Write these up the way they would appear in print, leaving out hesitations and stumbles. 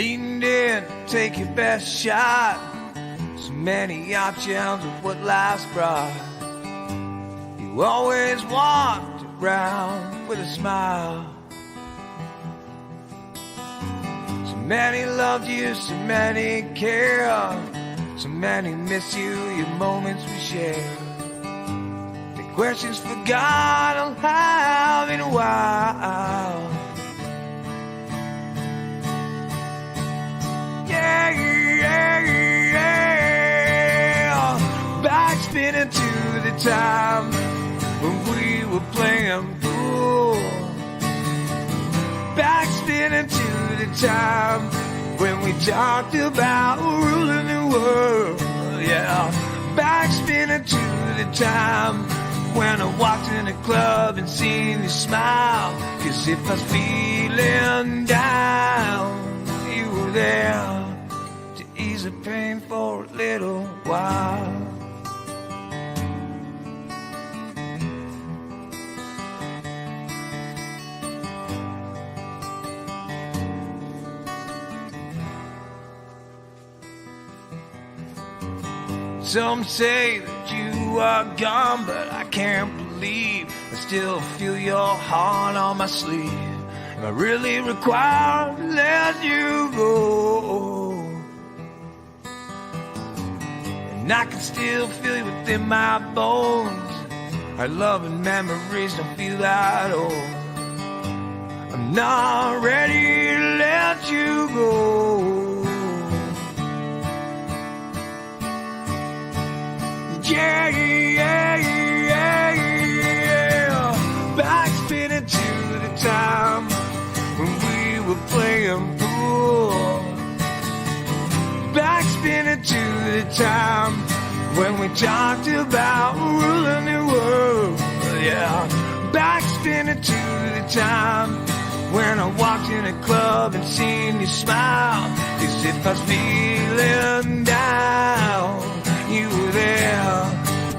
leaned in, take your best shot. So many options of what life's brought. You always walked around with a smile. So many loved you, so many care. So many miss you, your moments we share. The questions forgot I'll have in a while. Yeah, yeah, yeah. Back spinning to the time when we were playing pool. Back spinning to the time when we talked about ruling the world. Yeah, back spinning to the time when I walked in a club and seen you smile. 'Cause if I was feeling down, you were there to ease the pain for a little while. Some say that you are gone, but I can't believe I still feel your heart on my sleeve. Am I really required to let you go? And I can still feel you within my bones. Our love and memories don't feel that old. I'm not ready to let you go. Yeah, yeah, yeah, yeah. Back spinning to the time when we were playing pool. Back spinning to the time when we talked about ruling the world. Yeah, back spinning to the time when I walked in a club and seen you smile. As if I was feeling down, you were there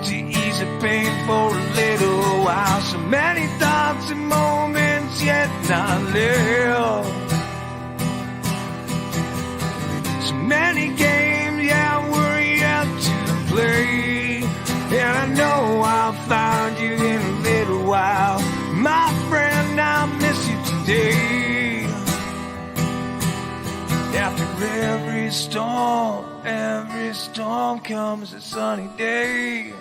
to ease the pain for a little while. So many thoughts and moments yet not lived. So many games, yeah, we're yet to play. And I know I'll find you in a little while. My friend, I miss you today. After every storm comes a sunny day.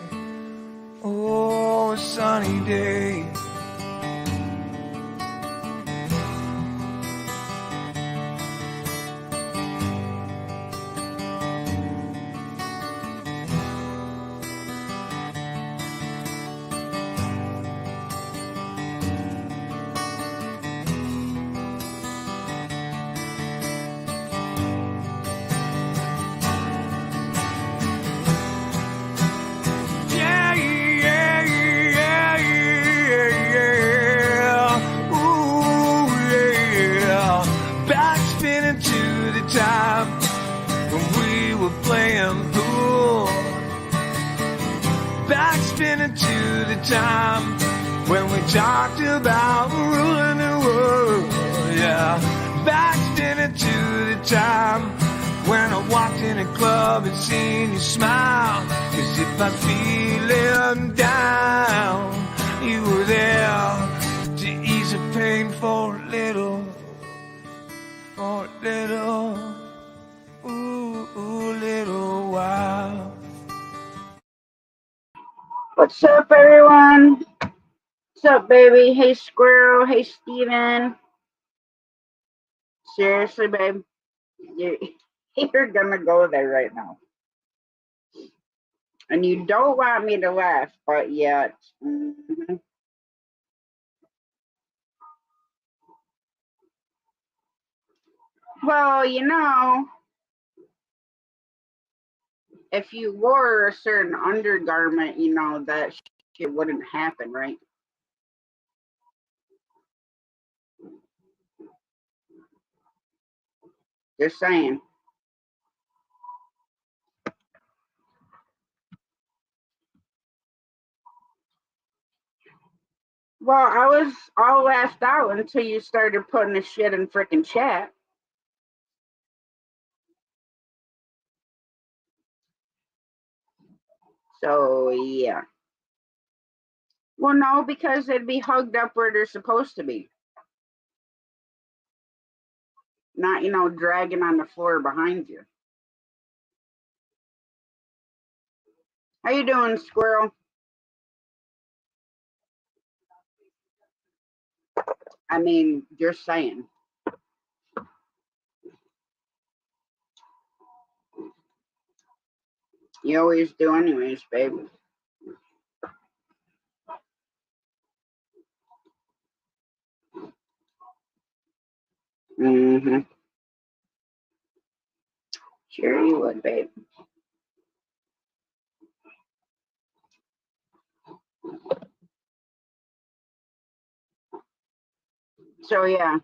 Oh, a sunny day. Time when we were playing pool. Back spinning to the time when we talked about ruling the world. Yeah, back spinning to the time when I walked in a club and seen you smile. 'Cause if I was feeling down, you were there to ease the pain for a little. For a little, little while. What's up, everyone? What's up, baby? Hey, Squirrel. Hey, Steven. Seriously, babe? You're gonna go there right now. And you don't want me to laugh, but yet. Well, you know, if you wore a certain undergarment, you know, that shit wouldn't happen, right? Just saying. Well, I was all laughed out until you started putting the shit in frickin' chat. So, yeah. Well, no, because they'd be hugged up where they're supposed to be. Not, dragging on the floor behind you. How you doing, squirrel? I mean, just saying. You always do anyways, babe. Mm-hmm. Sure you would, babe. So, yeah.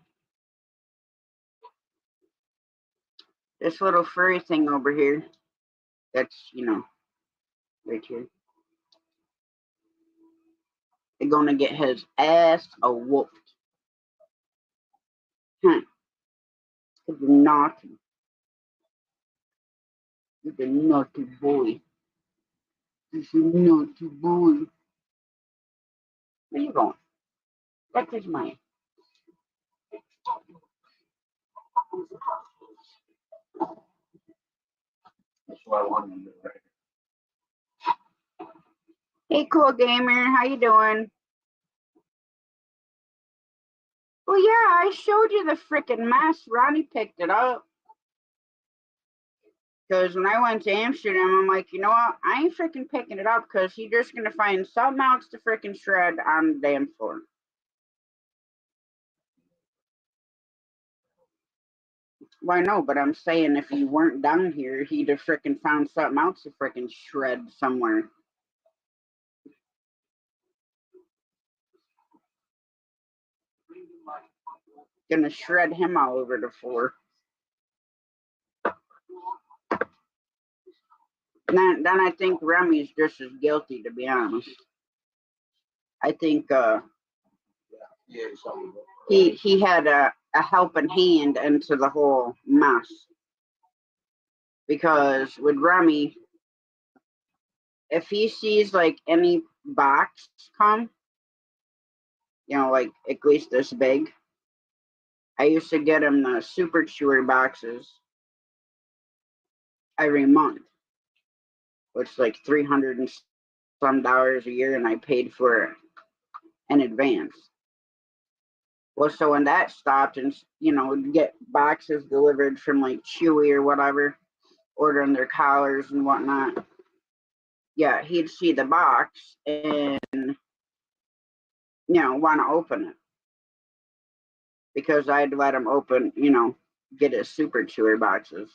This little furry thing over here, that's, right here. They're gonna get his ass a whooped. Huh. He's a naughty. He's a naughty boy. He's a naughty boy. Where you going? That is mine. That's what I wanted to do, right? Hey, cool gamer, how you doing? Well, yeah, I showed you the freaking mess. Ronnie picked it up. Because when I went to Amsterdam, I'm like, you know what? I ain't freaking picking it up because he's just going to find something else to freaking shred on the damn floor. Why no? But I'm saying if he weren't down here, he'd have freaking found something else to freaking shred somewhere. Gonna shred him all over the floor. Then I think Remy's just as guilty, to be honest. I think he had a helping hand into the whole mess. Because with Remy, if he sees like any box come, like at least this big, I used to get him the super chewer boxes every month, which is like $300 and some a year, and I paid for it in advance. Well, so when that stopped, and get boxes delivered from like Chewy or whatever, ordering their collars and whatnot. Yeah, he'd see the box and want to open it because I'd let him open, get his super chewer boxes.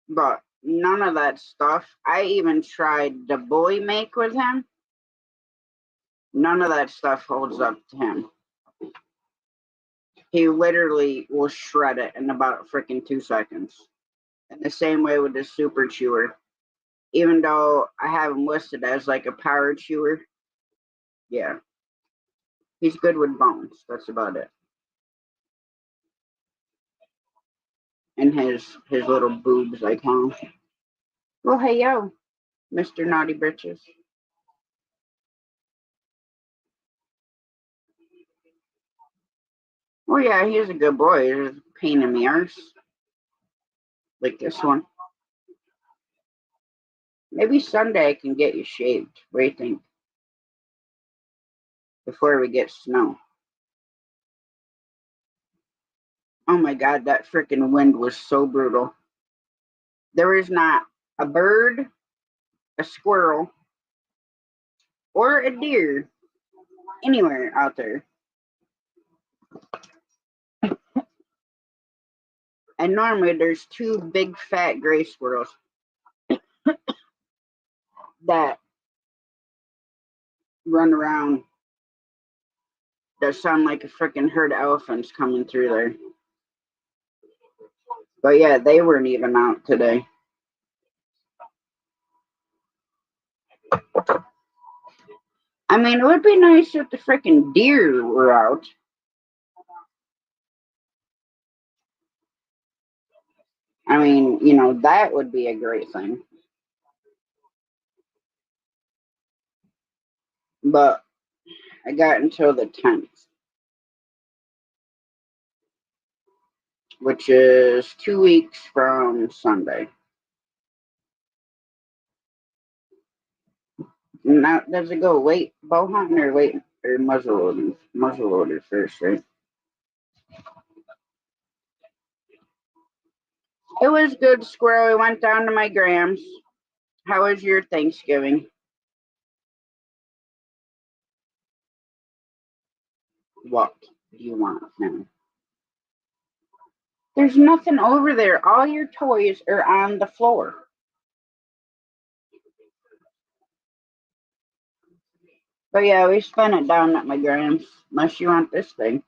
But none of that stuff. I even tried the boy make with him. None of that stuff holds up to him. He literally will shred it in about freaking 2 seconds. And the same way with the super chewer. Even though I have him listed as like a power chewer, yeah, he's good with bones. That's about it. And his little boobs, I call him. Well, hey yo, Mr. Naughty Bitches. Well, yeah, he's a good boy. He's a pain in the arse, like this one. Maybe Sunday I can get you shaved. What do you think? Before we get snow. Oh my god, that freaking wind was so brutal. There is not a bird, a squirrel, or a deer anywhere out there. And normally there's two big fat gray squirrels that run around that sound like a freaking herd of elephants coming through there. But yeah, they weren't even out today. I mean, it would be nice if the freaking deer were out. I mean, that would be a great thing. but I got until the 10th, which is 2 weeks from Sunday. Now, does it go wait bow hunting or wait or muzzle loading? Muzzle loader first, right? It was good, squirrel. We went down to my Grams. How was your Thanksgiving? What do you want now? There's nothing over there. All your toys are on the floor. But yeah, we spent it down at my Grams. Unless you want this thing.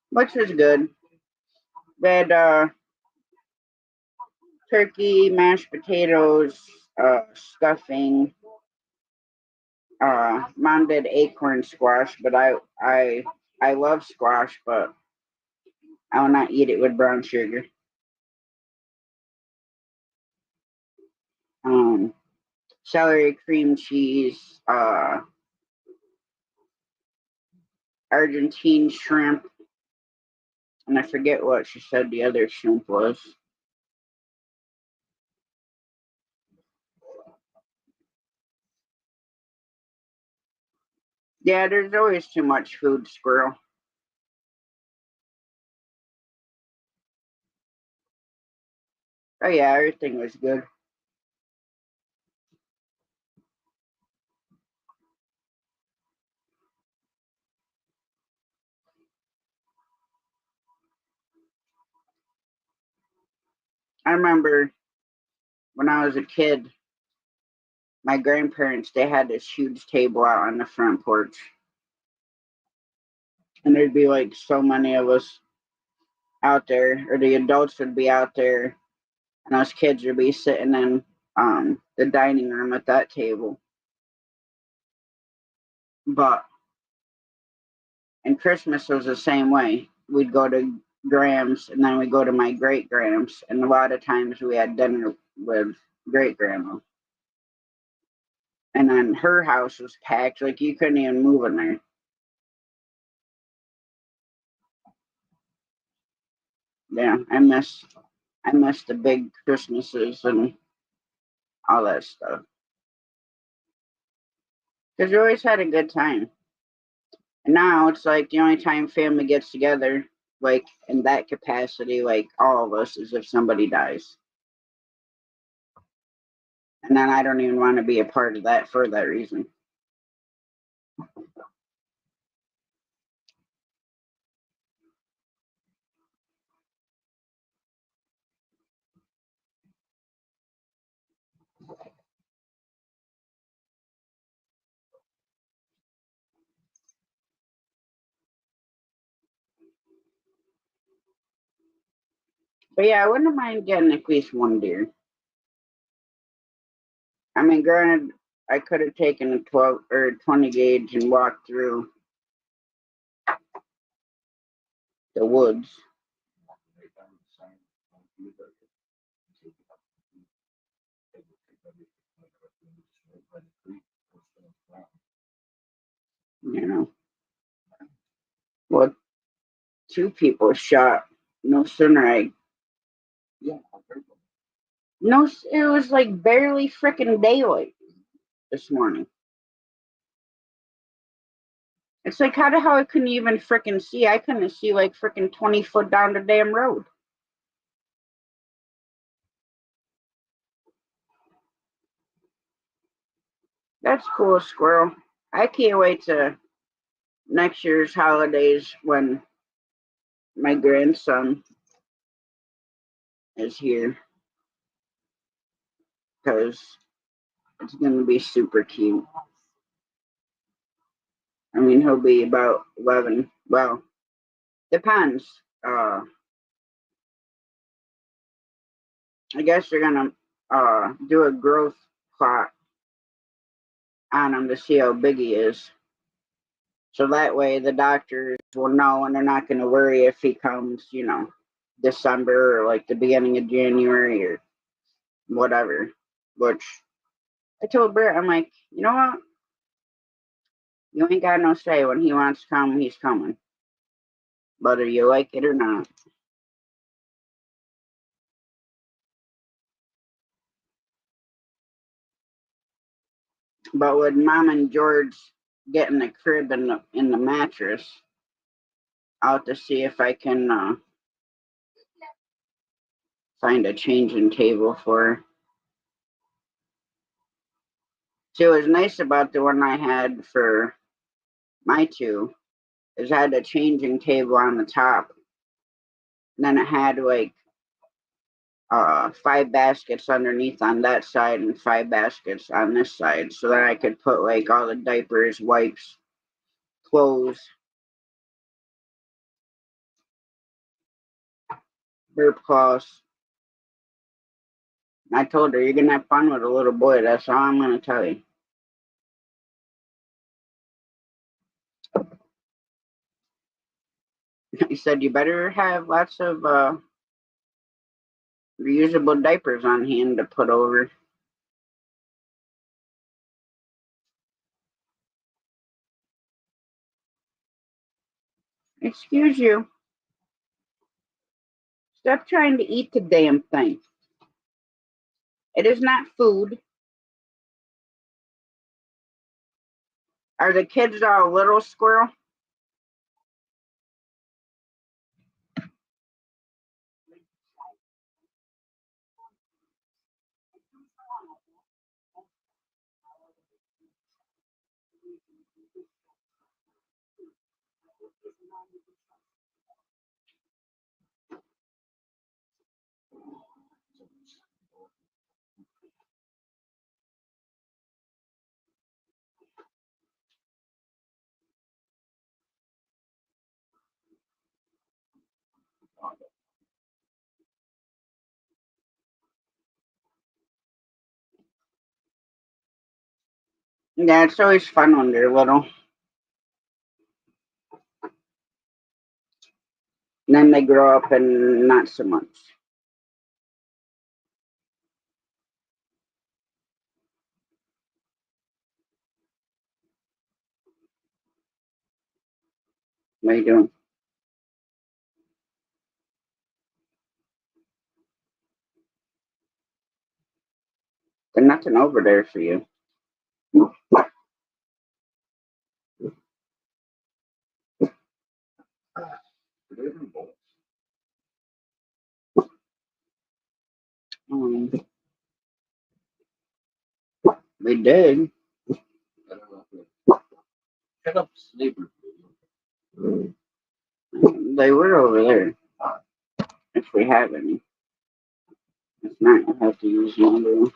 Which was good. We had turkey, mashed potatoes, stuffing. Mom did acorn squash, but I love squash, but I will not eat it with brown sugar. Celery, cream cheese, Argentine shrimp, and I forget what she said the other shrimp was. Yeah, there's always too much food, squirrel. Oh yeah, everything was good. I remember when I was a kid, my grandparents, they had this huge table out on the front porch. And there'd be like so many of us out there, or the adults would be out there, and us kids would be sitting in the dining room at that table. But and Christmas was the same way. We'd go to Grams, and then we'd go to my great Grams, and a lot of times we had dinner with great grandma. And then her house was packed, like you couldn't even move in there. Yeah, I miss the big Christmases and all that stuff. Because we always had a good time. And now it's like the only time family gets together, like in that capacity, like all of us, is if somebody dies. And then I don't even want to be a part of that for that reason. But yeah, I wouldn't mind getting at least one deer. I mean, granted, I could have taken a 12 or 20 gauge and walked through the woods. You know, well, two people shot. No sooner I, no, it was like barely freaking daylight this morning. It's like how the hell I couldn't even freaking see. I couldn't see like freaking 20 foot down the damn road. That's cool, squirrel. I can't wait to next year's holidays when my grandson is here because it's going to be super cute. I mean, he'll be about 11. Well, depends. I guess they're going to do a growth plot on him to see how big he is. So that way the doctors will know and they're not going to worry if he comes, December or like the beginning of January or whatever, which I told Britt, I'm like, you know what? You ain't got no say. When he wants to come, he's coming. Whether you like it or not. But with Mom and George getting the crib in the mattress, I'll have to see if I can find a changing table for her. See, what was nice about the one I had for my two is I had a changing table on the top. And then it had like 5 baskets underneath on that side and 5 baskets on this side, so that I could put like all the diapers, wipes, clothes, burp cloths. I told her, you're gonna have fun with a little boy. That's all I'm gonna tell you. He said, you better have lots of reusable diapers on hand to put over. Excuse you. Stop trying to eat the damn thing. It is not food. Are the kids all little, squirrel? Yeah, it's always fun when they're little. And then they grow up and not so much. What are you doing? There's nothing over there for you. Um, we did. Pick up sleeper. They were over there. If we have any. If not, we'll have to use one of them.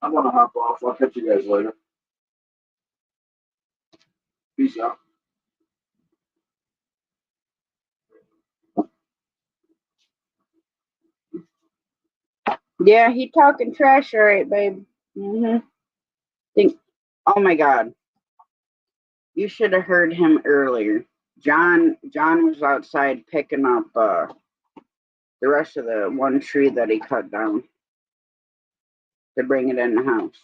I'm gonna hop off. I'll catch you guys later. Peace out. Yeah, he talking trash, all right, babe. Think. Oh my God, you should have heard him earlier. John was outside picking up the rest of the one tree that he cut down to bring it in the house.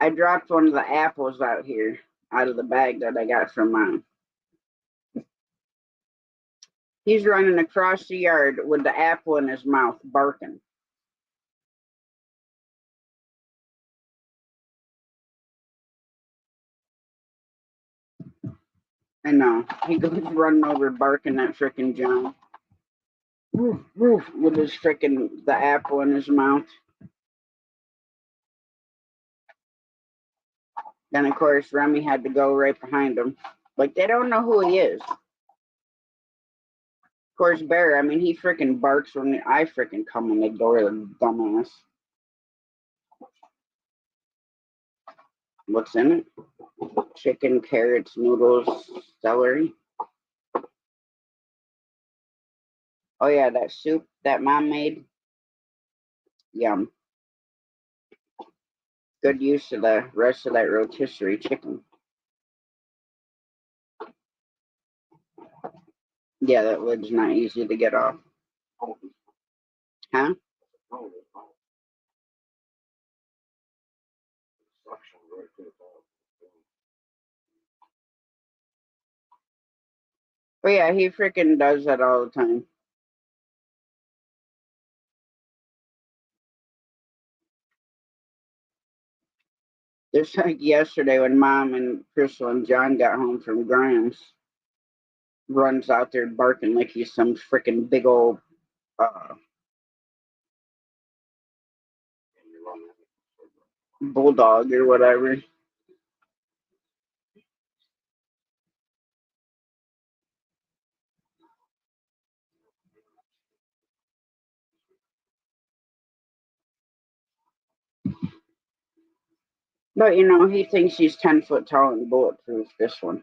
I dropped one of the apples out here out of the bag that I got from Mom. He's running across the yard with the apple in his mouth, barking. I know. He goes running over, barking at frickin' John. Woof, woof, with his frickin' the apple in his mouth. Then, of course, Remy had to go right behind him. Like, they don't know who he is. Of course, Bear, I mean, he frickin' barks when I frickin' come in the door, the dumbass. What's in it? Chicken, carrots, noodles, celery. Oh, yeah, that soup that Mom made. Yum. Good use of the rest of that rotisserie chicken. Yeah, that lid's not easy to get off. Huh? But yeah, he freaking does that all the time. Just like yesterday when Mom and Crystal and John got home from Grimes, runs out there barking like he's some freaking big old bulldog or whatever. But you know, he thinks he's 10 foot tall and bulletproof. This one.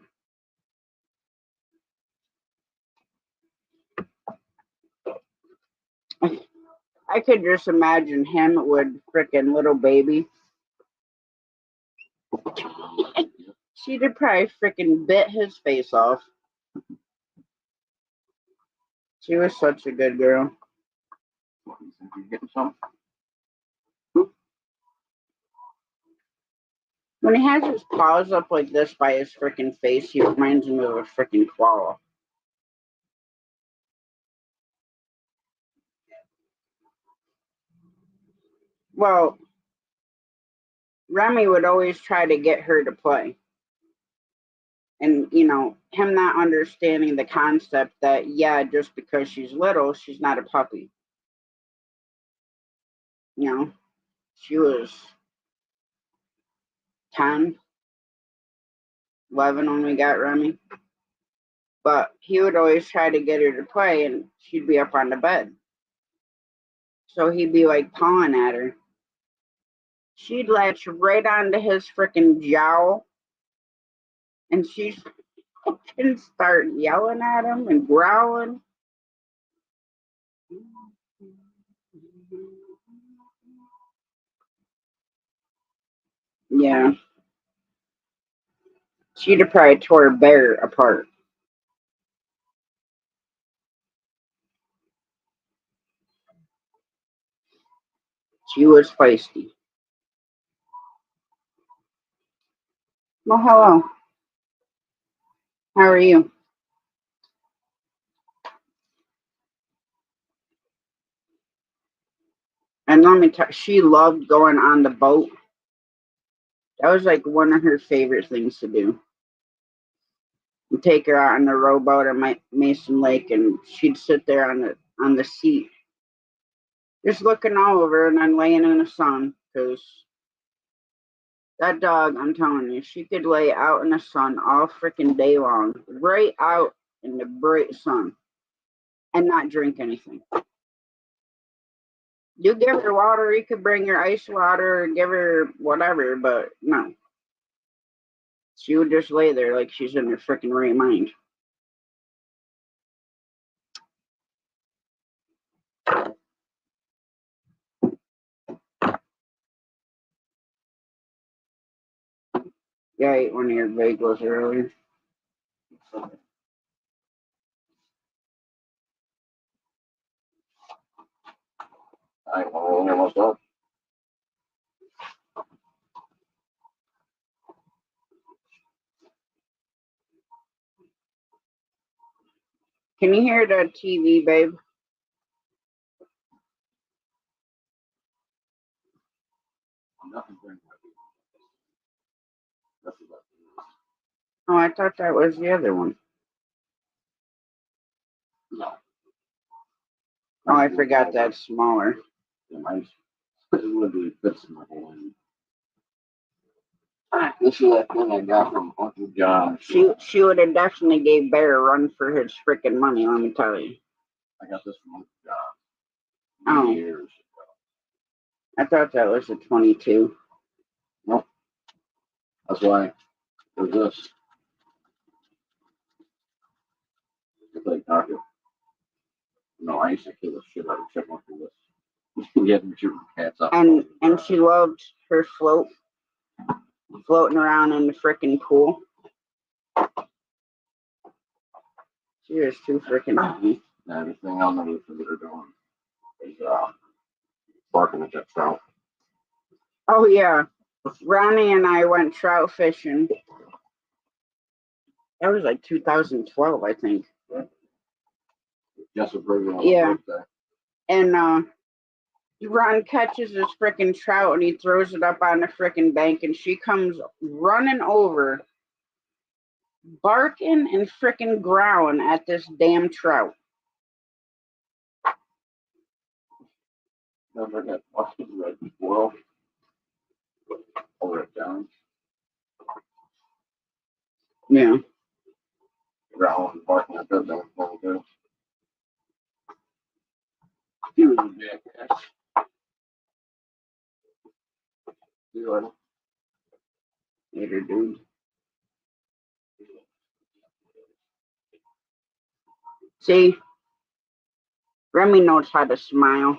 I could just imagine him with freaking little baby. She'd have probably freaking bit his face off. She was such a good girl. When he has his paws up like this by his freaking face, he reminds me of a freaking koala. Well, Remy would always try to get her to play. And, you know, him not understanding the concept that, yeah, just because she's little, she's not a puppy. You know, she was 10, 11 when we got Remy. But he would always try to get her to play, and she'd be up on the bed. So he'd be like pawing at her. She'd latch right onto his freaking jowl, and she'd fucking start yelling at him and growling. Yeah. She'd have probably tore a bear apart. She was feisty. Well, hello. How are you? And let me tell you, she loved going on the boat. That was like one of her favorite things to do. And take her out on the rowboat at Mason Lake, and she'd sit there on the seat, just looking all over and then laying in the sun. Because that dog, I'm telling you, she could lay out in the sun all freaking day long, right out in the bright sun, and not drink anything. You give her water, you could bring her ice water, or give her whatever, but no. She would just lay there like she's in her freaking right mind. Yeah, I ate one of your bagels earlier. I want to roll there myself. Can you hear the TV, babe? Oh, I thought that was the other one. No. Oh, I forgot that's smaller. Yeah, mine's literally fits in my hand. This is that thing I got from Uncle John. She would have definitely gave Bear a run for his freaking money, let me tell you. I got this from Uncle John. Oh. Years ago. I thought that was a 22. Nope. That's why there's this. It's like taco. No, I used to kill the shit out of chipmunk for this. Yeah, shooting cats up. And she loved her floating around in the freaking pool. She is too freaking funny. Now, the thing I'll notice that they're doing is barking at that trout. Oh yeah, Ronnie and I went trout fishing. That was like 2012, I think. Just a regular Yeah. birthday. And Ron catches this freaking trout and he throws it up on the freaking bank, and she comes running over, barking and freaking growling at this damn trout. Never get watching red squirrel over it down. Yeah. Growling, barking at that damn thing, too. He was a jackass. See you later. Later, dude. See, Remy knows how to smile.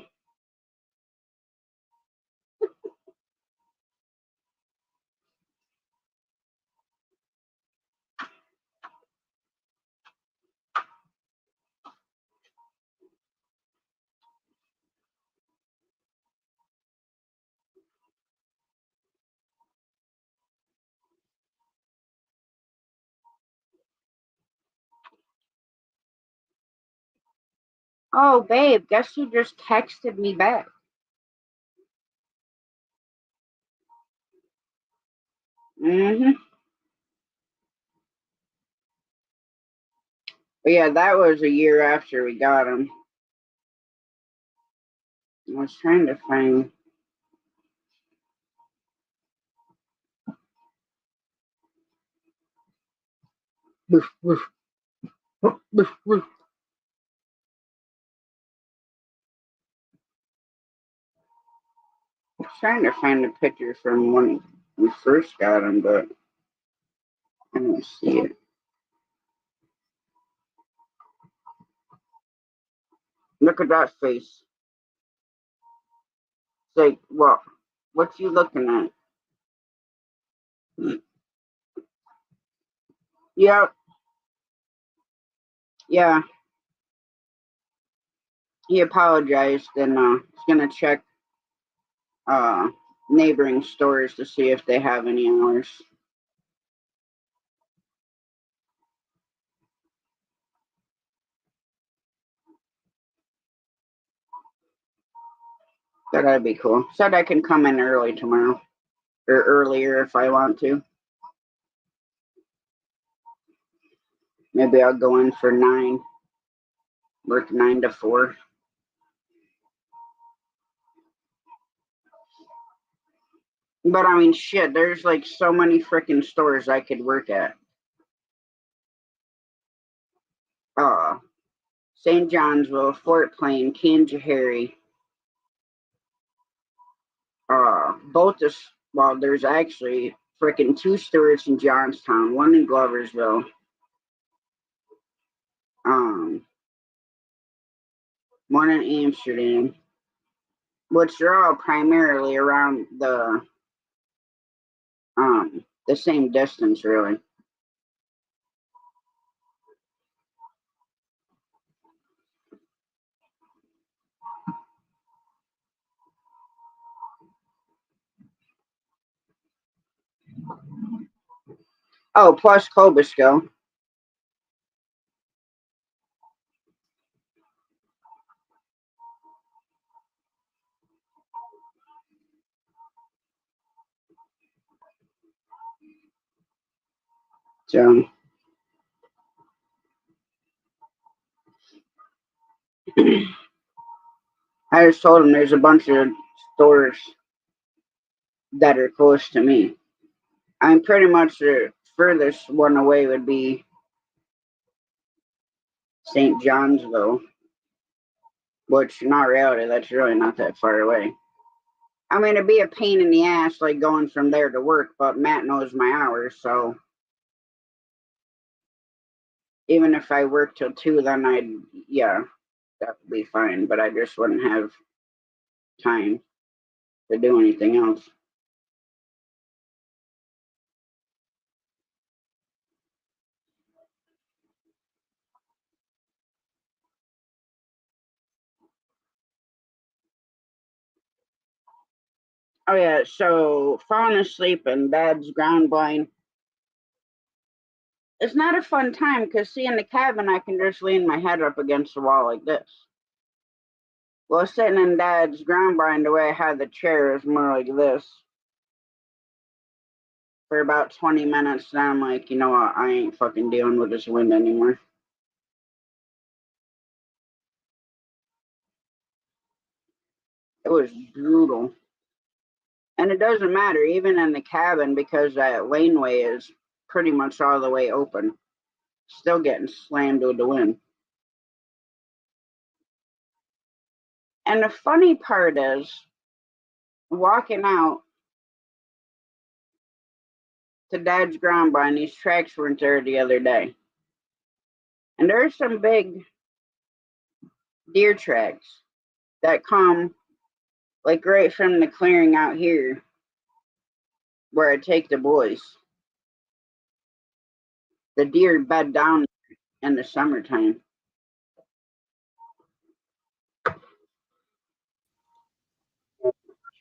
Oh, babe, guess who just texted me back? Mm-hmm. But yeah, that was a year after we got him. I was trying to find. Woof, woof, woof, woof, woof. I was trying to find a picture from when we first got him, but I don't see it. Look at that face. It's like, what you looking at? Yeah, yeah. He apologized and he's gonna check neighboring stores to see if they have any hours. That'd be cool. Said I can come in early tomorrow. Or earlier if I want to. Maybe I'll go in for 9. Work 9 to 4. But I mean, shit, there's like so many freaking stores I could work at. St. Johnsville, Fort Plain, Kanjahari. There's actually freaking 2 stores in Johnstown, 1 in Gloversville. Um, 1 in Amsterdam, which are all primarily around the same distance, really. Oh, plus Kobisco. So I just told him there's a bunch of stores that are close to me. I'm pretty much the furthest one away would be St. Johnsville, which in all reality, that's really not that far away. I mean, it'd be a pain in the ass, like going from there to work, but Matt knows my hours, so even if I work till 2, then that would be fine, but I just wouldn't have time to do anything else. Oh yeah, so falling asleep in Dad's ground blind. It's not a fun time because, see, in the cabin, I can just lean my head up against the wall like this. Well, sitting in Dad's ground blind, the way I had the chair is more like this. For about 20 minutes, then I'm like, you know what, I ain't fucking dealing with this wind anymore. It was brutal. And it doesn't matter, even in the cabin, because that laneway is pretty much all the way open. Still getting slammed with the wind. And the funny part is, walking out to Dad's ground blind, these tracks weren't there the other day. And there's some big deer tracks that come like right from the clearing out here where I take the boys. The deer bed down in the summertime.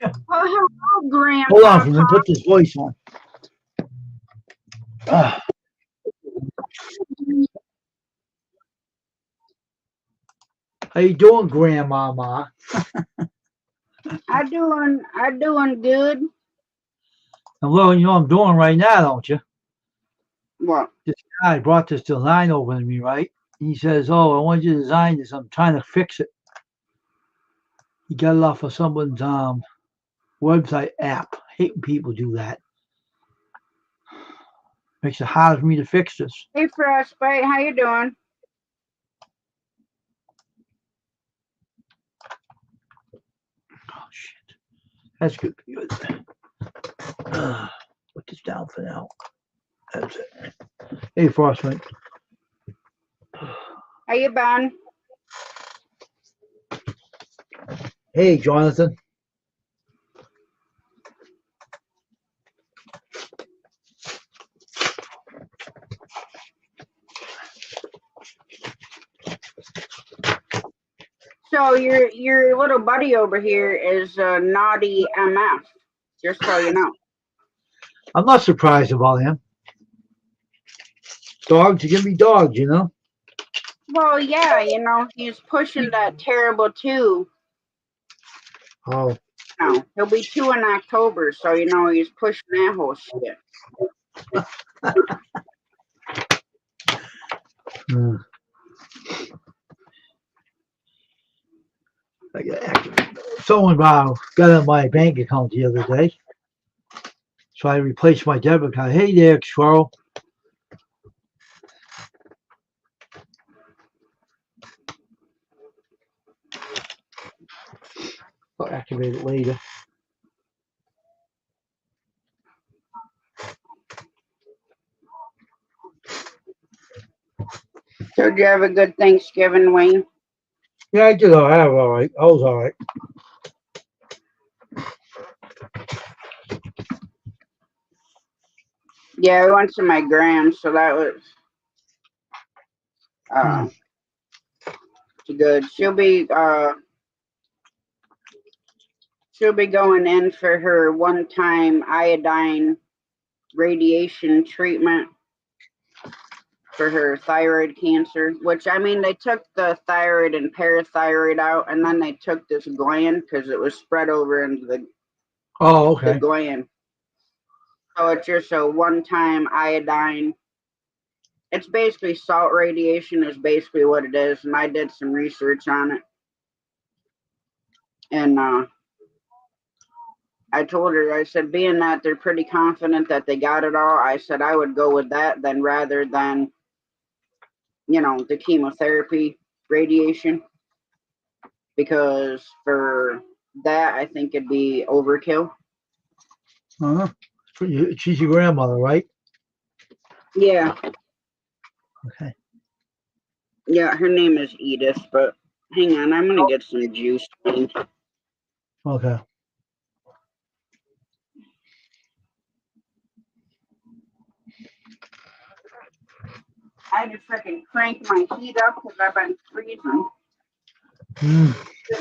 Yeah. Oh, hello, Grandma. Hold on, let me put this voice on. How you doing, Grandmama? I doing good. Well, you know what I'm doing right now, don't you? What? This guy brought this design over to me, right? He says, "Oh, I want you to design this. I'm trying to fix it." He got it off of someone's website app. I hate when people do that. Makes it hard for me to fix this. Hey, Frostbite, how you doing? Oh shit, that's good. Good. Put this down for now. That's it. Hey, Frostbite. How you been? Hey, Jonathan. So your little buddy over here is Naughty MF. Just so you know. I'm not surprised about him. Dogs are gonna be dogs, you know. Well, yeah, you know, he's pushing that terrible 2. Oh. No, he'll be 2 in October, so you know he's pushing that whole shit. I got active. Someone got on my bank account the other day, so I replaced my debit card. Hey there, Squirrel. I'll activate it later. So did you have a good Thanksgiving, Wayne? Yeah, I did all right. I was all right. Yeah, I went to my grand's, so that was good. She'll be going in for her one-time iodine radiation treatment for her thyroid cancer, which, I mean, they took the thyroid and parathyroid out, and then they took this gland because it was spread over into the gland. So it's just a one-time iodine. It's basically salt radiation is basically what it is, and I did some research on it. And I told her, I said, being that they're pretty confident that they got it all, I said I would go with that then rather than, you know, the chemotherapy radiation. Because for that, I think it'd be overkill. She's your grandmother, right? Yeah. Okay. Yeah, her name is Edith, but hang on, I'm going to get some juice. Okay. I had to freaking crank my heat up because I've been freezing. Sitting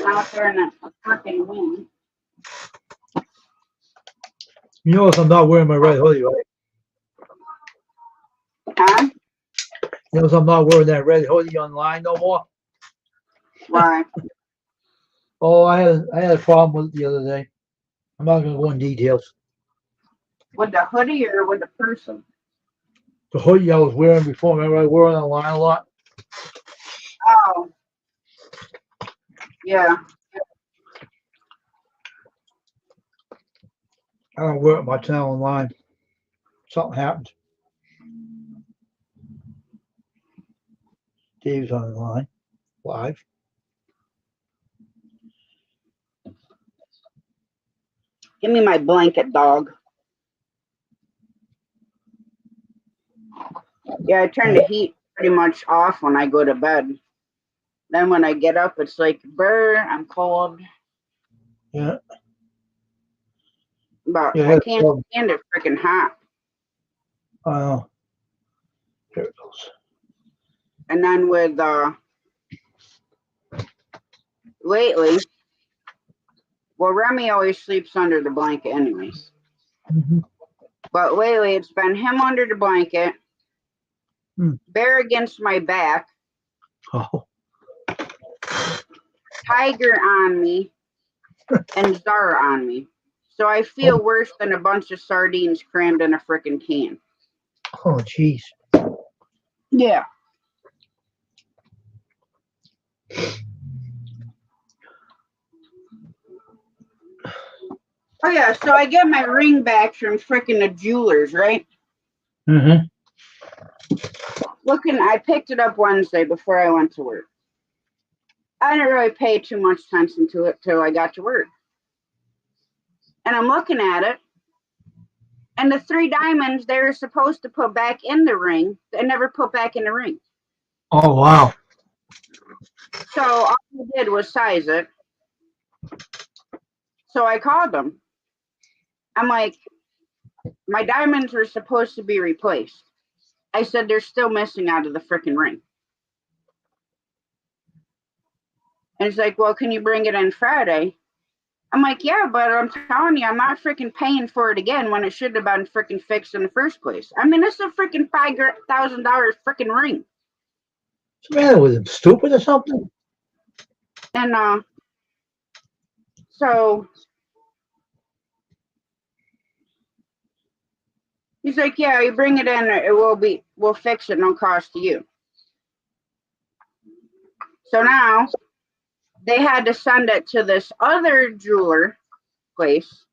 out there in that freaking wind. You notice I'm not wearing my red hoodie, right? Huh? You notice I'm not wearing that red hoodie online no more. Why? Oh, I had a problem with it the other day. I'm not gonna go in details. With the hoodie or with the person? The hoodie I was wearing before, remember I wore it online a lot? Oh. Yeah. I don't wear it much now online. Something happened. Dave's online, live. Give me my blanket, dog. Yeah, I turn the heat pretty much off when I go to bed. Then when I get up, it's like, brr, I'm cold. Yeah. But Yeah, I I had a can't problem. stand it freaking hot. Here it goes. And then with lately, well, Remy always sleeps under the blanket anyways. Mm-hmm. But lately, it's been him under the blanket, Bear against my back, Oh. Tiger on me, and Zara on me. So I feel worse than a bunch of sardines crammed in a freaking can. Oh, jeez. Yeah. Oh yeah, so I get my ring back from freaking the jewelers, right? Mm-hmm. I picked it up Wednesday before I went to work. I didn't really pay too much attention to it till I got to work. And I'm looking at it, and the 3 diamonds they were supposed to put back in the ring, they never put back in the ring. Oh, wow. So all I did was size it. So I called them. I'm like, my diamonds were supposed to be replaced. I said they're still missing out of the freaking ring. And it's like, well, can you bring it in Friday? I'm like, yeah, but I'm telling you, I'm not freaking paying for it again when it should have been freaking fixed in the first place. I mean, it's a freaking $5,000 freaking ring. What's the matter with him? Stupid or something? And so he's like, yeah, you bring it in, we'll fix it, no cost to you. So now they had to send it to this other jeweler place.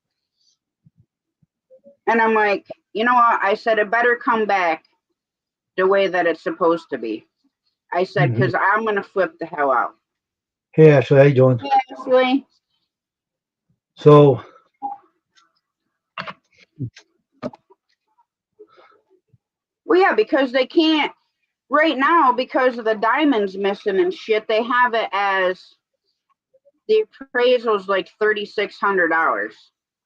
And I'm like, you know what? I said, it better come back the way that it's supposed to be. I said, because I'm going to flip the hell out. Yeah, so how you doing? Seriously? So, Well, yeah, because they can't, right now, because of the diamonds missing and shit, they have it as the appraisal's like $3,600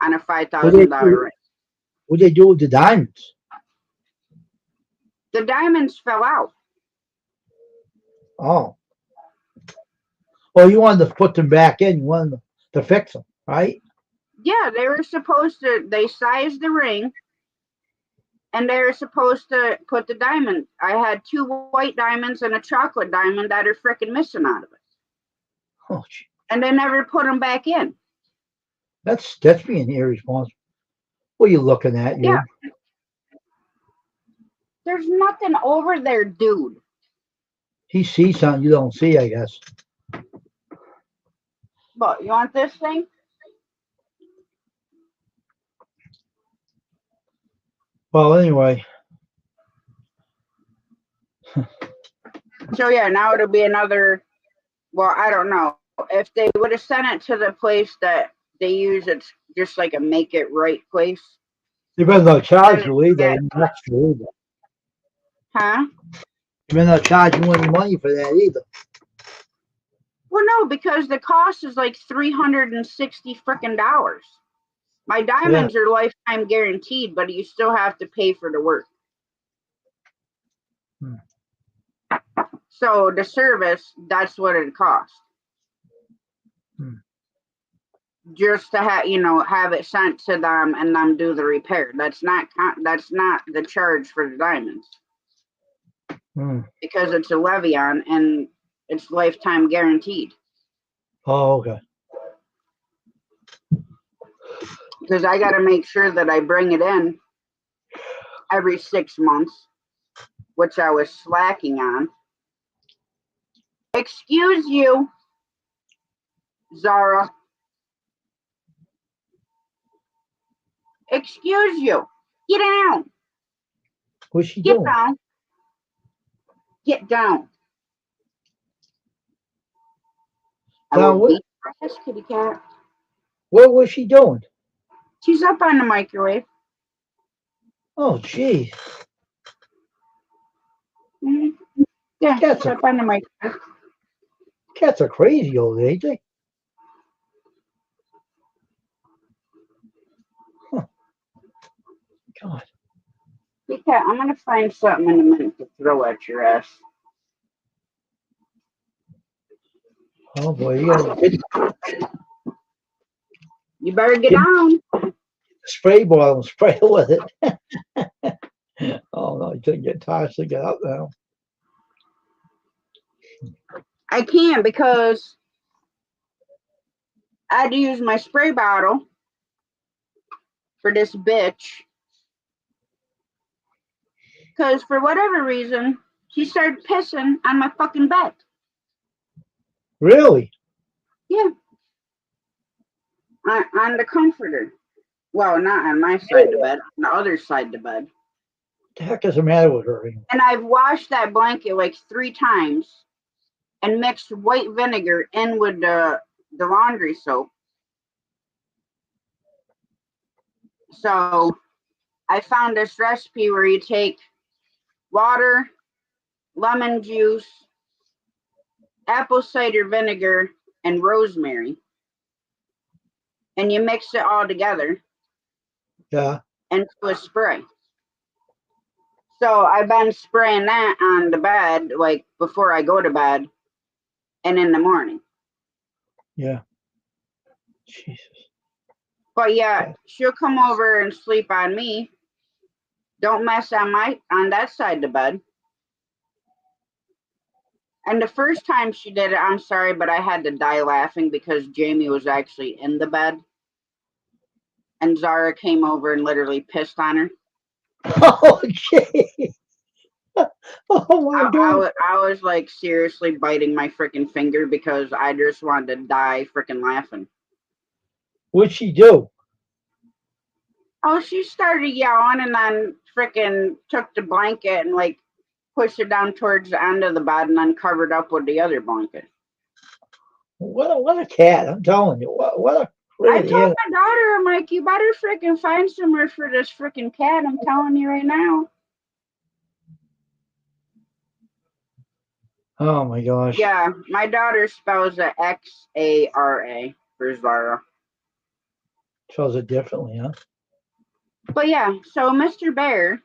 on a $5,000 ring. what they do with the diamonds? The diamonds fell out. Oh. Oh, you wanted to put them back in. You wanted to fix them, right? Yeah, they were supposed to, they sized the ring and they were supposed to put the diamond. I had 2 white diamonds and a chocolate diamond that are freaking missing out of it. Oh, gee. And they never put them back in. That's being irresponsible. What are you looking at, you? Yeah. There's nothing over there, dude. He sees something you don't see, I guess. But you want this thing? Well, anyway. So yeah, now it'll be another, well, I don't know. If they would have sent it to the place that they use, it's just like a make it right place. They better not charge you either. Extra either. Huh? They better not charge you any money for that either. Well, no, because the cost is like $360 freaking dollars. My diamonds are lifetime guaranteed, but you still have to pay for the work. So the service, that's what it costs. just to have, you know, have it sent to them and them do the repair. That's not the charge for the diamonds because it's a Levion and it's lifetime guaranteed. Oh, okay. Because I got to make sure that I bring it in every 6 months, which I was slacking on. Excuse you, Zara. Excuse you. Get down. What's she Get doing? down. Get down. I Down will what? beat your ass, kitty cat. What was she doing? She's up on the microwave. Oh, geez. Mm-hmm. Yeah, Cats she's are, up on the microwave. cats are crazy over there, ain't they? Huh. God. Kitty cat, I'm going to find something in a minute to throw at your ass. Oh, boy. You got to You better get get down. a spray bottle and spray it with it. Oh, no. You couldn't get tired to get up now. I can't because I had to use my spray bottle for this bitch. Because for whatever reason, she started pissing on my fucking bed. Really? Yeah. On the comforter. Well, not on my side of the bed, on the other side of the bed. What the heck is the matter with her? And I've washed that blanket like 3 times and mixed white vinegar in with the laundry soap. So I found this recipe where you take water, lemon juice, apple cider vinegar, and rosemary, and you mix it all together Yeah. into a spray. So I've been spraying that on the bed, like before I go to bed and in the morning. Yeah. Jesus. But yeah, she'll come over and sleep on me. Don't mess on that side of the bed. And the first time she did it, I'm sorry, but I had to die laughing because Jamie was actually in the bed. And Zara came over and literally pissed on her. Oh, gee. Oh, my God. I was like seriously biting my freaking finger because I just wanted to die freaking laughing. What'd she do? Oh, she started yelling and then freaking took the blanket and like pushed it down towards the end of the bed and then covered up with the other blanket. What a cat. I'm telling you. What a I friggin' told animal. my daughter, I'm like, you better freaking find somewhere for this freaking cat. I'm telling you right now. Oh, my gosh. Yeah, my daughter spells it Xara for Zara. Spells it differently, huh? But yeah, so Mr. Bear,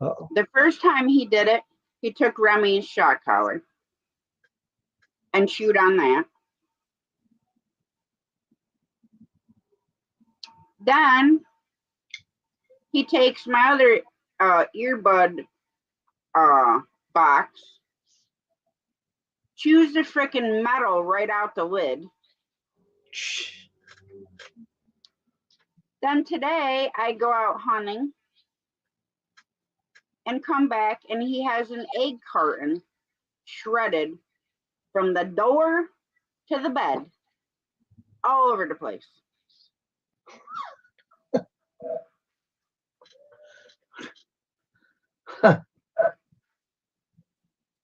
Uh-oh. the first time he did it, he took Remy's shock collar and chewed on that. Then he takes my other earbud box, chews the freaking metal right out the lid. Then today I go out hunting and come back and he has an egg carton shredded from the door to the bed all over the place.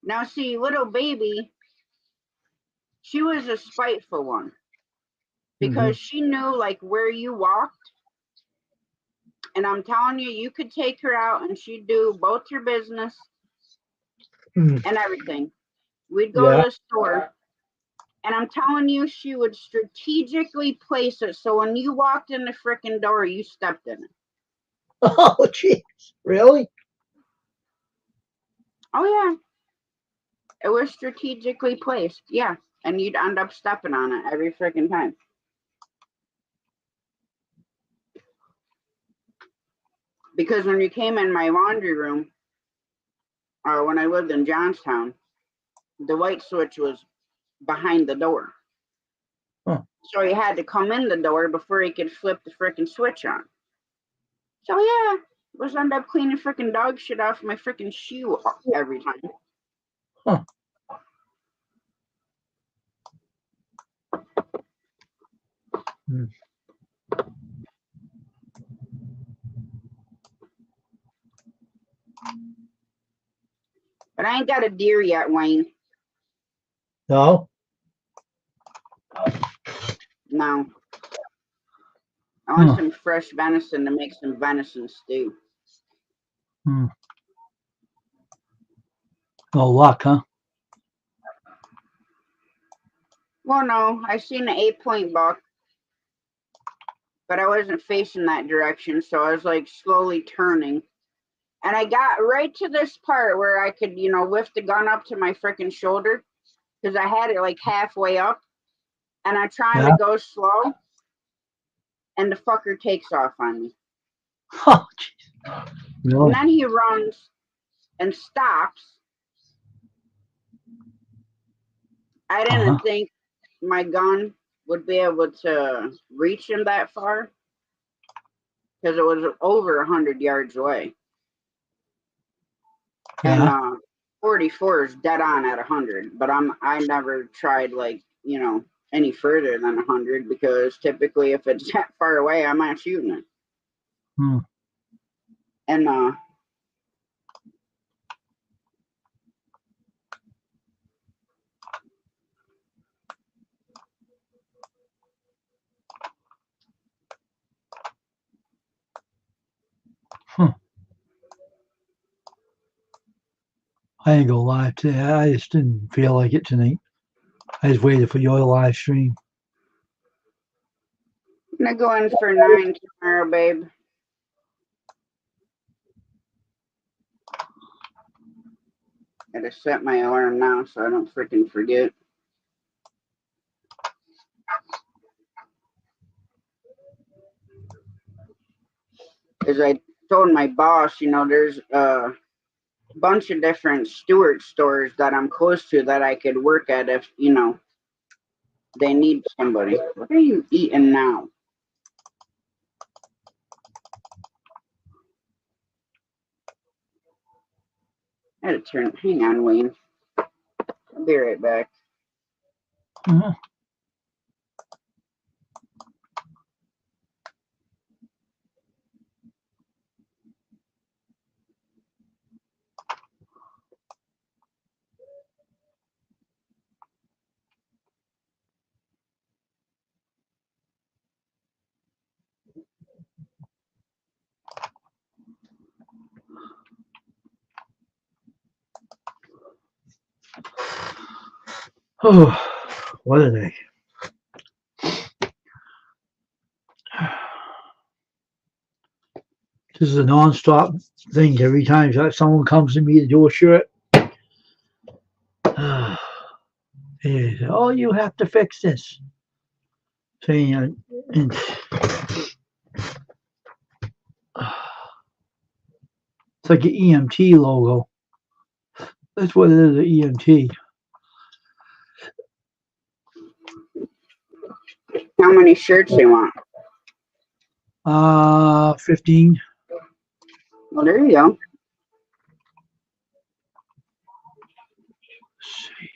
Now see, little baby, she was a spiteful one because she knew like where you walked. And I'm telling you, you could take her out and she'd do both your business and everything. We'd go to the store and I'm telling you, she would strategically place it so when you walked in the freaking door, you stepped in it. Oh, jeez. Really? Oh, yeah. It was strategically placed. Yeah. And you'd end up stepping on it every freaking time. Because when you came in my laundry room, when I lived in Johnstown, the light switch was behind the door. Huh. So he had to come in the door before he could flip the freaking switch on. So yeah, was end up cleaning freaking dog shit off my freaking shoe every time. Huh. Hmm. But I ain't got a deer yet, Wayne. No? No. I want Huh. some fresh venison to make some venison stew. Hmm. No luck, huh? Well, no, I seen an 8-point buck, but I wasn't facing that direction, so I was like slowly turning. And I got right to this part where I could, lift the gun up to my freaking shoulder because I had it like halfway up. And I'm trying to go slow, and the fucker takes off on me. Oh, jeez. Really? And then he runs and stops. I didn't think my gun would be able to reach him that far because it was over 100 yards away. Yeah. And 44 is dead on at 100, but I never tried any further than 100 because typically if it's that far away, I'm not shooting it. Hmm. And I ain't gonna lie to you. I just didn't feel like it tonight. I just waited for your live stream. I'm gonna go in for 9 tomorrow, babe. Gotta set my alarm now so I don't freaking forget. As I told my boss, there's a bunch of different Stewart stores that I'm close to that I could work at if, they need somebody. What are you eating now? I had to turn. Hang on, Wayne. I'll be right back. Mm-hmm. Oh, what a day. This is a non-stop thing. Every time someone comes to me to do a shirt, they say, oh, you have to fix this. Saying, and it's like an EMT logo. That's what it is, an EMT. How many shirts do you want? 15. Well, there you go. Let's see.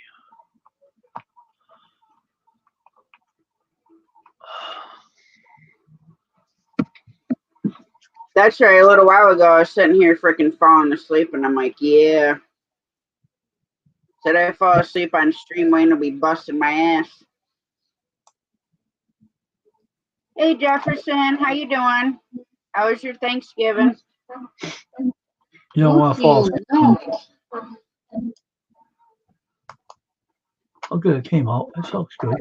That's right. A little while ago, I was sitting here freaking falling asleep, and I'm like, yeah. Said I fall asleep on stream, Wayne will be busting my ass. Hey, Jefferson, how you doing? How was your Thanksgiving? You don't want to fall asleep. Oh, good. It came out. That looks good.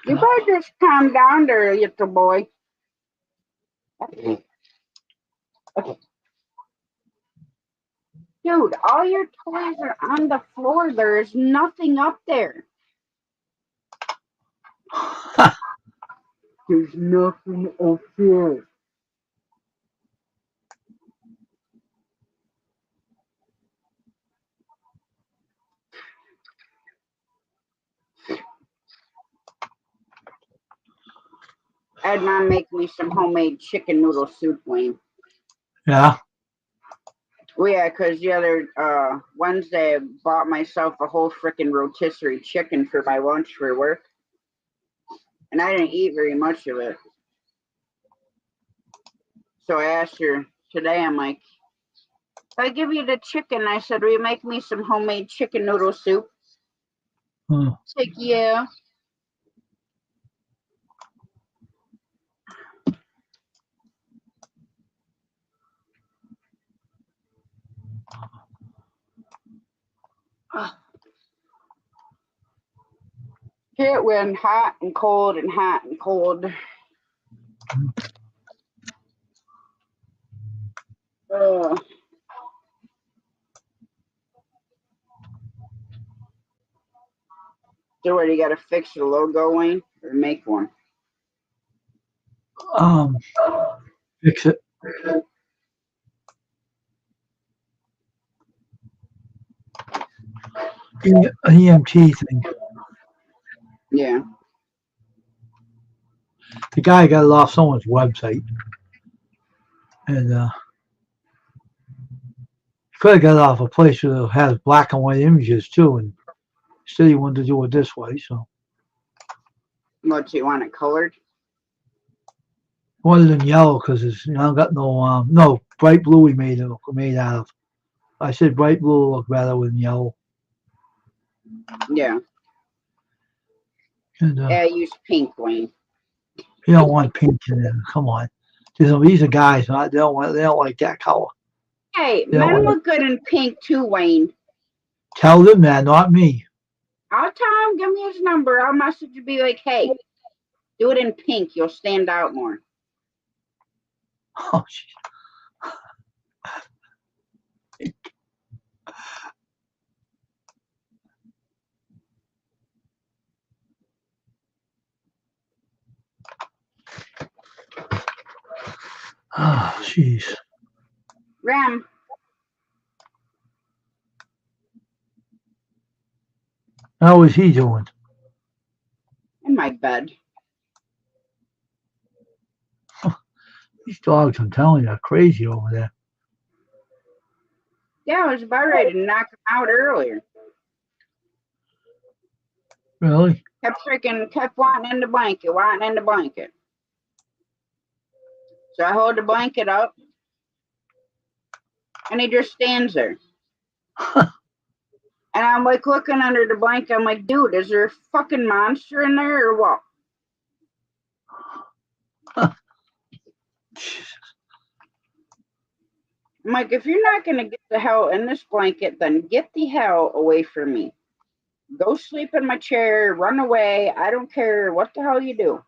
You better just calm down there, little boy. Dude, all your toys are on the floor. There is nothing up there. There's nothing up there. I had Mom make me some homemade chicken noodle soup, Wayne. Yeah. Well, yeah, because the other Wednesday I bought myself a whole freaking rotisserie chicken for my lunch for work. And I didn't eat very much of it. So I asked her today, I'm like, if I give you the chicken, I said, will you make me some homemade chicken noodle soup? Hmm. She's like, yeah. It went hot and cold and hot and cold. So what, you got to fix the logo, Wayne, or make one? Fix it. An EMT thing. Yeah. The guy got it off someone's website. And he could have got it off a place that has black and white images too. And said he wanted to do it this way. So What, you want it colored? he wanted it in yellow because it's got no bright blue he made out of. I said bright blue will look better with yellow. Yeah. And Yeah, I use pink, Wayne. you don't want pink in there. Come on. These are guys. They don't like that color. Hey, They don't men like, look good in pink too, Wayne. tell them that, not me. I'll tell him, give me his number. I'll message you, be like, hey, do it in pink. You'll stand out more. Oh, jeez. Oh, jeez. Ram. How is he doing? In my bed. These dogs, I'm telling you, are crazy over there. Yeah, I was about ready to knock him out earlier. Really? Kept wanting in the blanket. So I hold the blanket up, and he just stands there. And I'm like looking under the blanket. I'm like, dude, is there a fucking monster in there or what? I'm like, if you're not going to get the hell in this blanket, then get the hell away from me. Go sleep in my chair, run away. I don't care what the hell you do.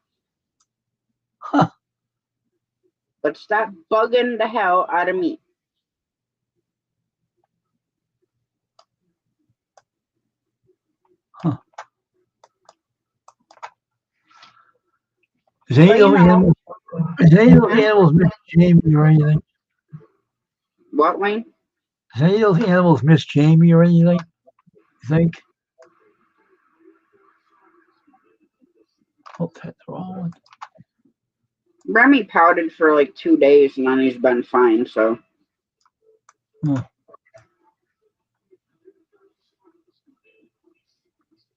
Huh. But stop bugging the hell out of me. Huh. Is any of those animals miss Jamie or anything? What, Wayne? Does any of those animals miss Jamie or anything? You think? Oh, that's the wrong one. Remy pouted for like 2 days and then he's been fine, so. Huh.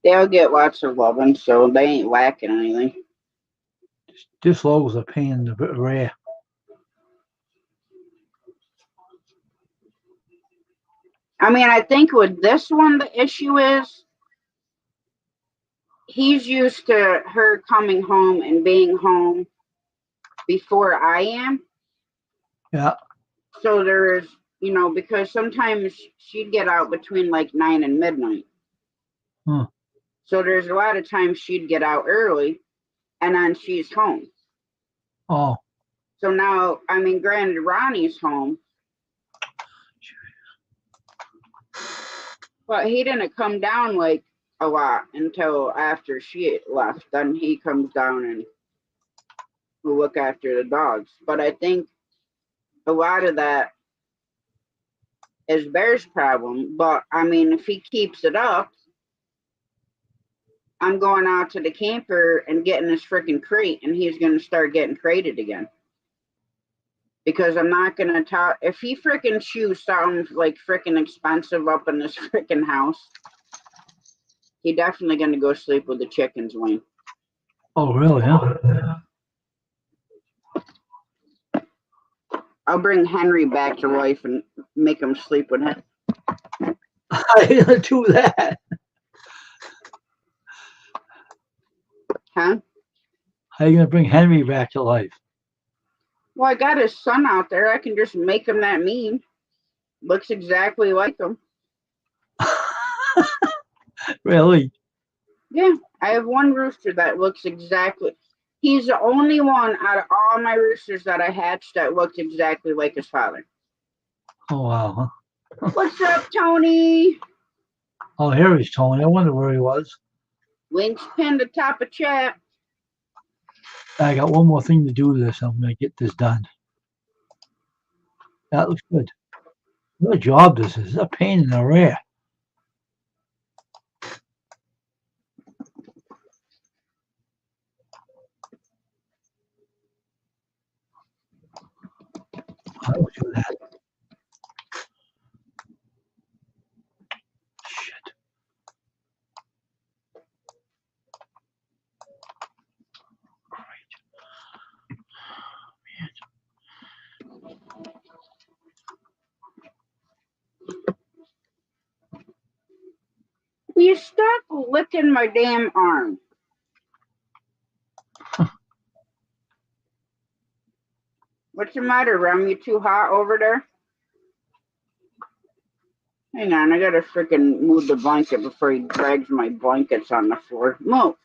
They'll get lots of loving, so they ain't lacking anything. This logo's a pain in the rear. I mean, I think with this one, the issue is he's used to her coming home and being home before I am. Yeah. So there is, because sometimes she'd get out between like 9 and midnight. Huh. So there's a lot of times she'd get out early and then she's home. Oh. So now, I mean, granted, Ronnie's home. But he didn't come down like a lot until after she left. Then he comes down and will look after the dogs. But I think a lot of that is Bear's problem. But I mean, if he keeps it up, I'm going out to the camper and getting this freaking crate, and he's going to start getting crated again. Because I'm not going to talk. If he freaking chews sounds like freaking expensive up in this freaking house, he definitely going to go sleep with the chickens, Wayne. Oh, really? Huh? I'll bring Henry back to life and make him sleep with him. I didn't do that. Huh? How are you going to bring Henry back to life? Well, I got his son out there. I can just make him that mean. Looks exactly like him. Really? Yeah, I have one rooster that looks exactly. He's the only one out of all my roosters that I hatched that looks exactly like his father. Oh, wow. Huh? What's up, Tony? Oh, here he's Tony. I wonder where he was. Links pinned atop of chat. I got one more thing to do to this. I'm going to get this done. That looks good. What a job this is. It's a pain in the rear. I don't do that. Shit. Will you stop licking my damn arm? What's the matter, Rum? You too hot over there? Hang on, I gotta freaking move the blanket before he drags my blankets on the floor. Move.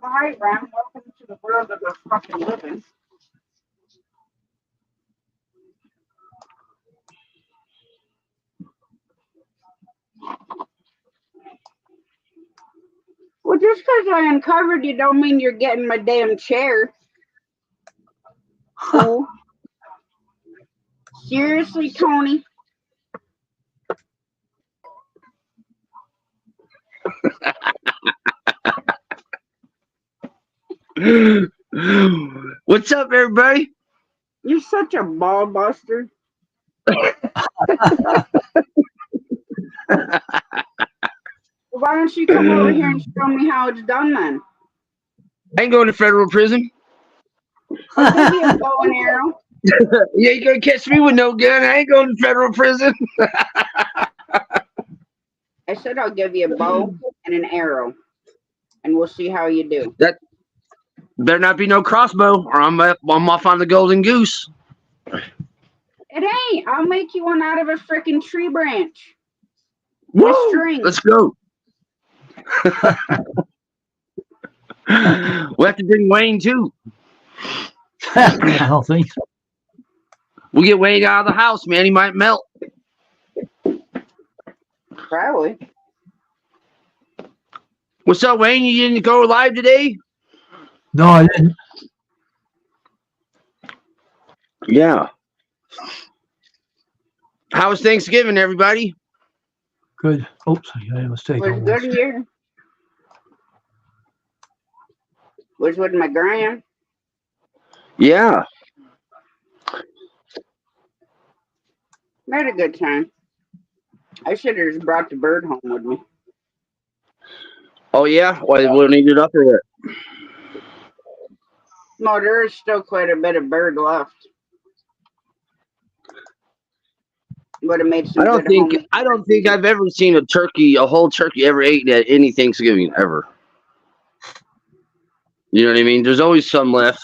Hi, Ram. Welcome to the world of the fucking living. Well, just because I uncovered you don't mean you're getting my damn chair. Fool. Seriously, Tony? What's up, everybody? You're such a ball buster. Why don't you come over here and show me how it's done then? I ain't going to federal prison. I'll give you a bow and arrow. You ain't gonna catch me with no gun. I ain't going to federal prison. I said I'll give you a bow and an arrow, and we'll see how you do. That better not be no crossbow, or I'm off on the golden goose. It ain't. I'll make you one out of a freaking tree branch. Woo! A string. Let's go. We'll have to bring Wayne too. I don't think so. We'll get Wayne out of the house, man. He might melt. Probably. What's up, Wayne? You didn't go live today? No, I didn't. Yeah. How was Thanksgiving, everybody? Good. Oops, I made a mistake. Was good here. Was with my gram. Yeah. Had a good time. I should have just brought the bird home with me. Oh, yeah? Why, they wouldn't eat it up or what? No, there is still quite a bit of bird left. Would have made some I don't think I've ever seen a whole turkey ever eaten at any Thanksgiving ever. You know what I mean? There's always some left.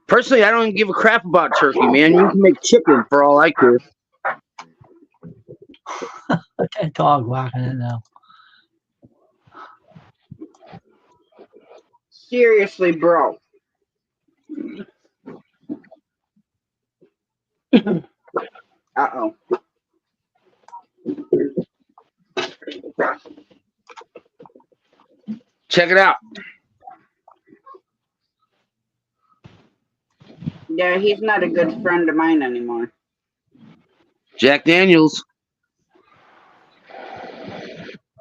Personally, I don't even give a crap about turkey, man. You can make chicken for all I care. That dog walking it now. Seriously, bro. Uh-oh. Check it out. Yeah, he's not a good friend of mine anymore. Jack Daniels.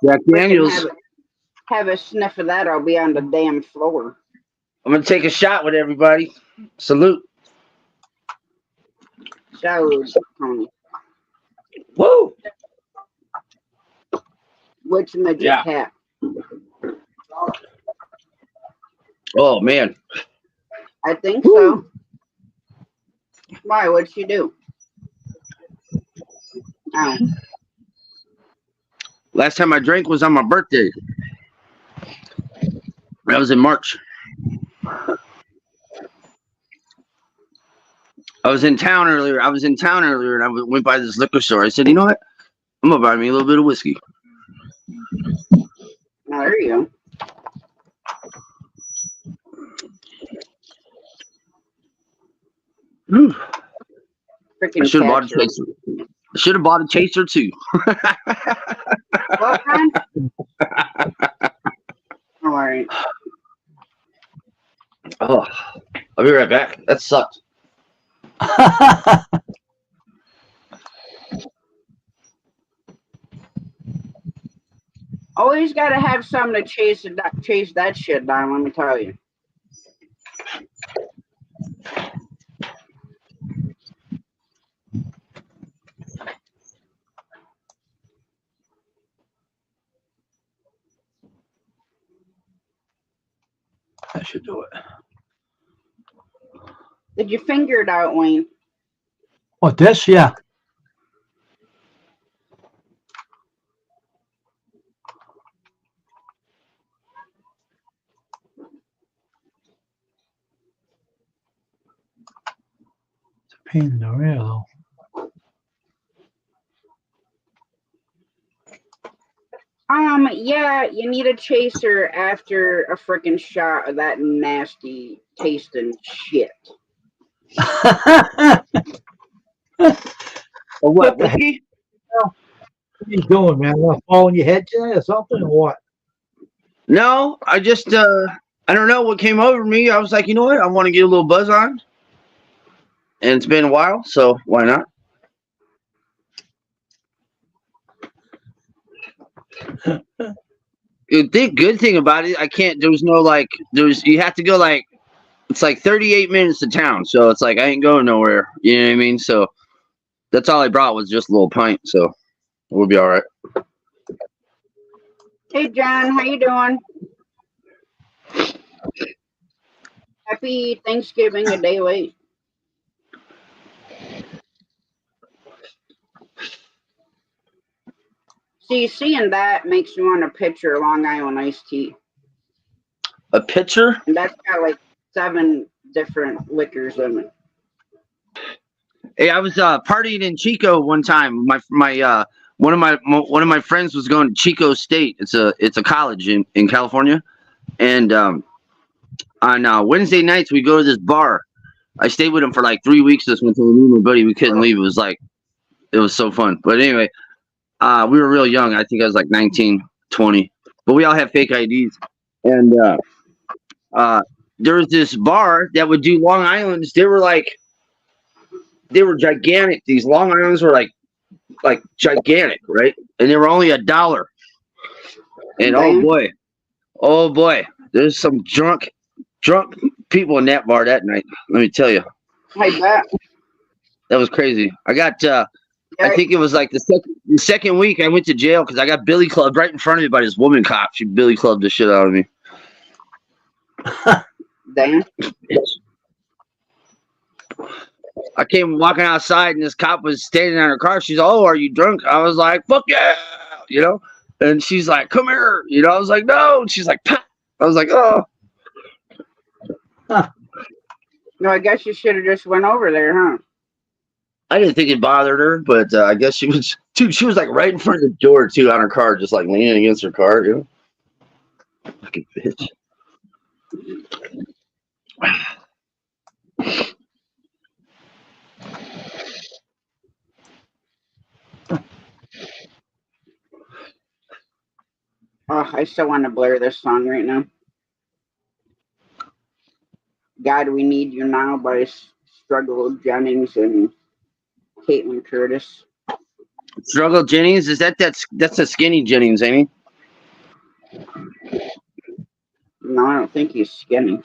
Jack Freaking Daniels. have a sniff of that, I'll be on the damn floor. I'm gonna take a shot with everybody. Salute. So, Tony. Woo! Which midget Yeah. cat? Oh man. I think so. Why? What'd she do? Oh. Last time I drank was on my birthday. That was in March. I was in town earlier. And I went by this liquor store. I said, you know what? I'm gonna buy me a little bit of whiskey. Oh, there you go. Freaking I should have bought a cats are- chaser. I should have bought a chaser too. What kind? All right. Oh, I'll be right back. That sucked. Always got to have something to chase that shit down, let me tell you. I should do it. Did you figure it out, Wayne? What, this? Yeah. It's a pain in the rear, though. Yeah, you need a chaser after a freaking shot of that nasty tasting shit. Oh, what? Whiskey? What are you doing, man? Want to fall on your head today or something, or what? No, I just I don't know what came over me. I was like, you know what? I want to get a little buzz on. And it's been a while, so why not? The good thing about it, you have to go like, it's like 38 minutes to town. So it's like, I ain't going nowhere. You know what I mean? So that's all I brought was just a little pint. So we'll be all right. Hey, John, how you doing? Happy Thanksgiving a day late. See, seeing that makes me want a pitcher of Long Island iced tea. A pitcher? And that's got like 7 different liquors in it. Hey, I was partying in Chico one time. One of my friends was going to Chico State. It's a college in California, and on Wednesday nights we go to this bar. I stayed with him for like 3 weeks this one time. Me and my buddy, we couldn't leave. It was so fun. But anyway, we were real young. I think I was like 19, 20, but we all had fake IDs, and there was this bar that would do Long Islands. They were gigantic. These Long Islands were like gigantic, right? And they were only $1. And oh boy, there's some drunk people in that bar that night. Let me tell you, I bet. that was crazy. I got, I think it was like the second week I went to jail because I got billy clubbed right in front of me by this woman cop. She billy clubbed the shit out of me. Damn. I came walking outside and this cop was standing on her car. She's, oh, are you drunk? I was like, fuck yeah, you know? And she's like, come here. You know, I was like, no. And she's like, Pah. I was like, oh. Huh. No, I guess you should have just went over there, huh? I didn't think it bothered her, but I guess she was, dude, she was like right in front of the door, too, on her car, just like leaning against her car, you know? Fucking bitch. Oh, I still want to blare this song right now. God, We Need You Now by Struggle Jennings and Caitlin Curtis. Struggle Jennings, is that's a skinny Jennings, ain't he? No, I don't think he's skinny.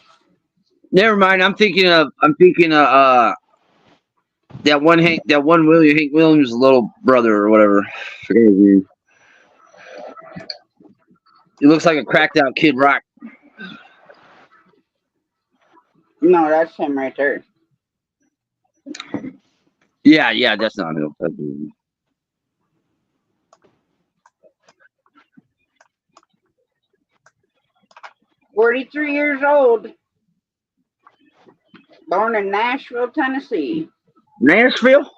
Never mind. I'm thinking of that one William Hank Williams' little brother or whatever. Forget his name. He looks like a cracked out Kid Rock. No, that's him right there. Yeah, that's not him. That's him. 43 years old. Born in Nashville, Tennessee. Nashville?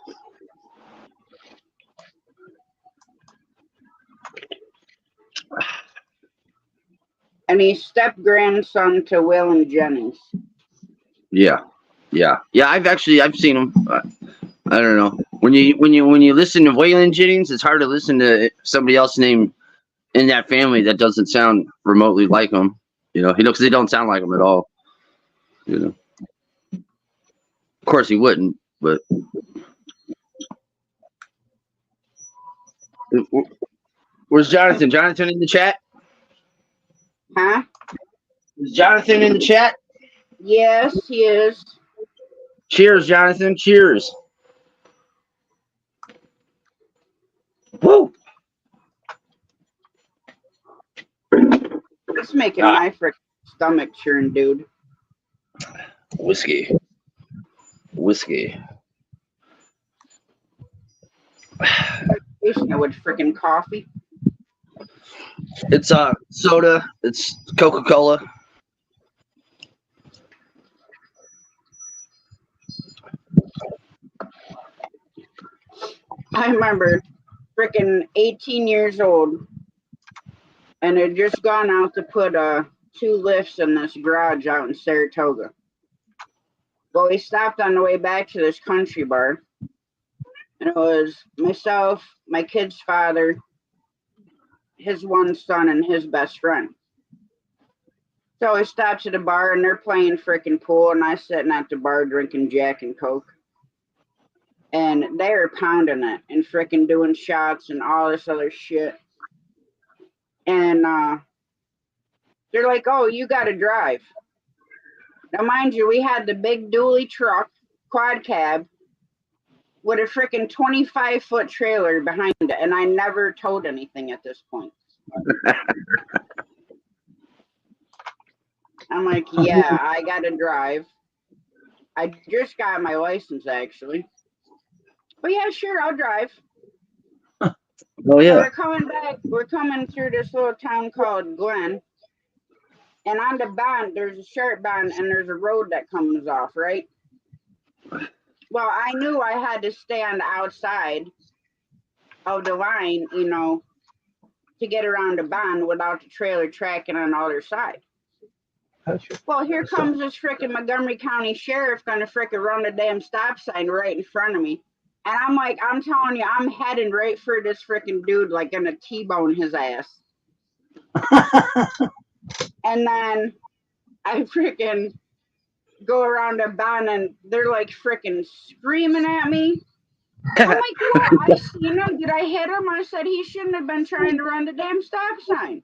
And he's step grandson to Waylon Jennings. Yeah. I've seen him. I don't know. When you listen to Waylon Jennings, it's hard to listen to somebody else named in that family that doesn't sound remotely like him. You know, because they don't sound like him at all. You know. Of course, he wouldn't, but. Where's Jonathan? Jonathan in the chat? Huh? Is Jonathan in the chat? Yes, he is. Cheers, Jonathan. Cheers. Woo! It's making my freaking stomach churn, dude. Whiskey. Tasting it with freaking coffee. It's soda. It's Coca-Cola. I remember freaking 18 years old, and had just gone out to put 2 lifts in this garage out in Saratoga. Well, we stopped on the way back to this country bar, and it was myself, my kid's father, his one son, and his best friend. So we stopped at the bar, and they're playing freaking pool, and I sitting at the bar drinking Jack and Coke. And they're pounding it and freaking doing shots and all this other shit. And they're like, oh, you got to drive. Now, mind you, we had the big dually truck, quad cab, with a freaking 25-foot trailer behind it. And I never towed anything at this point. I'm like, yeah, I got to drive. I just got my license, actually. But yeah, sure, I'll drive. Oh yeah. So we're coming back. We're coming through this little town called Glen. And on the bond, there's a sharp bond, and there's a road that comes off, right? Well, I knew I had to stay on the outside of the line, you know, to get around the bond without the trailer tracking on the other side. Well, here comes this freaking Montgomery County Sheriff gonna freaking run the damn stop sign right in front of me. And I'm like, I'm telling you, I'm heading right for this freaking dude, like gonna T-bone his ass. And then I freaking go around the bend, and they're like freaking screaming at me. I'm like, what? I seen him. Did I hit him? I said he shouldn't have been trying to run the damn stop sign.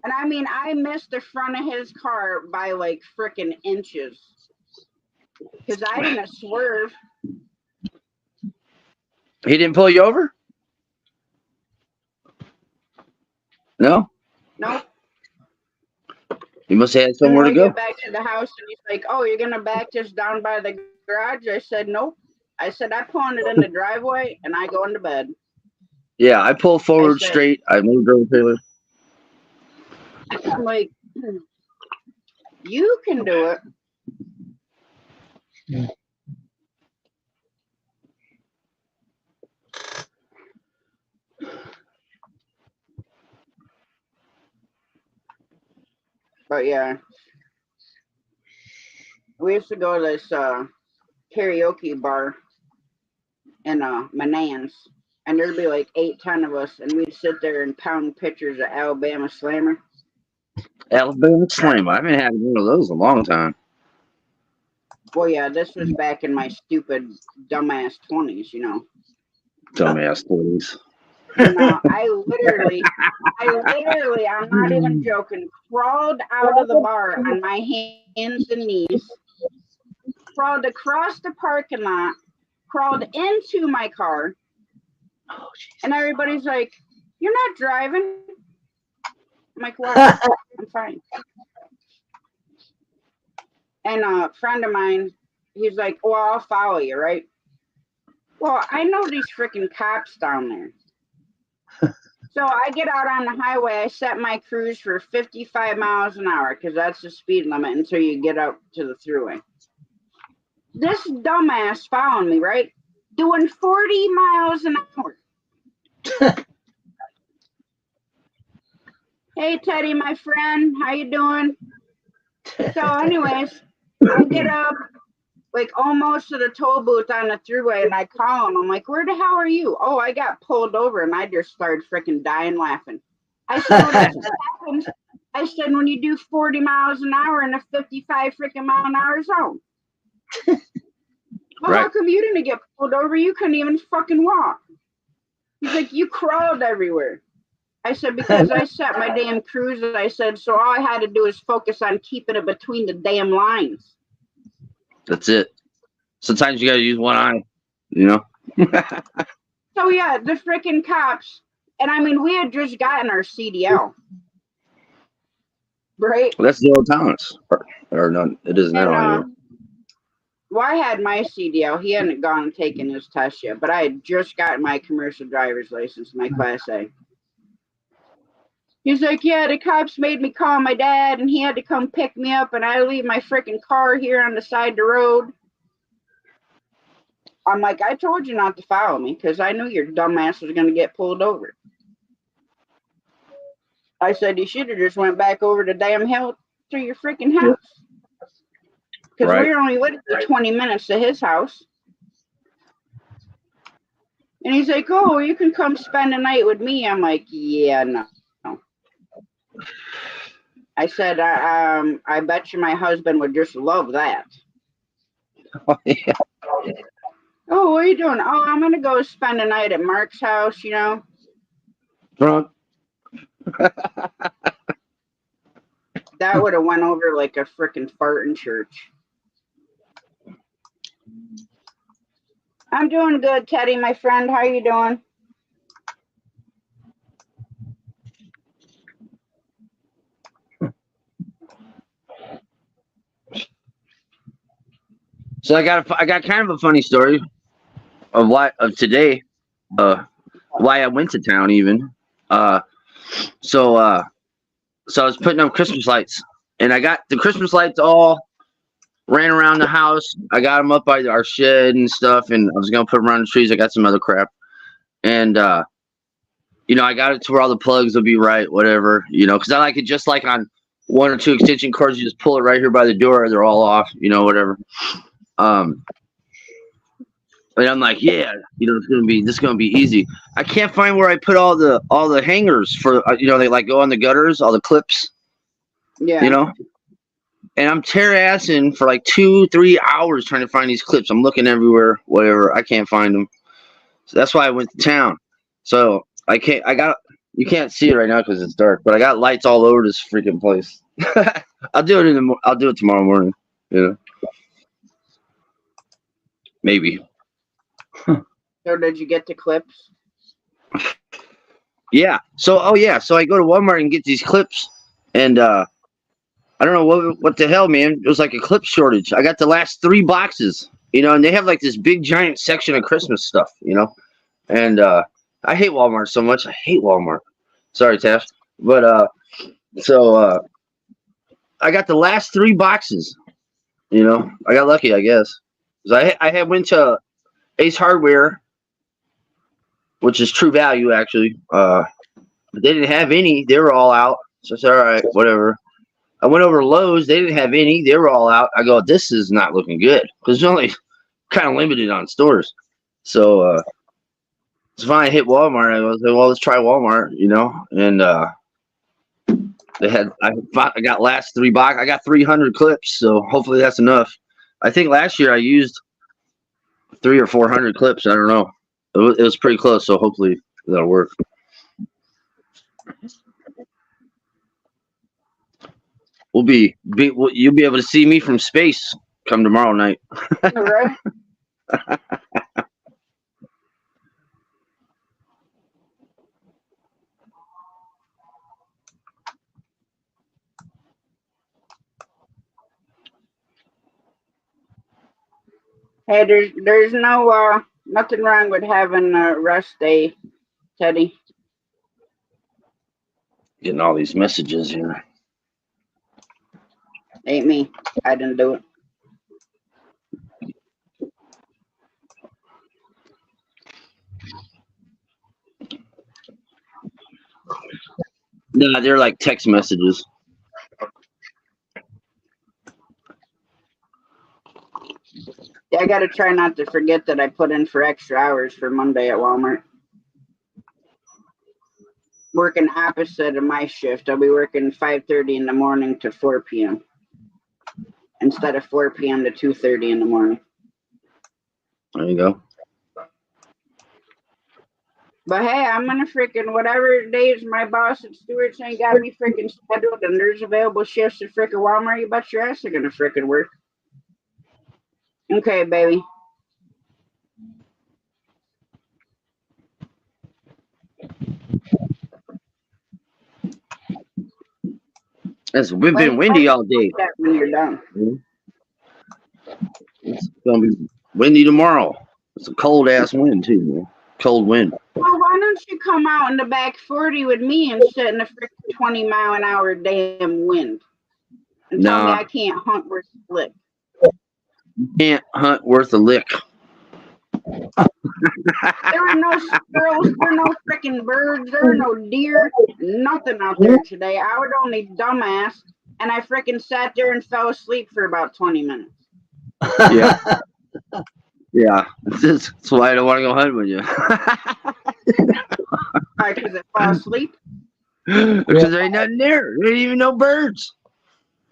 And I mean, I missed the front of his car by like freaking inches. Because I didn't swerve. He didn't pull you over? No? Nope. He must have had somewhere to We go. get back to the house, and he's like, oh, you're going to back this down by the garage? I said, nope. I said, I pulling it in the driveway, and I go into bed. Yeah, I pull forward straight. I moved over trailer. I'm like, you can do it. But yeah, we used to go to this karaoke bar in Manans, and there'd be like 8, 10 of us, and we'd sit there and pound pictures of Alabama Slammer. Alabama Slam. I haven't had one of those in a long time. Well, yeah, this was back in my stupid, dumbass 20s, you know. Dumbass 20s. No, I literally, I'm not even joking, crawled out of the bar on my hands and knees, crawled across the parking lot, crawled into my car, and everybody's like, "You're not driving." I'm like, "Why? I'm fine." And a friend of mine, he's like, "Well, I'll follow you, right?" Well, I know these freaking cops down there. So I get out on the highway. I set my cruise for 55 miles an hour because that's the speed limit until you get up to the thruway. This dumbass following me, right? Doing 40 miles an hour. Hey, Teddy, my friend. How you doing? So anyways, I get up like almost to the toll booth on the thruway, and I call him. I'm like, "Where the hell are you?" "Oh, I got pulled over," and I just started freaking dying laughing. I said, "Well, that's what happens." I said, "When you do 40 miles an hour in a 55 freaking mile an hour zone." Well, how come you didn't get pulled over? You couldn't even fucking walk. He's like, "You crawled everywhere." I said, "Because I set my damn cruise." I said, "So all I had to do is focus on keeping it between the damn lines." That's it. Sometimes you gotta use one eye, you know. So yeah, the freaking cops, and I mean, we had just gotten our CDL, right? Well, that's the old tolerance, or none. It isn't that anymore. Well, I had my CDL. He hadn't gone and taken his test yet, but I had just gotten my commercial driver's license, my Class A. He's like, "Yeah, the cops made me call my dad, and he had to come pick me up, and I leave my freaking car here on the side of the road." I'm like, "I told you not to follow me because I knew your dumb ass was going to get pulled over." I said, "You should have just went back over the damn hill to your freaking house. Because we're only with you 20 minutes to his house." And he's like, "Oh, you can come spend the night with me." I'm like, "Yeah, no." I said, I bet you my husband would just love that." Oh, yeah. "Oh, what are you doing?" "Oh, I'm going to go spend the night at Mark's house, you know." Drunk. That would have went over like a freaking fart in church. "I'm doing good, Teddy, my friend. How you doing?" So I got kind of a funny story of today, why I went to town even. So I was putting up Christmas lights, and I got the Christmas lights all ran around the house. I got them up by our shed and stuff, and I was gonna put them around the trees. I got some other crap, and you know, I got it to where all the plugs will be right, whatever, you know, because I like it just like on 1 or 2 extension cords. You just pull it right here by the door, they're all off, you know, whatever. And I'm like, yeah, you know, this is gonna be easy. I can't find where I put all the hangers for, you know, they like go on the gutters, all the clips. Yeah. You know, and I'm tear-assing for like 2-3 hours trying to find these clips. I'm looking everywhere, whatever. I can't find them. So that's why I went to town. So you can't see it right now because it's dark, but I got lights all over this freaking place. I'll do it tomorrow morning. You know, maybe. So did you get the clips? Yeah. So I go to Walmart and get these clips, and I don't know what the hell, man. It was like a clip shortage. I got the last 3 boxes, you know, and they have like this big giant section of Christmas stuff, you know, and I hate Walmart so much. I hate Walmart. Sorry, Tash, but I got the last 3 boxes. You know, I got lucky, I guess, because I had went to Ace Hardware, which is True Value actually, but they didn't have any. They were all out. So I said, all right, whatever. I went over to Lowe's. They didn't have any. They were all out. I go, this is not looking good because it's only kind of limited on stores. So it's fine. I hit Walmart. I was like, well, let's try Walmart, and they had. I got last 3 box. I got 300 clips, so hopefully that's enough. I think last year I used 300 or 400 clips. I don't know. It was pretty close, so hopefully that'll work. You'll be able to see me from space come tomorrow night. All right. Hey, there's no nothing wrong with having a rest day, Teddy. Getting all these messages here. Ain't me. I didn't do it. No, they're like text messages. Yeah, I gotta try not to forget that I put in for extra hours for Monday at Walmart. Working opposite of my shift. I'll be working 5:30 in the morning to 4 p.m. instead of 4 p.m. to 2:30 in the morning. There you go. But hey, I'm gonna freaking whatever days my boss at Stewart's ain't got me freaking scheduled and there's available shifts at freaking Walmart, you bet your ass are gonna freaking work. Okay, baby. It's been windy all day. When you're done. It's gonna be windy tomorrow. It's a cold ass wind too, man. Cold wind. Well, why don't you come out in the back 40 with me and sit in the freaking 20-mile-an-hour damn wind and tell me I can't hunt worth a lick? You can't hunt worth a lick. There are no squirrels, there are no freaking birds, there are no deer, nothing out there today. I was only dumbass, and I freaking sat there and fell asleep for about 20 minutes. Yeah. Yeah. That's why I don't want to go hunt with you. Why, because I fall asleep? Because there ain't nothing there. There ain't even no birds.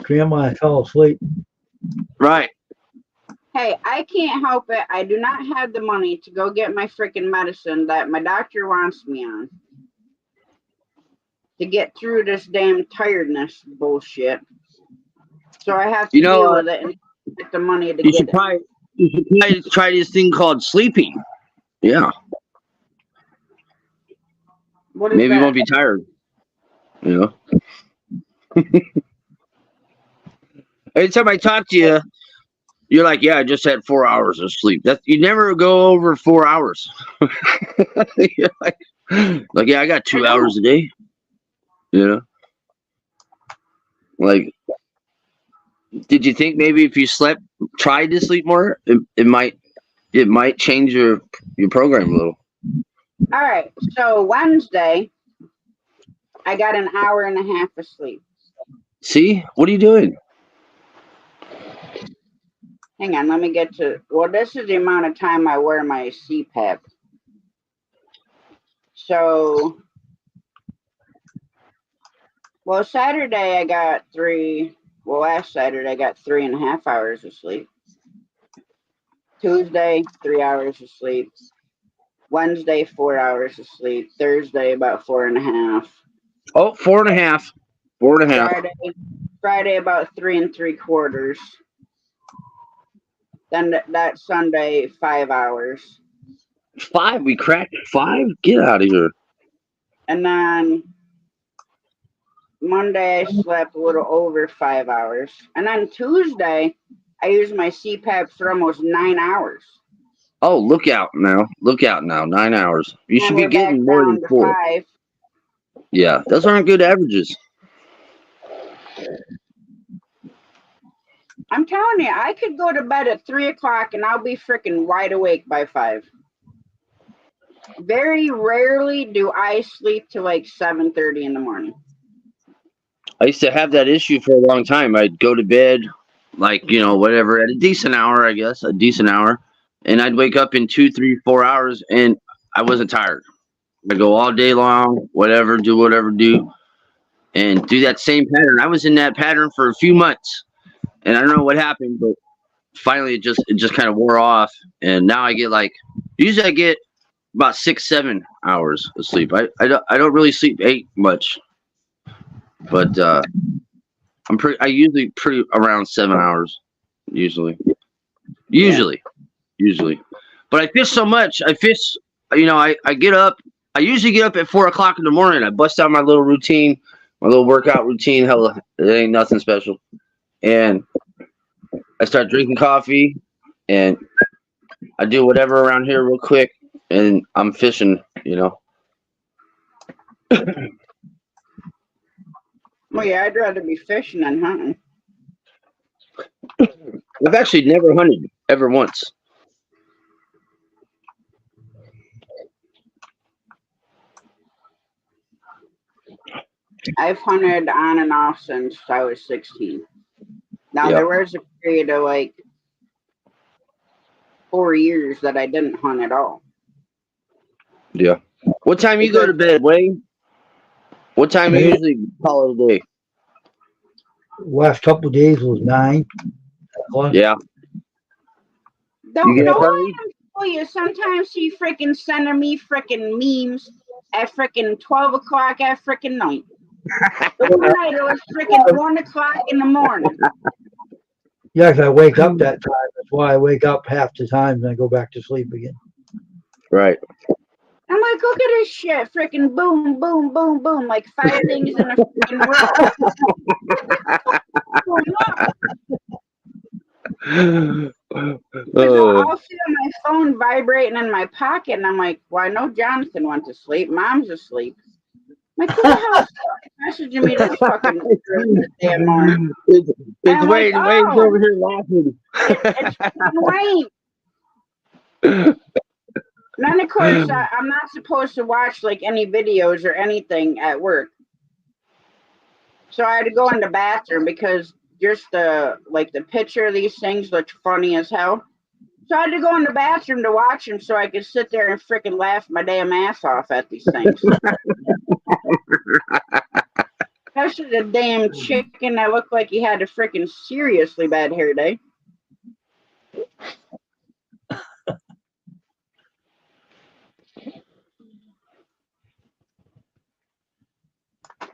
Grandma fell asleep. Right. Hey, I can't help it. I do not have the money to go get my freaking medicine that my doctor wants me on to get through this damn tiredness bullshit. So I have to deal with it and get the money to get it. You should try this thing called sleeping. Yeah. Maybe you won't be tired. You know? Every time I talk to you, you're like, yeah, I just had 4 hours of sleep. You never go over 4 hours. You're like, yeah, I got 2 hours a day. You know? Like, did you think maybe if you tried to sleep more, it might change your program a little? All right. So Wednesday, I got an hour and a half of sleep. See? What are you doing? Hang on, let me get to. Well, this is the amount of time I wear my CPAP. So, well, Saturday I got last Saturday I got 3.5 hours of sleep. Tuesday, 3 hours of sleep. Wednesday, 4 hours of sleep. Thursday, about 4.5. Oh, 4.5. 4.5. Friday, about 3 3/4. Then that Sunday, 5 hours. 5? We cracked 5? Get out of here. And then Monday, I slept a little over 5 hours. And then Tuesday, I used my CPAP for almost 9 hours. Oh, look out now. 9 hours. You should be getting more than 4. 5. Yeah, those aren't good averages. I'm telling you, I could go to bed at 3 o'clock and I'll be freaking wide awake by 5. Very rarely do I sleep till like 7:30 in the morning. I used to have that issue for a long time. I'd go to bed, like, whatever, at a decent hour, I guess, a decent hour. And I'd wake up in 2, 3, 4 hours and I wasn't tired. I'd go all day long, whatever, do, and do that same pattern. I was in that pattern for a few months and I don't know what happened, but finally it just kind of wore off. And now I get usually I get about 6, 7 hours of sleep. I don't really sleep 8 much, but I usually pretty around 7 hours usually. But I fish so much. I fish. I get up. I usually get up at 4 o'clock in the morning. I bust out my little routine, my little workout routine. Hell, it ain't nothing special. And I start drinking coffee, and I do whatever around here real quick, and I'm fishing. Well, yeah, I'd rather be fishing than hunting. I've actually never hunted ever once. I've hunted on and off since I was 16. Now, Yeah. there was a period of 4 years that I didn't hunt at all. Yeah. What time you go to bed, Wayne? What time you usually call it a day? Last couple of days was 9. Yeah. Don't You get know up what early? tell you. Sometimes he freaking sending me freaking memes at freaking 12 o'clock at freaking night. The one night it was freaking 1 o'clock in the morning. Yeah, 'cause I wake up that time. That's why I wake up half the time and I go back to sleep again. Right. I'm like, look at this shit. Freaking boom, boom, boom, boom. Like 5 things in a freaking row. I'll feel my phone vibrating in my pocket, and I'm like, well, I know Jonathan went to sleep. Mom's asleep. I'm like, who the hell is messaging me this fucking damn morning? It's I'm Wayne. like, Wayne's oh, over here laughing. it's fucking Wayne. And then, of course, I'm not supposed to watch any videos or anything at work. So I had to go in the bathroom because just the picture of these things looked funny as hell. So I had to go in the bathroom to watch them so I could sit there and freaking laugh my damn ass off at these things. Especially the damn chicken that looked like he had a freaking seriously bad hair day.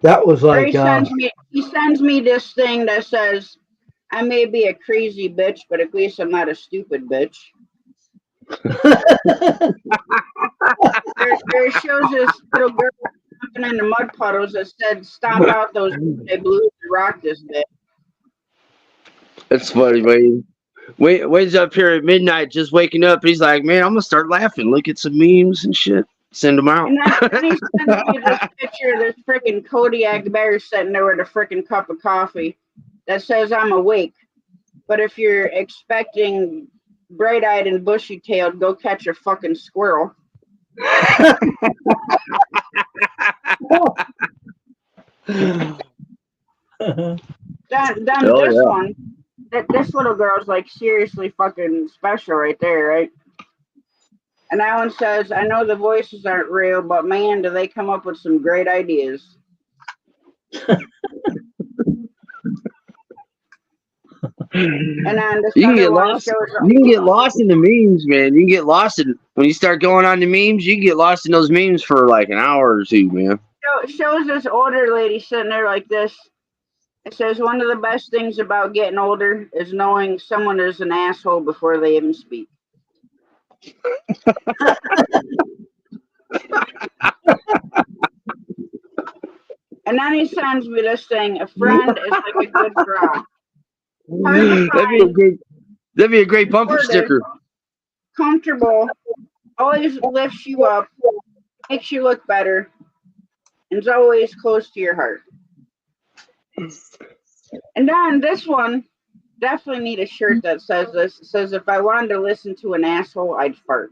That was like, he sends me this thing that says, I may be a crazy bitch, but at least I'm not a stupid bitch. There shows this little girl jumping in the mud puddles that said, stomp out those blues to rock this bitch. That's funny, Wayne. Wayne's up here at midnight just waking up. He's like, man, I'm going to start laughing. Look at some memes and shit. Send them out. And then he sends me this picture of this freaking Kodiak bear sitting there with a freaking cup of coffee that says, I'm awake. But if you're expecting bright-eyed and bushy-tailed, go catch a fucking squirrel. One, this little girl's seriously fucking special right there, right? And that one says, I know the voices aren't real, but man, do they come up with some great ideas. And then this you can other get one lost. shows You can get lost in the memes, man. You can get lost in when you start going on the memes. You can get lost in those memes for an hour or two, man. It shows this older lady sitting there like this. It says one of the best things about getting older is knowing someone is an asshole before they even speak. And then he sends me this thing. A friend is like a good bra. That'd be a great bumper sticker. Comfortable, always lifts you up, makes you look better, and is always close to your heart. And then this one, definitely need a shirt that says this. It says, if I wanted to listen to an asshole, I'd fart.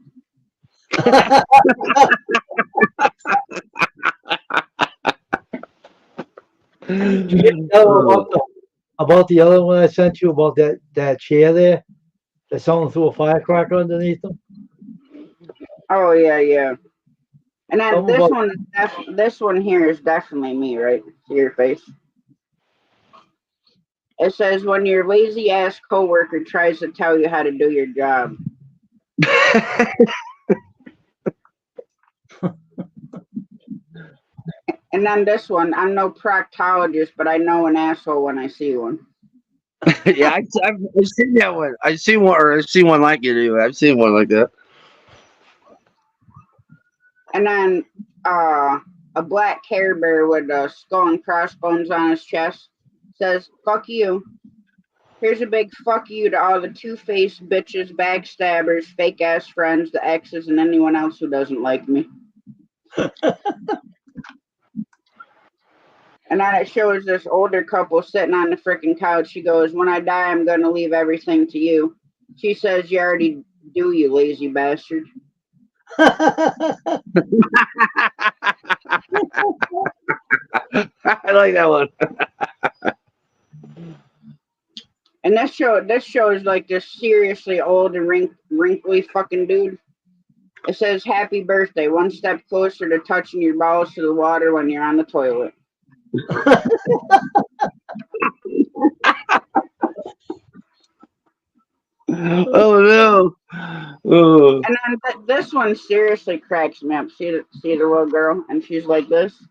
About the other one I sent you about that chair there that someone threw a firecracker underneath them. Oh yeah, yeah. And then Something about this one here is definitely me, right? See your face. It says when your lazy ass coworker tries to tell you how to do your job. And then this one, I'm no proctologist, but I know an asshole when I see one. Yeah, I've seen that one. I've seen one, or I've seen one like it anyway. I've seen one like that. And then a black Care Bear with a skull and crossbones on his chest says, "Fuck you. Here's a big fuck you to all the two-faced bitches, backstabbers, fake-ass friends, the exes, and anyone else who doesn't like me." And then it shows this older couple sitting on the freaking couch. She goes, "When I die, I'm going to leave everything to you." She says, "You already do, you lazy bastard." I like that one. And this shows like this seriously old and wrinkly fucking dude. It says, "Happy birthday, one step closer to touching your balls to the water when you're on the toilet." Oh no! Oh. And then this one seriously cracks me up. See the little girl, and she's like this.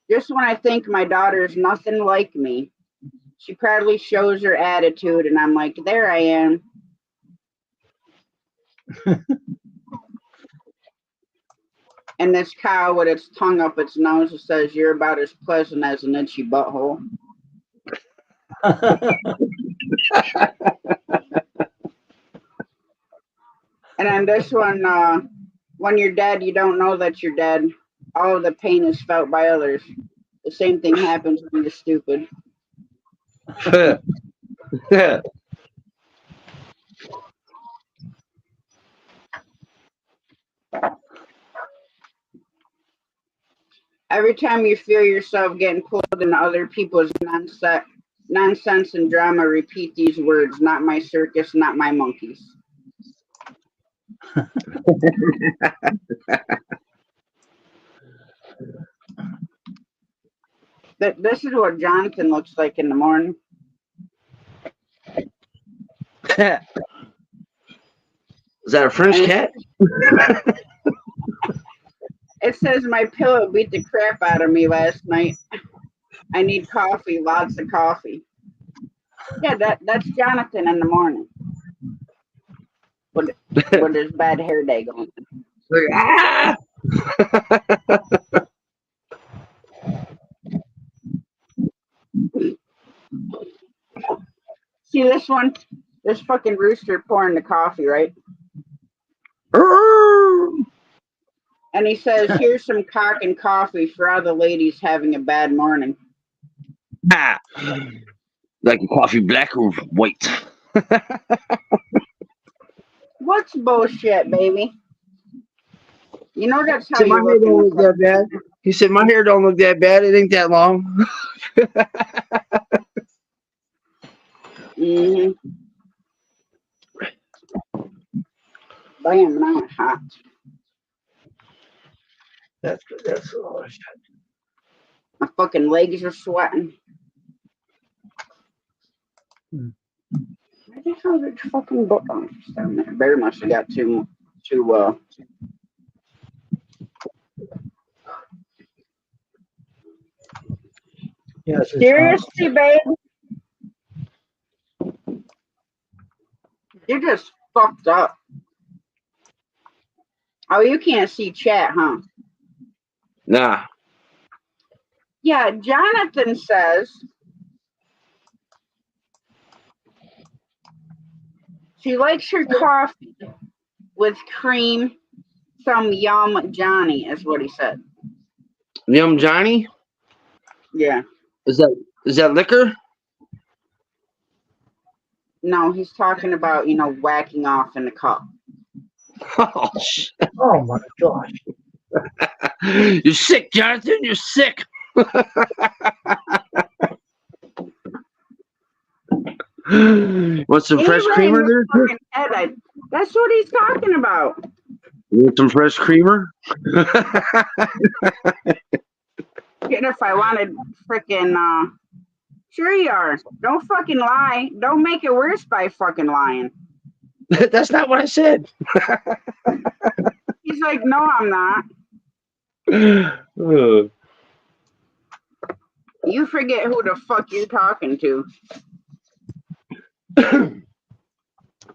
"Just when I think my daughter's nothing like me, she proudly shows her attitude, and I'm like, there I am." And this cow with its tongue up its nose, it says, "You're about as pleasant as an itchy butthole." And then this one, when you're dead, you don't know that you're dead. All of the pain is felt by others. The same thing happens when you're stupid. Every time you feel yourself getting pulled into other people's nonsense and drama, repeat these words: "Not my circus, not my monkeys." This is what Jonathan looks like in the morning. Is that a French cat? It says, "My pillow beat the crap out of me last night. I need coffee, lots of coffee." Yeah, that's Jonathan in the morning with his bad hair day going. Ah! See this one? This fucking rooster pouring the coffee, right? And he says, "Here's some cock and coffee for all the ladies having a bad morning." Ah, like a coffee black or white? What's bullshit, baby? You know that's how So my you hair don't look look that bad. He said, "My hair don't look that bad. It ain't that long." Mm-hmm. Damn, now it's hot. That's good. That's all. My fucking legs are sweating. Hmm. Where the hell did your fucking book on? Down there. Bear must have got too Yes, seriously, babe? You're just fucked up. Oh, you can't see chat, huh? Nah. Yeah, Jonathan says she likes her coffee with cream from Yum Johnny, is what he said. Yum Johnny? Yeah. Is that liquor? No, he's talking about, whacking off in the cup. Oh, shit. Oh my gosh. You're sick, Jonathan. You're sick. Want some fresh creamer there? Fucking head. That's what he's talking about. You want some fresh creamer? If I wanted freaking, sure you are. Don't fucking lie. Don't make it worse by fucking lying. That's not what I said. He's like, no, I'm not. You forget who the fuck you're talking to.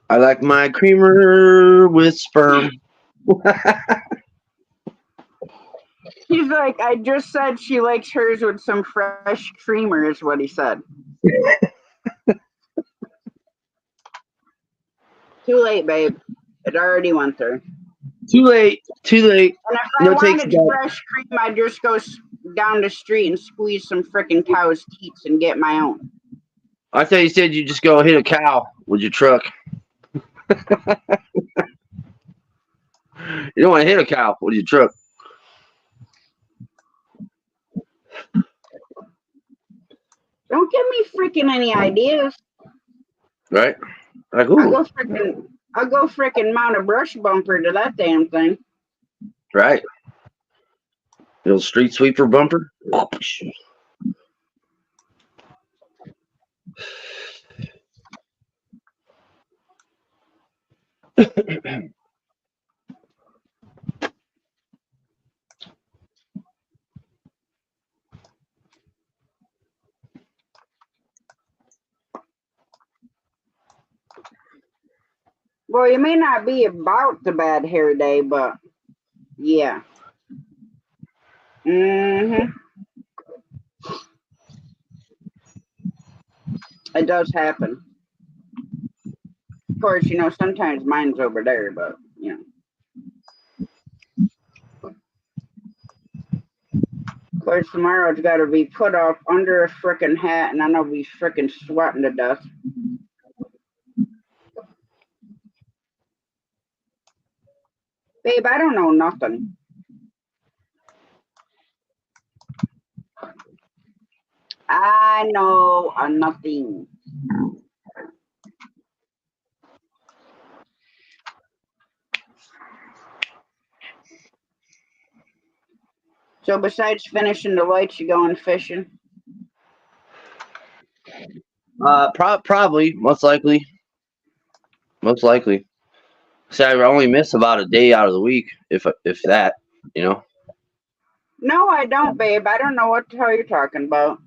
I like my creamer with sperm. He's like, I just said she likes hers with some fresh creamer, is what he said. Too late, babe. It already went there. Too late. Too late. And if I wanted fresh cream, I'd just go down the street and squeeze some freaking cow's teats and get my own. I thought you said you just go hit a cow with your truck. You don't want to hit a cow with your truck. Don't give me freaking any ideas. Right? Like, ooh. I'll go freaking mount a brush bumper to that damn thing. Right. Little street sweeper bumper. Well, you may not be about the bad hair day, but yeah. It does happen. Of course, you know, sometimes mine's over there, but you know. Of course, tomorrow it's got to be put up under a frickin' hat, and then I'll be frickin' sweating to death. Babe, I don't know nothing. I know nothing. So besides finishing the lights, you going fishing? Probably, most likely. Most likely. See, I only miss about a day out of the week, if that, you know. No, I don't, babe. I don't know what the hell you're talking about.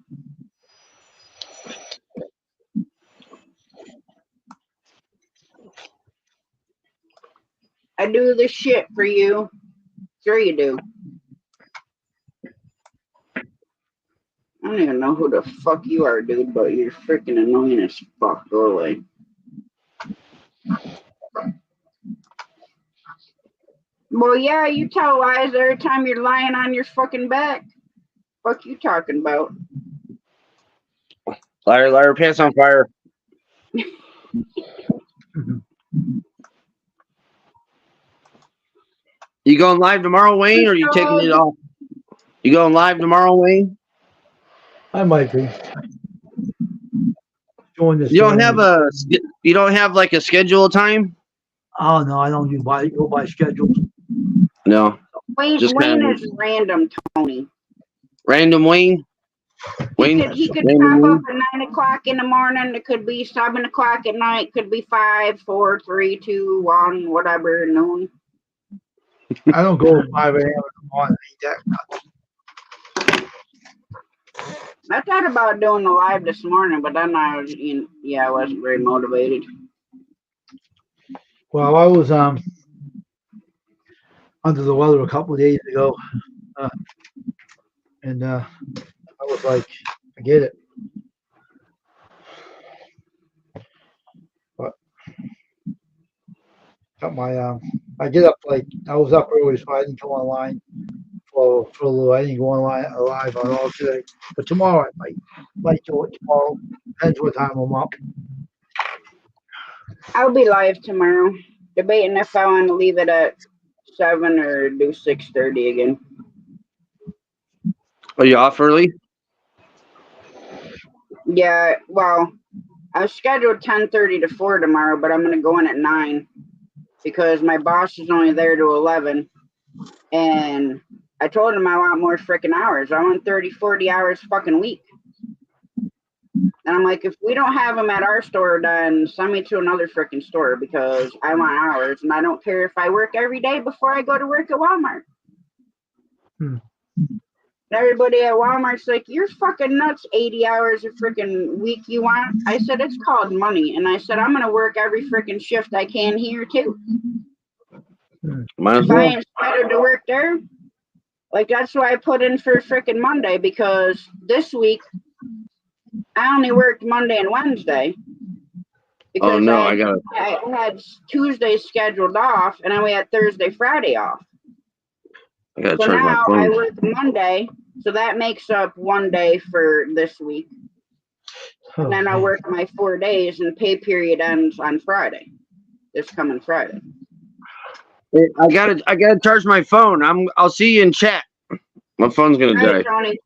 I do this shit for you. Sure you do. I don't even know who the fuck you are, dude, but you're freaking annoying as fuck. Go away. Well, yeah, you tell lies every time you're lying on your fucking back. Fuck you talking about? Liar, liar, pants on fire. You going live tomorrow, Wayne, or are you taking it off? You going live tomorrow, Wayne? I might be. Doing this. You don't have like a schedule time? Oh no, I don't go by schedules. No. Wayne is random, Tony. Random Wayne? He could pop up at 9 o'clock in the morning. It could be 7 o'clock at night. Could be 5, 4, 3, 2, 1, whatever, noon. I don't go at 5 a.m. in the morning. I thought about doing the live this morning, but then I wasn't very motivated. Well, I was under the weather a couple of days ago, and I was like, forget it. But got my I get up I was up early, so I didn't go online for a little. I didn't go online live at all today. But tomorrow I might do it tomorrow. Depends what time I'm up. I'll be live tomorrow, debating if I want to leave it at 7 or do 6:30 again. Are you off early? Yeah, well, I was scheduled 10:30 to 4 tomorrow, but I'm going to go in at 9 because my boss is only there to 11. And I told him I want more freaking hours. I want 30, 40 hours fucking week. And I'm like, if we don't have them at our store, then send me to another freaking store because I want hours. And I don't care if I work every day before I go to work at Walmart. Hmm. Everybody at Walmart's like, you're fucking nuts, 80 hours a freaking week you want. I said, it's called money. And I said, I'm going to work every freaking shift I can here too. Might as If I well. ain't scheduled to work there, like that's why I put in for freaking Monday because this week I only worked Monday and Wednesday Oh because no, I got it. I had Tuesday scheduled off and then we had Thursday, Friday off. I gotta So charge my now I phone. work Monday, so that makes up 1 day for this week. Oh, And then I man. work my 4 days and pay period ends on Friday. This coming Friday. I gotta charge my phone. I'll see you in chat. My phone's gonna All right, die. Tony.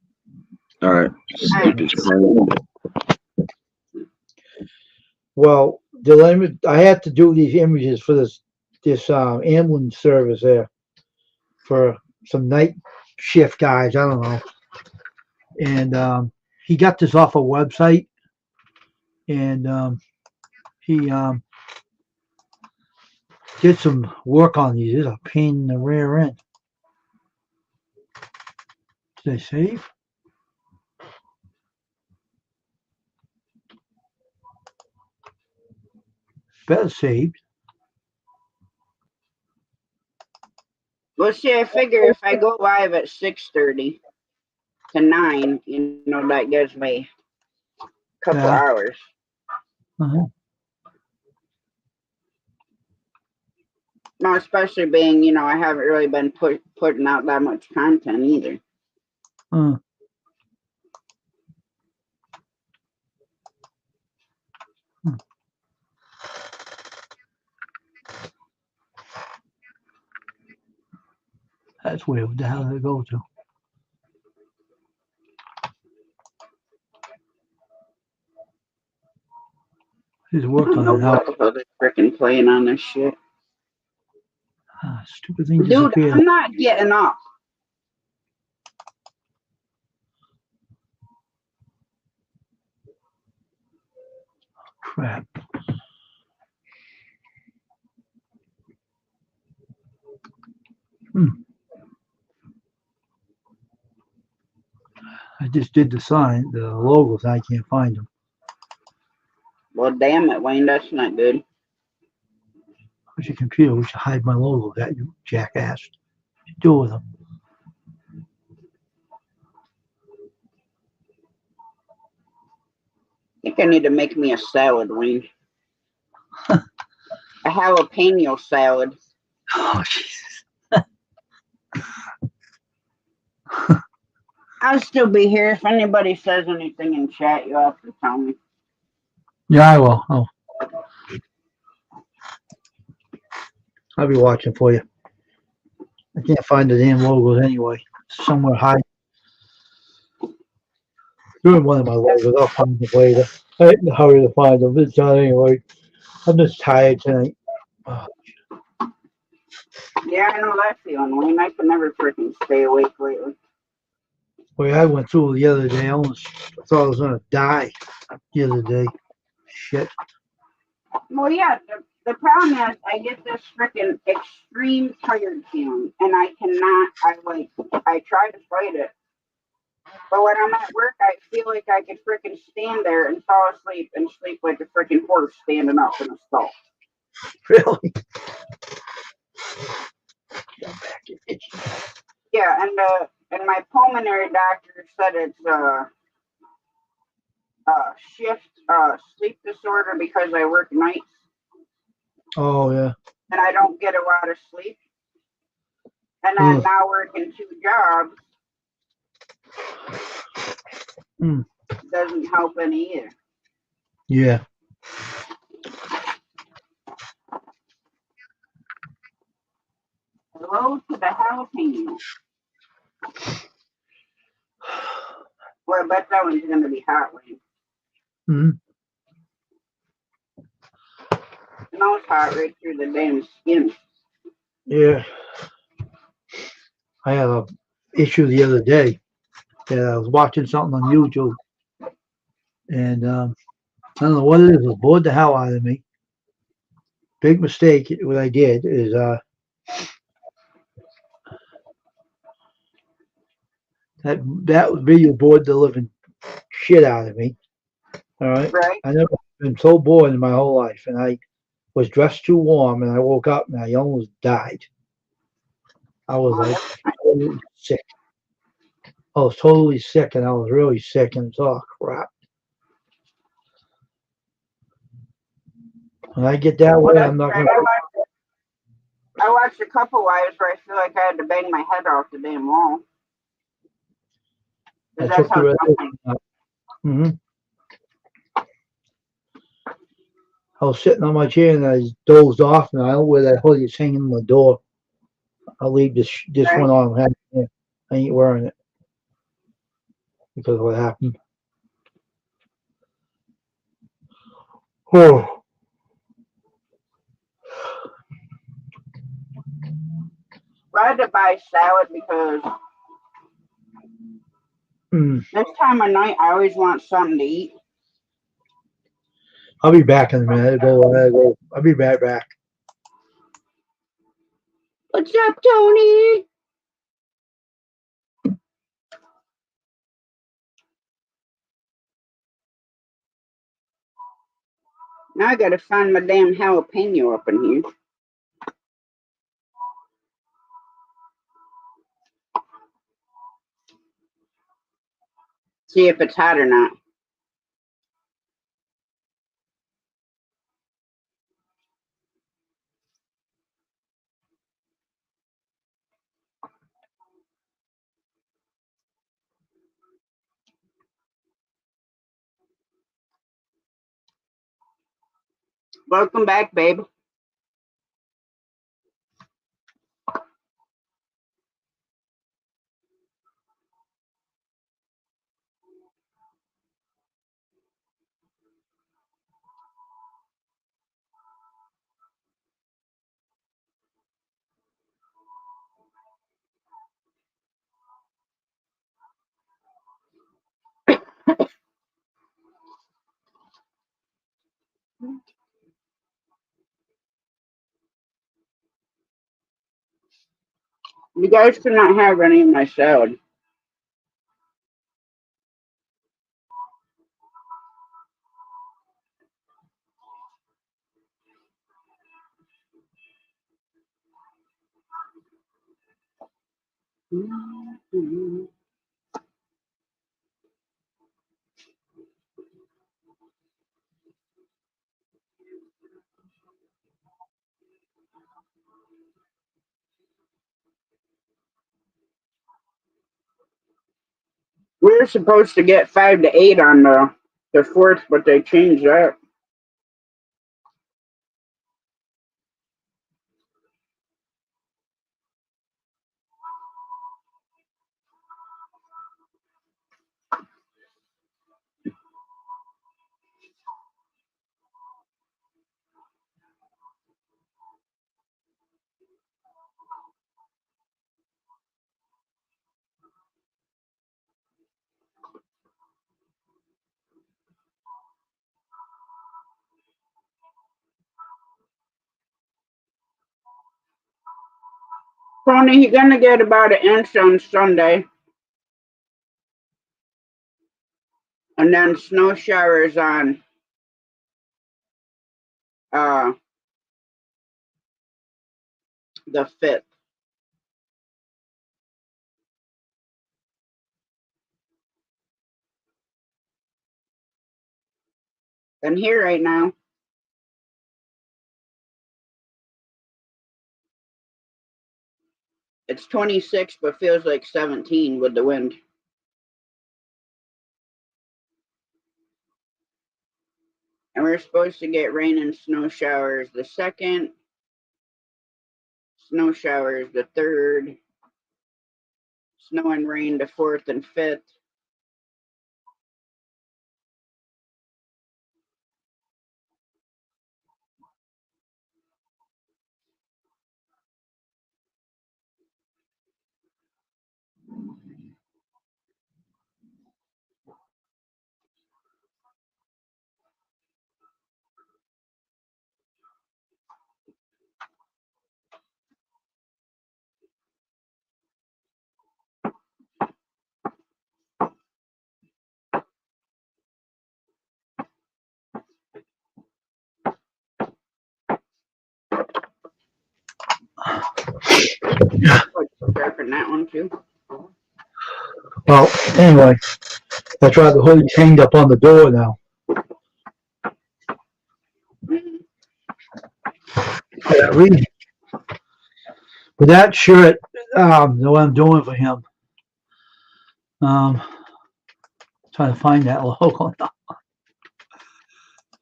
All right. All right. Stupid phone. Well, I had to do these images for this ambulance service there for some night shift guys. I don't know, and he got this off a website, and he did some work on these. It's a pain in the rear end. Did I save? Better saved. Well, see, I figure if I go live at 6:30 to 9, you know, that gives me a couple Yeah. hours. Uh-huh. No, especially being, you know, I haven't really been putting out that much content either. Uh, that's weird. What the hell did it go to? He's I worked don't on know it now. what the hell they're freaking playing on this shit. Stupid thing Dude, disappeared. I'm not getting up. Crap. I just did the sign, the logos. I can't find them. Well, damn it, Wayne, that's not good. Where's your computer? We should hide my logo. That you jackass. What you do with them? I think I need to make me a salad, Wayne. A jalapeno salad. Oh, Jesus. I'll still be here. If anybody says anything in chat, you'll have to tell me. Yeah, I will. Oh. I'll be watching for you. I can't find the damn logos anyway. Somewhere high. Doing one of my logos. I'll find them later. I ain't in a hurry to find them. It's done anyway. I'm just tired tonight. Oh, Yeah, I know that feeling, Wayne. I can never freaking stay awake lately. boy, I went through the other day. I almost thought I was going to die the other day. Shit. Well, yeah, the problem is I get this freaking extreme tired feeling, and I try to fight it. But when I'm at work, I feel like I could freaking stand there and fall asleep and sleep like a freaking horse standing up in a stall. Really? Yeah, and my pulmonary doctor said it's shift sleep disorder because I work nights Oh, yeah. and I don't get a lot of sleep. And then now working 2 jobs doesn't help any either. Yeah. Hello to the jalapeno. Well, I bet that one's going to be hot, Wayne. Mhm. And I was hot right through the damn skin. Yeah. I had a issue the other day that I was watching something on YouTube, and I don't know what it is. It bored the hell out of me. Big mistake. What I did is that video bored the living shit out of me. All right. Right? I never been so bored in my whole life, and I was dressed too warm, and I woke up and I almost died. I was Oh, like that's totally sick. I was totally sick, and I was really sick, and it's all crap. When I get that well, way, that's I'm not right. gonna. I watched a couple wives where I feel like I had to bang my head off the damn wall. I Because that's took the how resolution. something. Hmm. I was sitting on my chair and I dozed off, and I don't wear that hoodie. It's hanging on the door. I'll leave this Right? one on. I ain't wearing it because of what happened. Oh. Well, I had to buy salad because Mm. this time of night I always want something to eat. I'll be back in a minute. I gotta go. I'll be right back. What's up, Tony? Now I gotta find my damn jalapeno up in here. See if it's hot or not. Welcome back, babe. You guys could not have any of my salad. We were supposed to get 5 to 8 on the 4th, but they changed that. Tony, you're gonna get about an inch on Sunday, and then snow showers on uh the 5th. And here right now, it's 26, but feels like 17 with the wind. And we're supposed to get rain and snow showers the 2nd, snow showers the 3rd, snow and rain the 4th and 5th. in that one too. Well, anyway, that's why the hoodie's hanged up on the door now. Mhm. For that reason. With that shirt, the one I'm doing for him, trying to find that logo.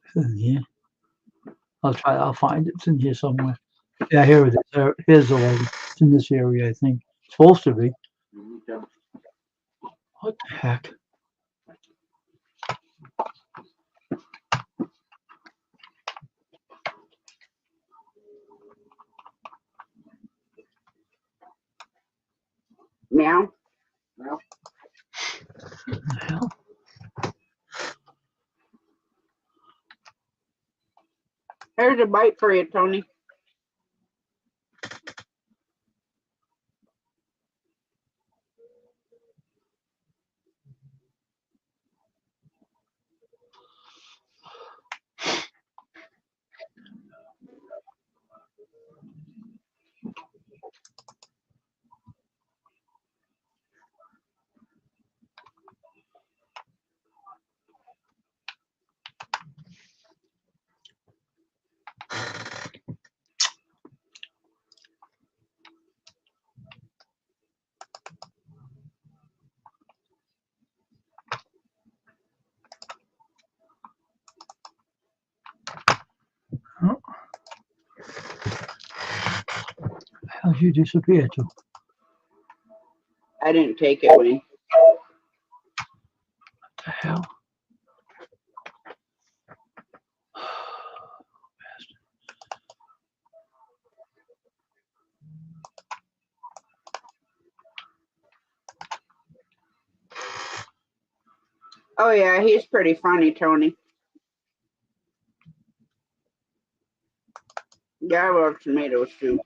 It's in here. I'll find it. It's in here somewhere. Yeah, here it is. Here's the logo. It's in this area, I think. It's supposed to be. What the heck? Meow. What the hell? There's a bite for you, Tony. Oh, how'd you disappear to? I didn't take it, Wayne. What the hell? Oh yeah, he's pretty funny, Tony. Yeah, I love tomatoes too.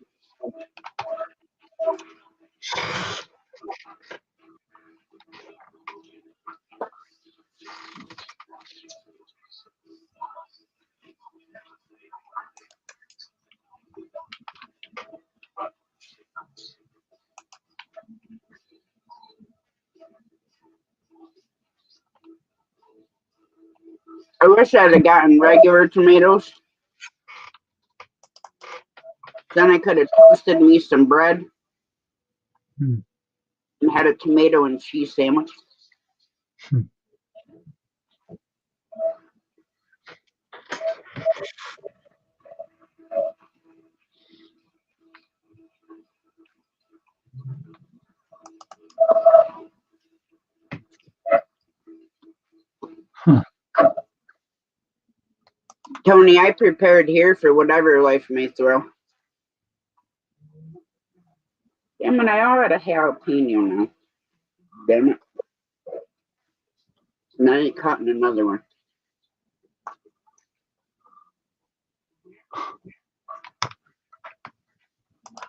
I wish I'd have gotten regular tomatoes. Then I could have toasted me some bread Hmm. and had a tomato and cheese sandwich. Hmm. Huh. Tony, I prepared here for whatever life may throw. Damn it, I ought a jalapeno now. Damn it. And I ain't cutting another one.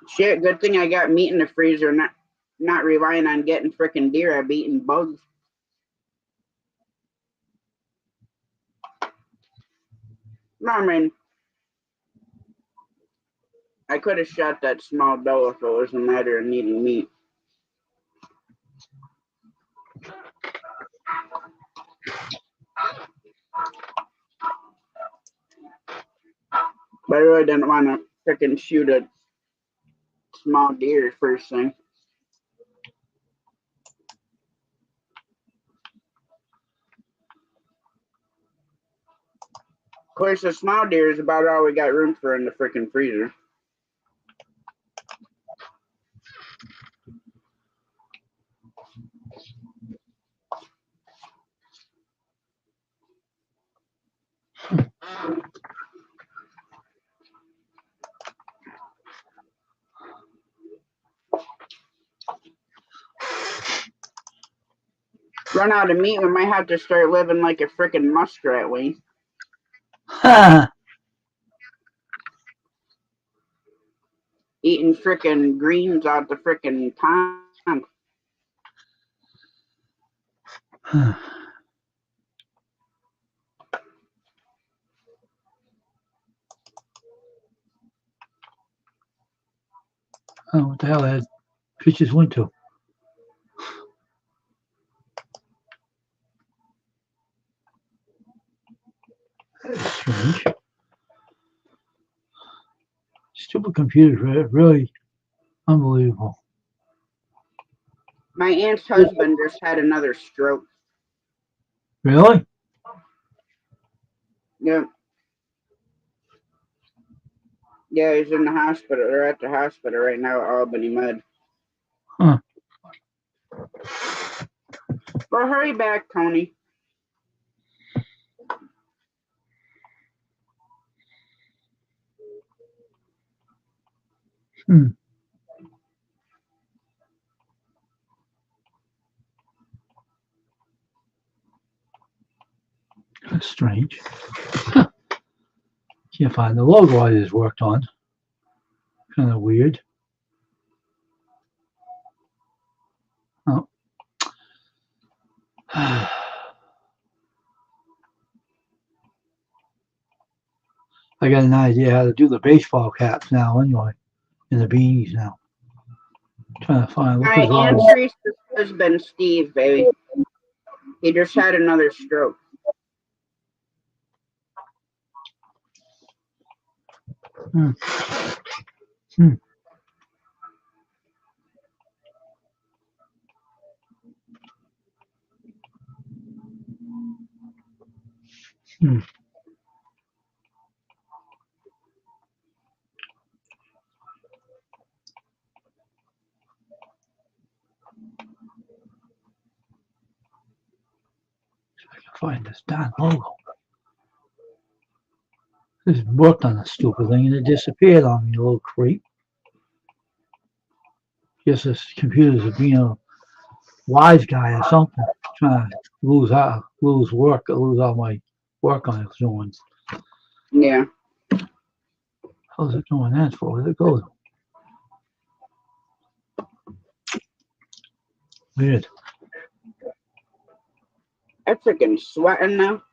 Shit, good thing I got meat in the freezer, not relying on getting frickin' deer. I've eaten bugs. I mean, I could have shot that small doe if it was a matter of needing meat. But I really didn't want to frickin' shoot a small deer first thing. Of course, the small deer is about all we got room for in the frickin' freezer. Run out of meat, we might have to start living like a frickin' muskrat, Wayne. Eating frickin' greens out the frickin' pond. Oh, what the hell? Fish just went to. That's strange. Stupid computers, really unbelievable. My aunt's husband just had another stroke. Really? Yeah. Yeah, he's in the hospital. They're at the hospital right now at Albany Med. Huh. Well, hurry back, Tony. Hmm. That's strange. Can't find the logo I just worked on. Kind of weird. Oh. I got an idea how to do the baseball caps now anyway. And the beanies now. Trying to find, look My at Aunt all. Teresa's husband, Steve, baby. He just had another stroke. Hmm. Hmm. Hmm. I can find this darn logo. Just worked on the stupid thing and it disappeared on me, you little creep. Guess this computer's being a wise guy or something. Trying to lose work, or lose all my work on it doing. Yeah. How's it doing that for? Where'd it go? Weird. I'm freaking sweating now.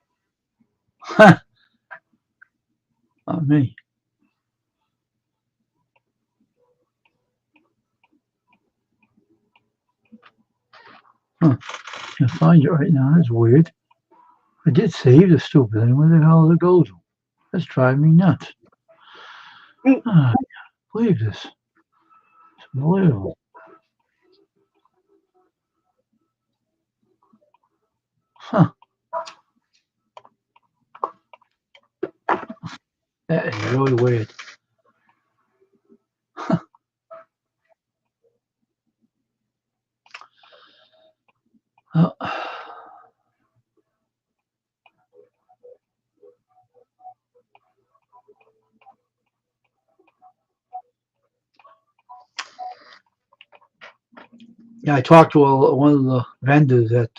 Not me. Huh. Can't find it right now. That's weird. I did save the stupid thing. Where the hell did it go to? That's driving me nuts. Mm. I can't believe this. It's unbelievable. Huh. That is really weird. Huh. Oh. Yeah, I talked to one of the vendors at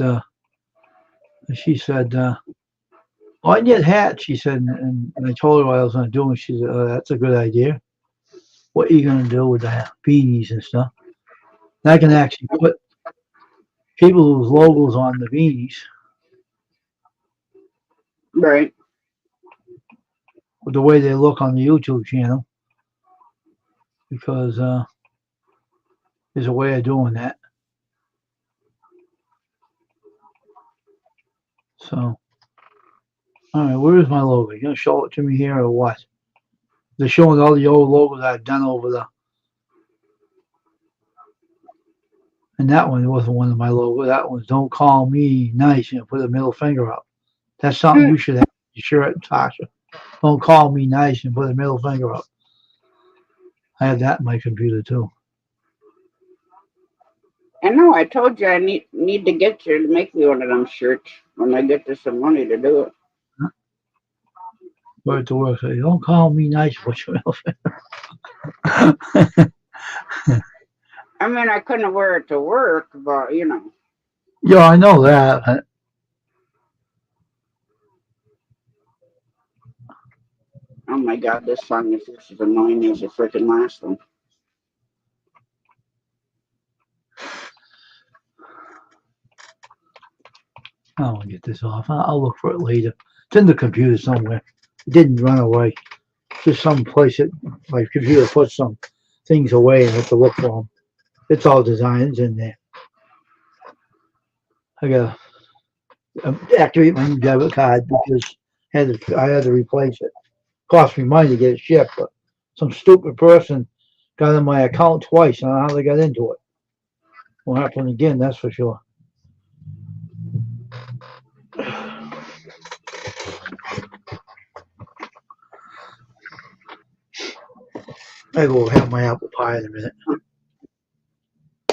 she said, oh, I can get hats, she said, and I told her what I was going to do, and she said, oh, that's a good idea. What are you going to do with the beanies and stuff? And I can actually put people's logos on the beanies Right. with the way they look on the YouTube channel, because there's a way of doing that. So, all right, where is my logo? You going to show it to me here or what? They're showing all the old logos I've done over the. And that one wasn't one of my logos. That one's "Don't call me nice," put a middle finger up. That's something you should have on your shirt, Tasha. Don't call me nice and put a middle finger up. I have that in my computer too. I know. I told you I need to get you to make me one of them shirts when I get this some money to do it. Word to work. Say, don't call me nice, put your middle finger. I mean, I couldn't wear it to work, but you know. Yeah, I know that. Oh my God, this song is just as annoying as the freaking last one. I want to get this off. I'll look for it later. It's in the computer somewhere. It didn't run away. Just some place that my computer put some things away and I have to look for them. It's all designs in there. I gotta activate my new debit card because I had to replace it. Cost me money to get it shipped, but some stupid person got in my account twice. I don't know how they got into it. Won't happen again, that's for sure. I go have my apple pie in a minute.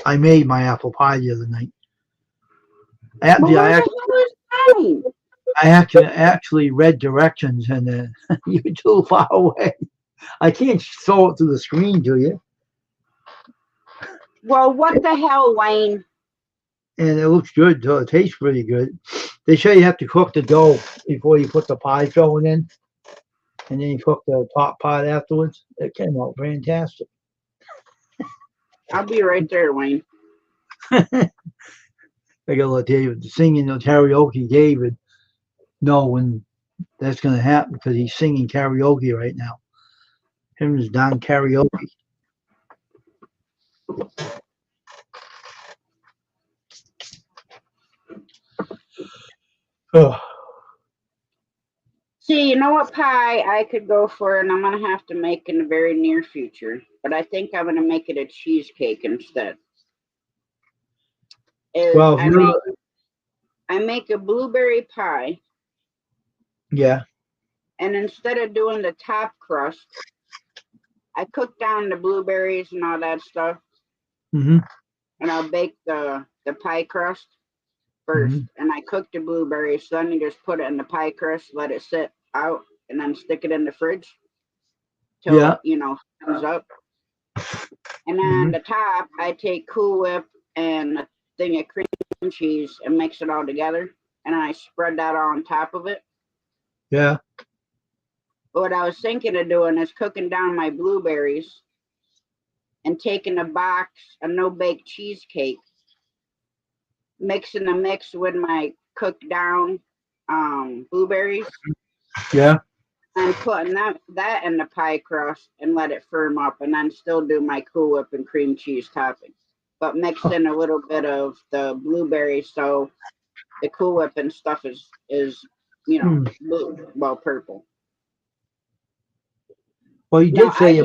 I made my apple pie the other night. I actually read directions, and then you're too far away. I can't throw it through the screen to you. Well, what the hell, Wayne? And it looks good, though. It tastes pretty good. They say you have to cook the dough before you put the pie filling in, and then you cook the top part afterwards. It came out fantastic. I'll be right there, Wayne. I gotta let David singing the karaoke. David know when that's gonna happen because he's singing karaoke right now. Him is Don Karaoke. Oh. See, you know what pie I could go for, and I'm going to have to make in the very near future. But I think I'm going to make it a cheesecake instead. Well, I make a blueberry pie. Yeah. And instead of doing the top crust, I cook down the blueberries and all that stuff. Mm-hmm. And I'll bake the pie crust first. Mm-hmm. And I cook the blueberries. So then you just put it in the pie crust, let it sit out, and then stick it in the fridge till it comes up. And then the top, I take Cool Whip and a thing of cream cheese and mix it all together. And I spread that on top of it. Yeah. What I was thinking of doing is cooking down my blueberries and taking a box of no-bake cheesecake, mixing the mix with my cooked down blueberries. Yeah. And putting that in the pie crust and let it firm up, and then still do my Cool Whip and cream cheese topping, but mix in a little bit of the blueberries so the Cool Whip and stuff is blue, well, purple. Well, you did say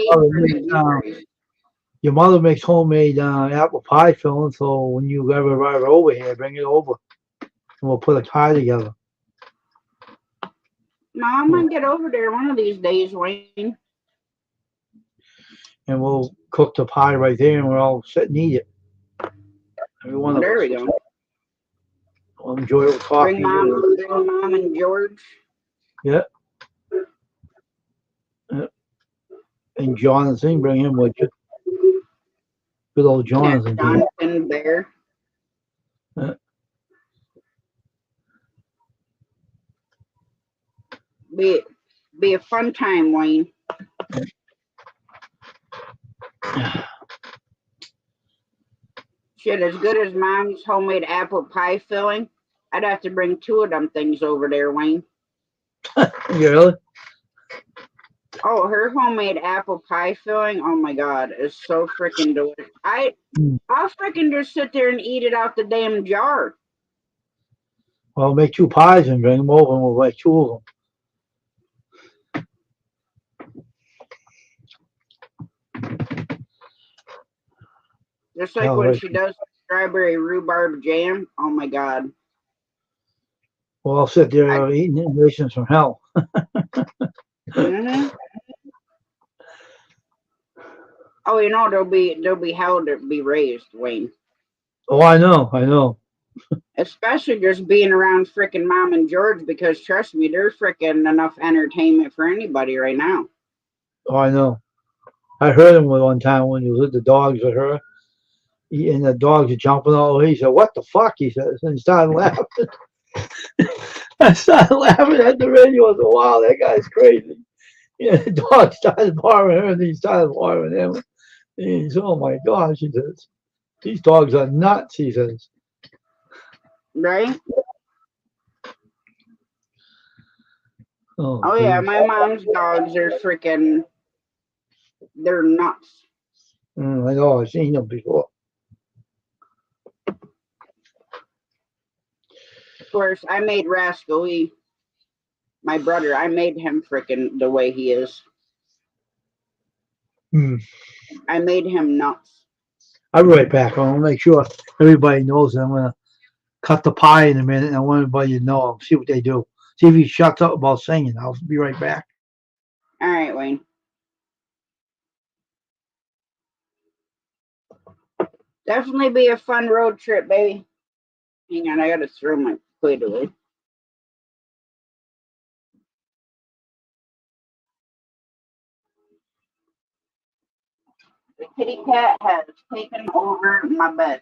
your mother makes homemade apple pie filling, so when you ever arrive over here, bring it over, and we'll put a pie together. No, I'm gonna get over there one of these days, Wayne. And we'll cook the pie right there, and we'll all sit and eat it. Every one of us. There we go. We'll enjoy it with coffee. Bring Mom and George. Yeah. And Jonathan, bring him with you. Good old Jonathan. Yeah, Jonathan Bear. Be a fun time, Wayne. Shit, as good as Mom's homemade apple pie filling, I'd have to bring 2 of them things over there, Wayne. Really? Oh, her homemade apple pie filling, oh my God, is so freaking delicious. I'll freaking just sit there and eat it out the damn jar. Well, make 2 pies and bring them over, and we'll make 2 of them. Just like when she does strawberry rhubarb jam. Oh my God. Well, I'll sit there eating innovations from hell. Mm-hmm. Oh, you know, there'll be hell to be raised, Wayne. Oh, I know. Especially just being around frickin' Mom and George, because trust me, there's frickin' enough entertainment for anybody right now. Oh, I know. I heard him one time when he was with the dogs with her. And the dogs are jumping all over. He said, "What the fuck?" He says, and he started laughing. I started laughing at the radio. I said, "Wow, that guy's crazy." Yeah, the dog started barking her, and he started barking him. And he said, "Oh my gosh," he says, "these dogs are nuts," he says. Right? Oh yeah, my mom's dogs are freaking, they're nuts. I know, I've seen them before. course, I made Rascally, my brother, I made him frickin' the way he is. I made him nuts. I'll be right back. I want to make sure everybody knows that I'm going to cut the pie in a minute, and I want everybody to know. See what they do. See if he shuts up about singing. I'll be right back. All right, Wayne. Definitely be a fun road trip, baby. Hang on, I gotta throw my plate away. The kitty cat has taken over my bed.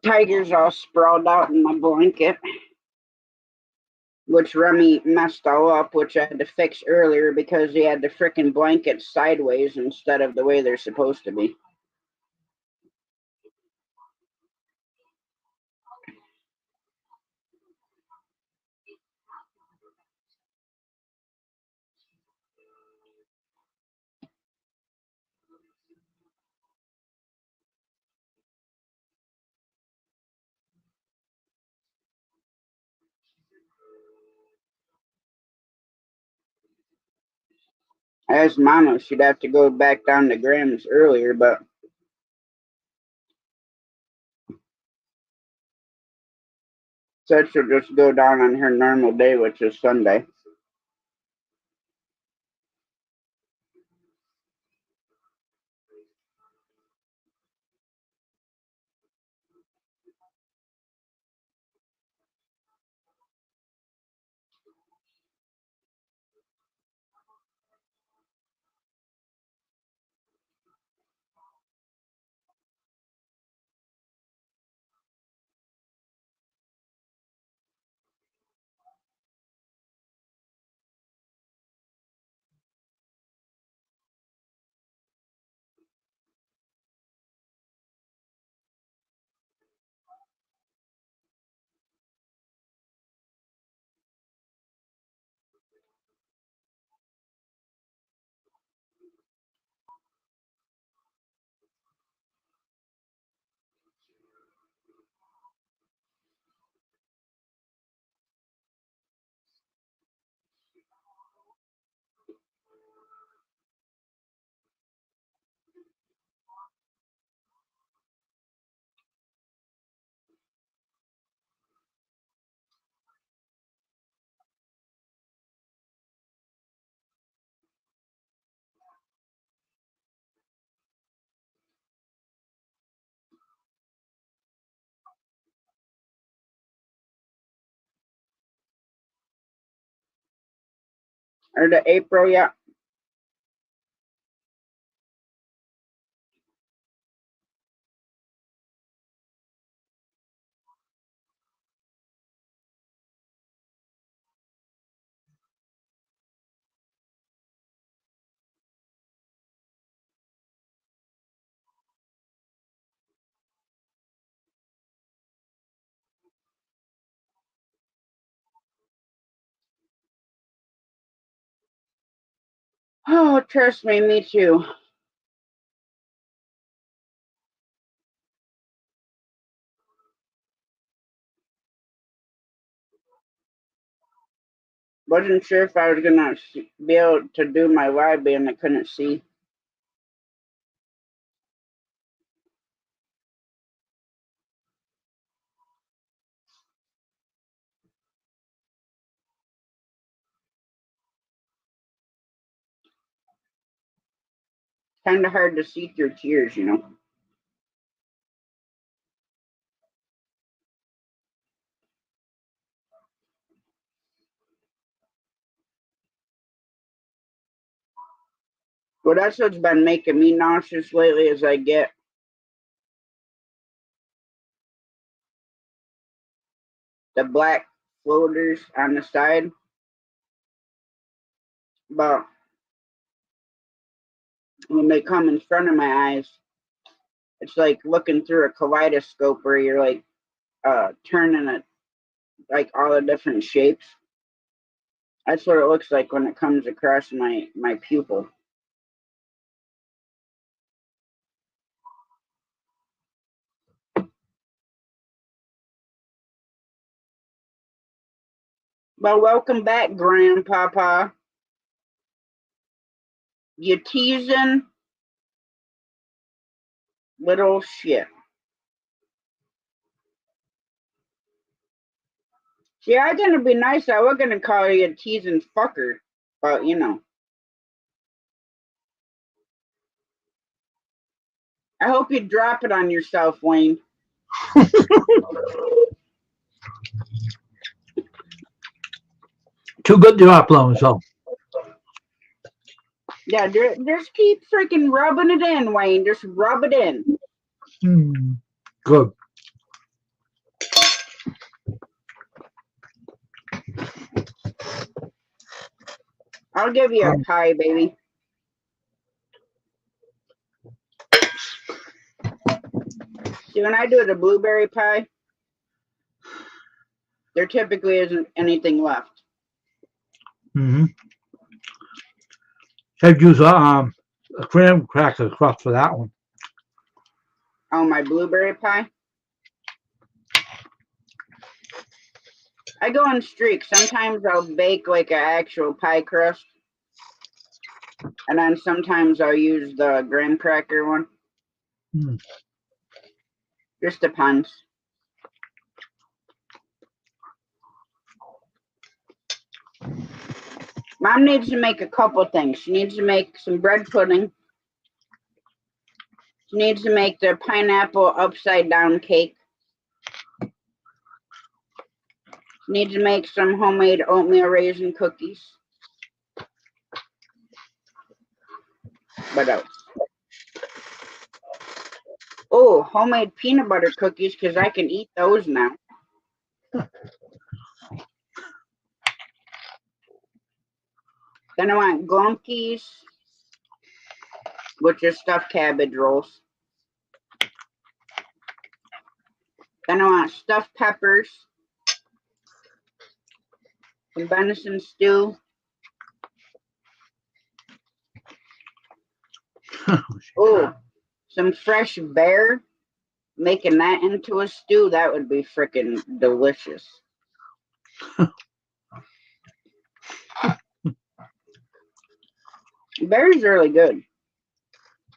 Tiger's all sprawled out in my blanket, which Remy messed all up, which I had to fix earlier because he had the frickin' blankets sideways instead of the way they're supposed to be. I asked Mama if she'd have to go back down to Graham's earlier, but said she'll just go down on her normal day, which is Sunday. Or to April, yeah. Oh, trust me, me too. Wasn't sure if I was gonna be able to do my live band. I couldn't see. Kind of hard to see through tears, you know. Well, that's what's been making me nauseous lately as I get the black floaters on the side. But when they come in front of my eyes, it's like looking through a kaleidoscope where you're like turning like all the different shapes. That's what it looks like when it comes across my pupil. Well, welcome back, Grandpapa. You teasing little shit. See, I was gonna be nice. I was gonna call you a teasing fucker, but you know. I hope you drop it on yourself, Wayne. Too good to upload, so. Yeah, just keep freaking rubbing it in, Wayne. Just rub it in. Good. I'll give you a pie, baby. See, when I do the blueberry pie, there typically isn't anything left. I'd use a graham cracker crust for that one. Oh, my blueberry pie? I go on streaks. Sometimes I'll bake like an actual pie crust. And then sometimes I'll use the graham cracker one. Just depends. Mom needs to make a couple things. She needs to make some bread pudding. She needs to make the pineapple upside down cake. She needs to make some homemade oatmeal raisin cookies. What else? Oh, homemade peanut butter cookies, because I can eat those now. Then I want glumpies, which are stuffed cabbage rolls. Then I want stuffed peppers, some venison stew. Oh, some fresh bear. Making that into a stew, that would be freaking delicious. Bear's really good.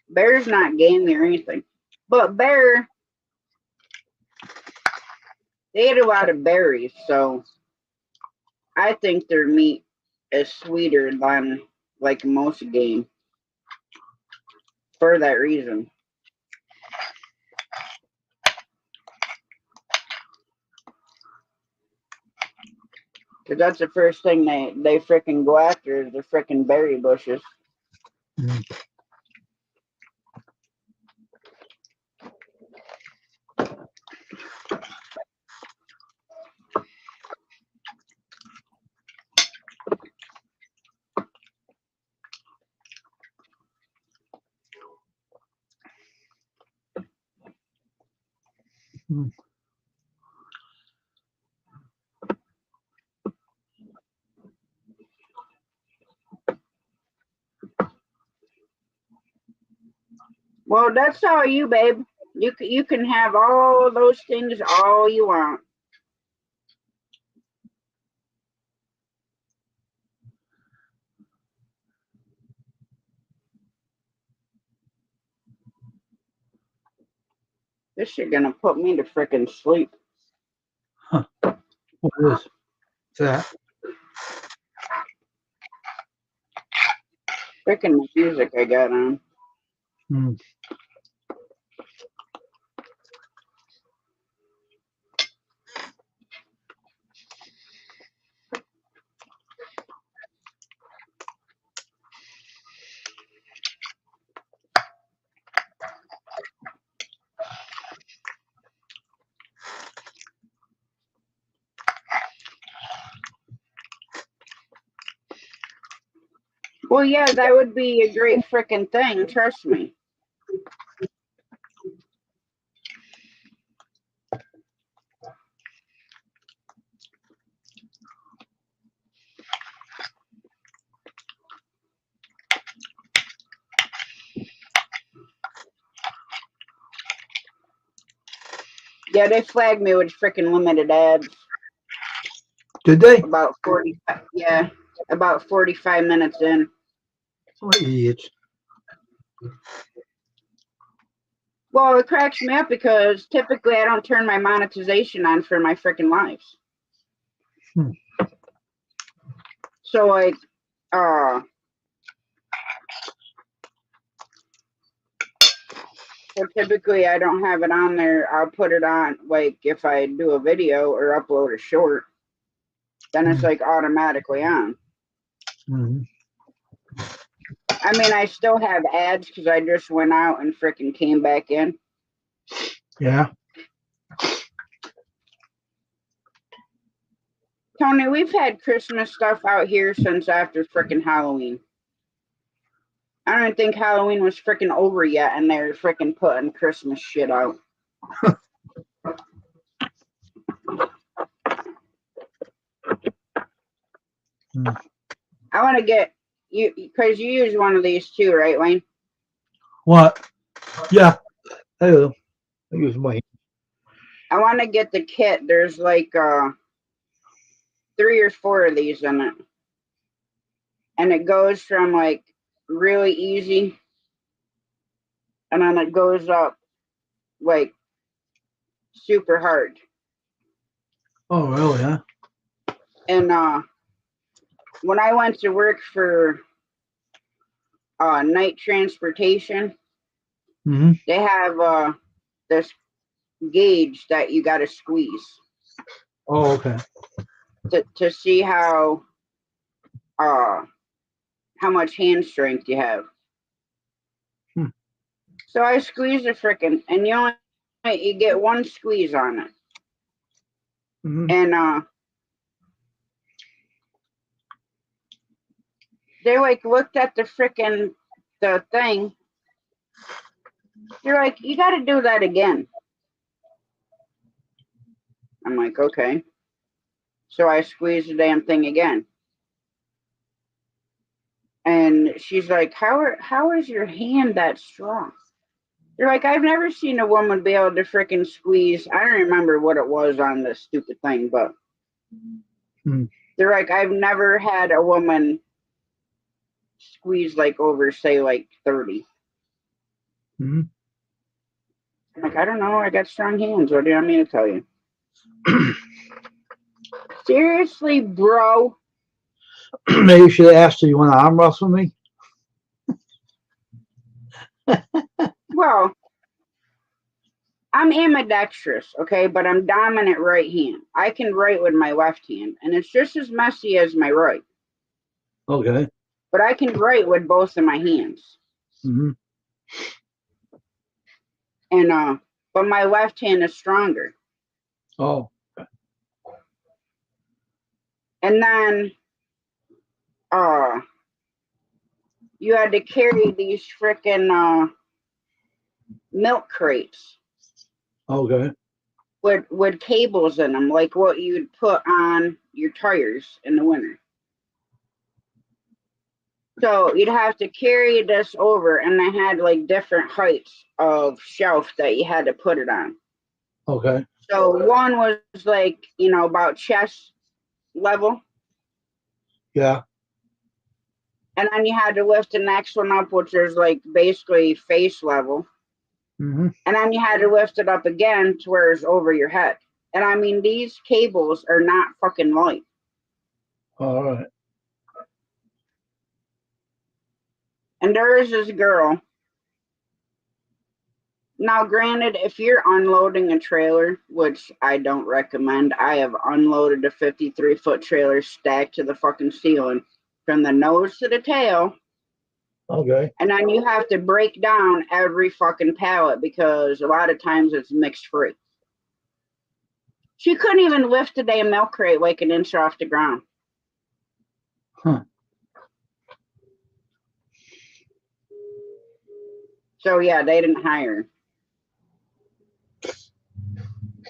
Bear's not gamey or anything. But bear, they ate a lot of berries, so I think their meat is sweeter than like most game for that reason. Because that's the first thing they freaking go after is the freaking berry bushes. Well, that's all you, babe. You can have all those things all you want. This shit gonna put me to freaking sleep. What is that? Freaking music I got on. Well, yeah, that would be a great freaking thing. Trust me. Yeah, they flagged me with freaking limited ads. Did they? About 40. Yeah, about 45 minutes in. What idiots. Well, it cracks me up because typically I don't turn my monetization on for my freaking lives. Hmm. So like, so typically I don't have it on there. I'll put it on like if I do a video or upload a short, then it's like automatically on. Mm-hmm. I mean, I still have ads because I just went out and freaking came back in. Yeah. Tony, we've had Christmas stuff out here since after freaking Halloween. I don't even think Halloween was freaking over yet, and they're freaking putting Christmas shit out. I want to get you because you use one of these too, right, Wayne? What? Yeah. I do. I use my. I want to get the kit. There's like 3 or 4 of these in it, and it goes from like really easy, and then it goes up like super hard. Oh, really? Huh? And when I went to work for night transportation, Mm-hmm. they have this gauge that you got to squeeze Oh, okay. to see how much hand strength you have. So I squeeze the frickin', and you get one squeeze on it. Mm-hmm. And they like looked at the frickin' the thing. They're like, you got to do that again. I'm like, okay. So I squeeze the damn thing again. And she's like, how is your hand that strong? They're like, I've never seen a woman be able to freaking squeeze. I don't remember what it was on this stupid thing, but they're like, I've never had a woman squeeze like over, say, like 30. Mm-hmm. I'm like, I don't know. I got strong hands. What do you want me to tell you? Seriously, bro? Maybe you should have asked her, you want to arm wrestle me? Well, I'm ambidextrous, okay, but I'm dominant right hand. I can write with my left hand, and it's just as messy as my right. Okay. But I can write with both of my hands. Mm-hmm. And but my left hand is stronger. Oh. And then you had to carry these frickin' milk crates. Okay. With cables in them, like what you'd put on your tires in the winter. So you'd have to carry this over, and they had like different heights of shelf that you had to put it on. Okay. So one was like, about chest level. Yeah. And then you had to lift the next one up, which is like basically face level. Mm-hmm. And then you had to lift it up again to where it's over your head. And I mean, these cables are not fucking light. All right. And there is this girl. Now, granted, if you're unloading a trailer, which I don't recommend, I have unloaded a 53-foot trailer stacked to the fucking ceiling from the nose to the tail. Okay. And then you have to break down every fucking pallet because a lot of times it's mixed free. She couldn't even lift a damn milk crate like an inch off the ground. Huh. So yeah, they didn't hire her.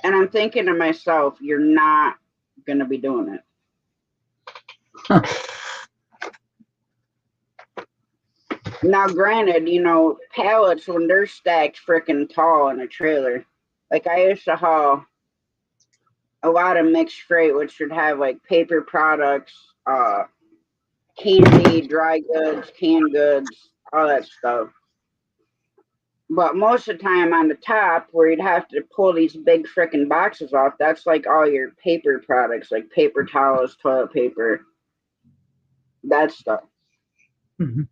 And I'm thinking to myself, you're not going to be doing it. Huh. Now, granted, pallets, when they're stacked freaking tall in a trailer, Like I used to haul a lot of mixed freight, which would have like paper products, candy, dry goods, canned goods, all that stuff. But most of the time on the top, where you'd have to pull these big freaking boxes off, that's like all your paper products, like paper towels, toilet paper, that stuff. Mm-hmm.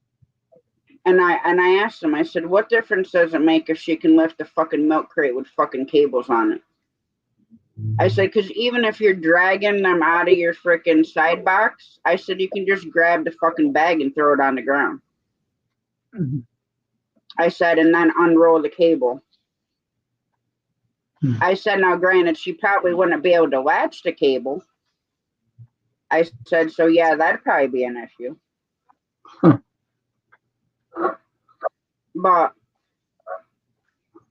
And I asked him, I said, what difference does it make if she can lift a fucking milk crate with fucking cables on it? I said, because even if you're dragging them out of your freaking side box, I said, you can just grab the fucking bag and throw it on the ground. Mm-hmm. I said, and then unroll the cable. Mm-hmm. I said, now granted, she probably wouldn't be able to latch the cable. I said, so yeah, that'd probably be an issue. Huh. But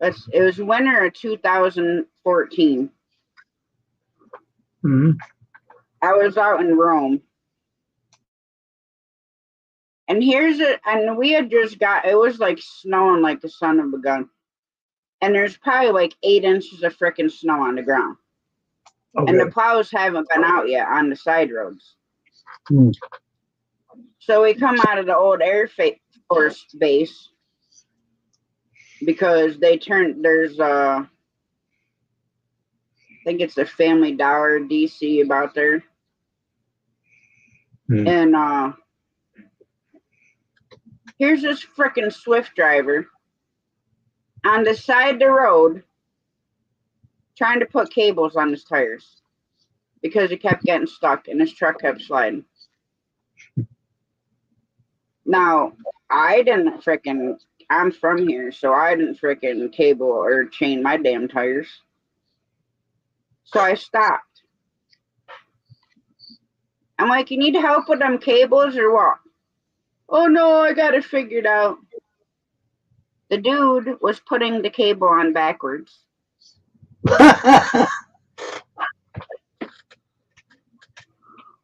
it was winter of 2014. Mm-hmm. I was out in Rome. And and we had just it was like snowing like the son of a gun. And there's probably like 8 inches of freaking snow on the ground. Okay. And the plows haven't been out yet on the side roads. Mm. So we come out of the old Air Force base because there's I think it's the Family Dollar DC about there. Mm. And here's this freaking Swift driver on the side of the road trying to put cables on his tires because he kept getting stuck and his truck kept sliding. Now, I'm from here, so I didn't freaking cable or chain my damn tires. So I stopped. I'm like, you need help with them cables or what? Oh no, I got it figured out. The dude was putting the cable on backwards.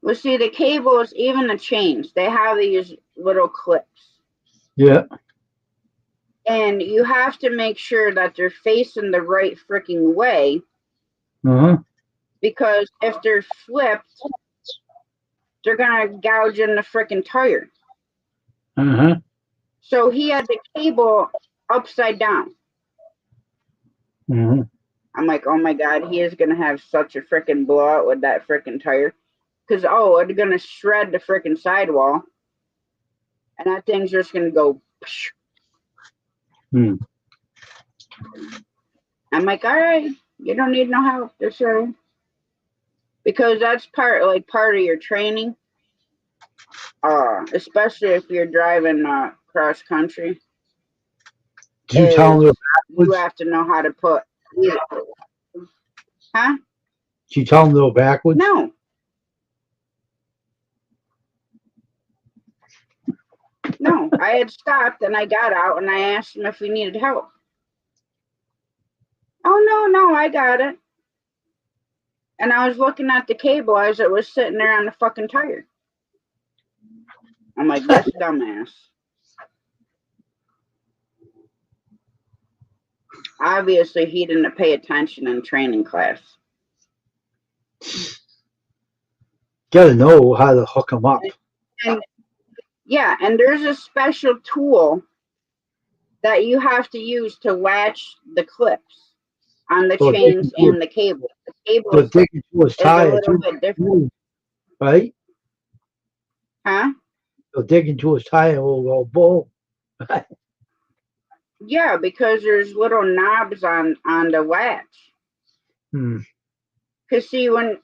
Well, see, the cables, even the chains, they have these little clips. Yeah. And you have to make sure that they're facing the right freaking way. Uh-huh. Because if they're flipped, they're going to gouge in the freaking tire. Uh-huh. So he had the cable upside down. Mm-hmm. I'm like, oh my God, he is going to have such a freaking blowout with that freaking tire. Because, it's going to shred the freaking sidewall. And that thing's just going to go. Hmm. I'm like, all right, you don't need no help. Just because that's part of your training. Especially if you're driving cross country. Did you tell them you have to know how to put. Huh? Did you tell them to go backwards? No. No, I had stopped and I got out and I asked him if we needed help. Oh, no, I got it. And I was looking at the cable as it was sitting there on the fucking tire. I'm like, this dumbass. Obviously, he didn't pay attention in training class. Gotta know how to hook them up. And there's a special tool that you have to use to latch the clips on the chains and the cable. The cable is a little bit different. Right? Huh? They'll dig into his tire and will go boom. Yeah, because there's little knobs on the latch. Because see, when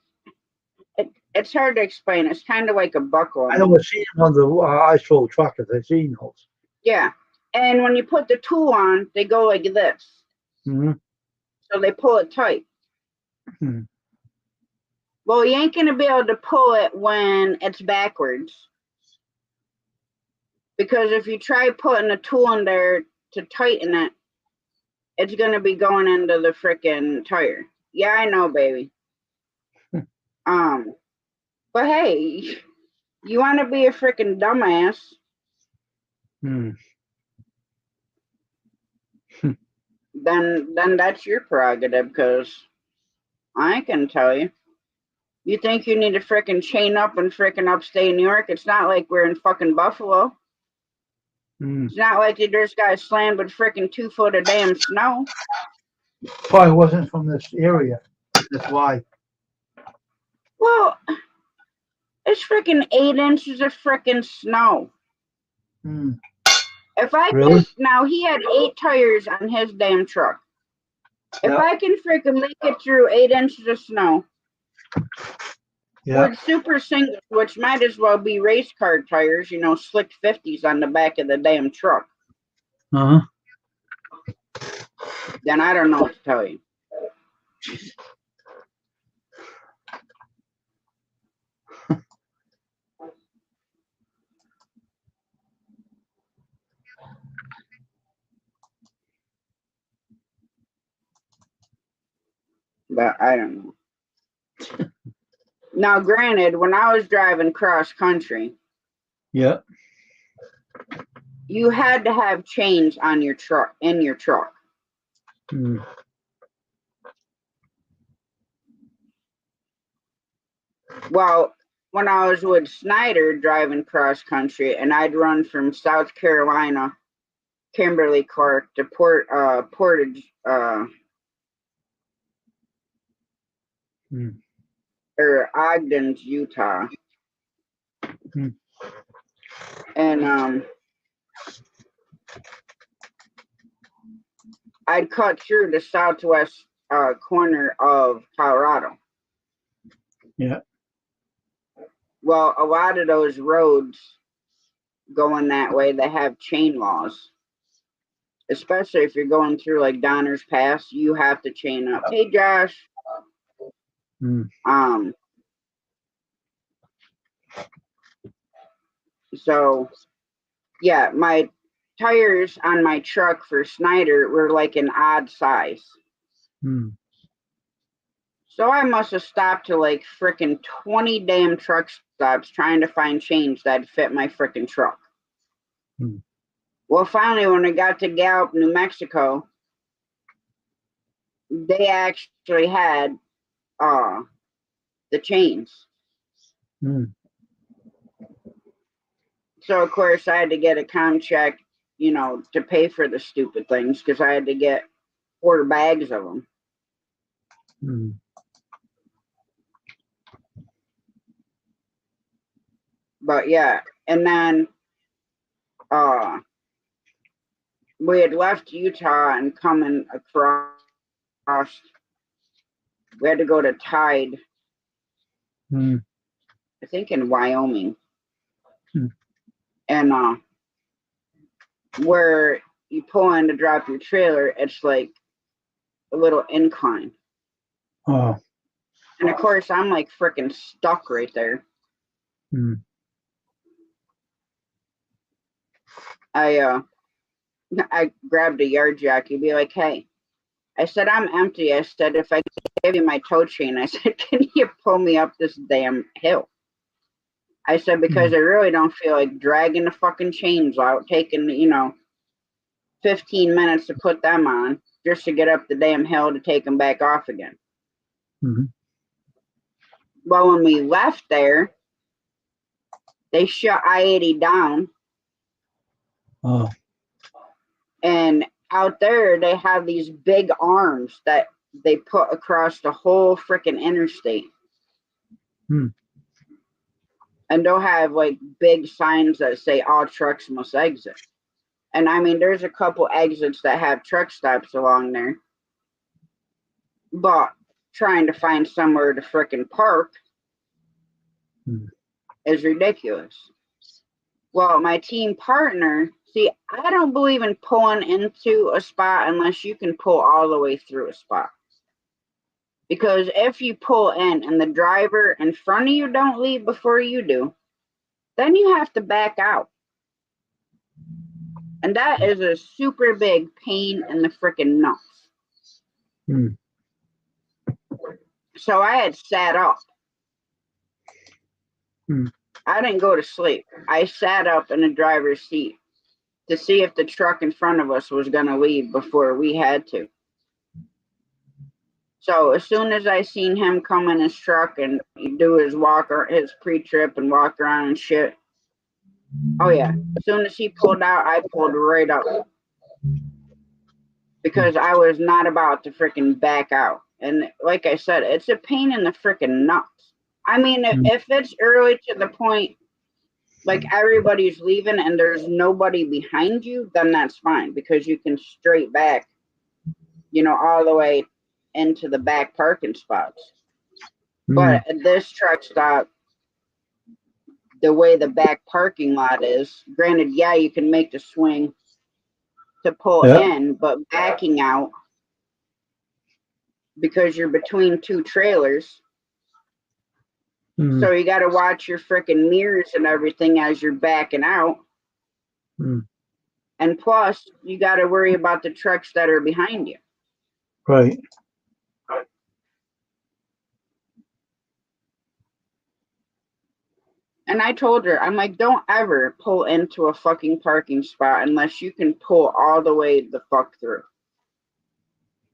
it's hard to explain. It's kind of like a buckle. I know I've seen them on the ice road truckers. I've seen those. Yeah. And when you put the tool on, they go like this. Mm-hmm. So they pull it tight. Mm-hmm. Well, you ain't going to be able to pull it when it's backwards. Because if you try putting a tool in there to tighten it, it's going to be going into the freaking tire. Yeah, I know, baby. But hey, you want to be a freaking dumbass. then that's your prerogative, because I can tell you. You think you need to frickin' chain up in frickin' upstate New York? It's not like we're in fucking Buffalo. It's not like you just got slammed with frickin' 2 foot of damn snow. Probably wasn't from this area. That's why. Well, it's frickin' 8 inches of frickin' snow. If I Really? can, now he had 8 tires on his damn truck. If Yeah. I can frickin' make it through 8 inches of snow Yeah. with super singles, which might as well be race car tires, you know, slick 50s on the back of the damn truck, Uh-huh. then I don't know what to tell you. But I don't know. Now, granted, when I was driving cross country, Yeah. you had to have chains on your truck, in your truck. Well, when I was with Snyder driving cross country, and I'd run from South Carolina, Kimberly Clark to Portage, or Ogden's, Utah. And I'd cut through the southwest corner of Colorado. Yeah. Well, a lot of those roads going that way, they have chain laws. Especially if you're going through like Donner's Pass, you have to chain up. Hey, Josh. So, yeah, my tires on my truck for Snyder were like an odd size. So I must have stopped to like frickin' 20 damn truck stops trying to find chains that fit my frickin' truck. Well, finally, when I got to Gallup, New Mexico, they actually had the chains. So, of course, I had to get a com check, you know, to pay for the stupid things, because I had to get 4 bags of them. But yeah, and then we had left Utah and coming across, we had to go to Tide, I think in Wyoming. And where you pull in to drop your trailer, it's like a little incline. Oh. And of course, I'm like freaking stuck right there. I grabbed a yard jack. You'd be like, hey, I said, I'm empty. I said, if I give you my tow chain, I said, can you pull me up this damn hill? I said, because I really don't feel like dragging the fucking chains out, taking, you know, 15 minutes to put them on just to get up the damn hill to take them back off again. Well, when we left there, they shut I-80 down. Oh. And out there, they have these big arms that they put across the whole freaking interstate. And they'll have like big signs that say all trucks must exit. And I mean, there's a couple exits that have truck stops along there. But trying to find somewhere to frickin' park is ridiculous. Well, my team partner, see, I don't believe in pulling into a spot unless you can pull all the way through a spot. Because if you pull in and the driver in front of you don't leave before you do, then you have to back out. And that is a super big pain in the frickin' nuts. So I had sat up. I didn't go to sleep. I sat up in the driver's seat. to see if the truck in front of us was going to leave before we had to. So as soon as I seen him come in his truck and do his walk or his pre-trip and walk around and shit. Oh yeah. As soon as he pulled out, I pulled right up. Because I was not about to freaking back out. And like I said, it's a pain in the freaking nuts. I mean, if it's early to the point, like everybody's leaving and there's nobody behind you, then that's fine. Because you can straight back, you know, all the way into the back parking spots. But at this truck stop, the way the back parking lot is, granted, yeah, you can make the swing to pull in, but backing out, because you're between two trailers, so you got to watch your freaking mirrors and everything as you're backing out. And plus, you got to worry about the trucks that are behind you. Right. And I told her, I'm like, don't ever pull into a fucking parking spot unless you can pull all the way the fuck through.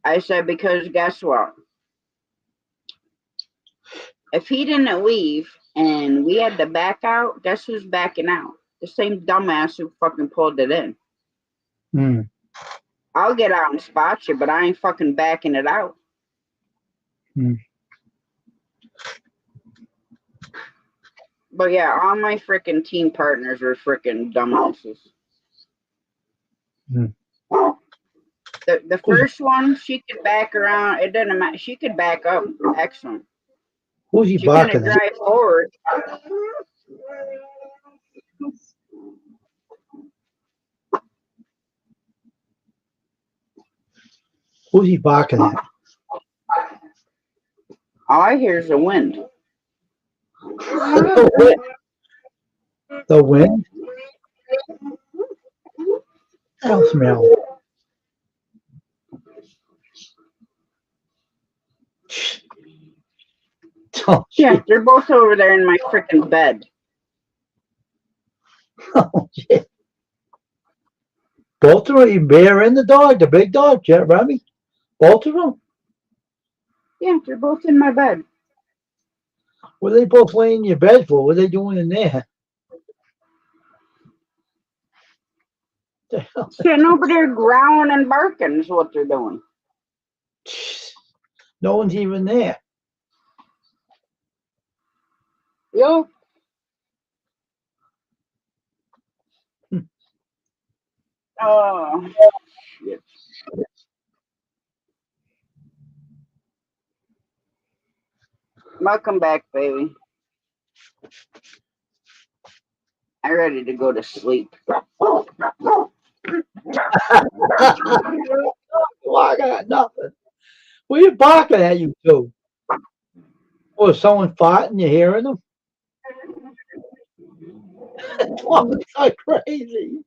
I said, because guess what? If he didn't leave and we had to back out, guess who's backing out? The same dumbass who fucking pulled it in. I'll get out and spot you, but I ain't fucking backing it out. But yeah, all my freaking team partners were freaking dumbasses. The first one, she could back around. It doesn't matter. She could back up. Excellent. Who's he She couldn't barking at? drive forward. Who's he barking at? All I hear is the wind. The wind? I'll smell. Oh, Yeah, shit. they're both over there in my freaking bed. Oh, shit. Both of them, the bear and the dog, the big dog, Remy? Both of them? Yeah, they're both in my bed. What are they both laying in your bed for? What are they doing in there? Sitting over there growling and barking is what they're doing. No one's even there. Yo. Oh, shit. Welcome back, baby. I'm ready to go to sleep. Well, I got nothing. What are you barking at, you two? Oh, is someone farting? You hearing them? Dogs are crazy.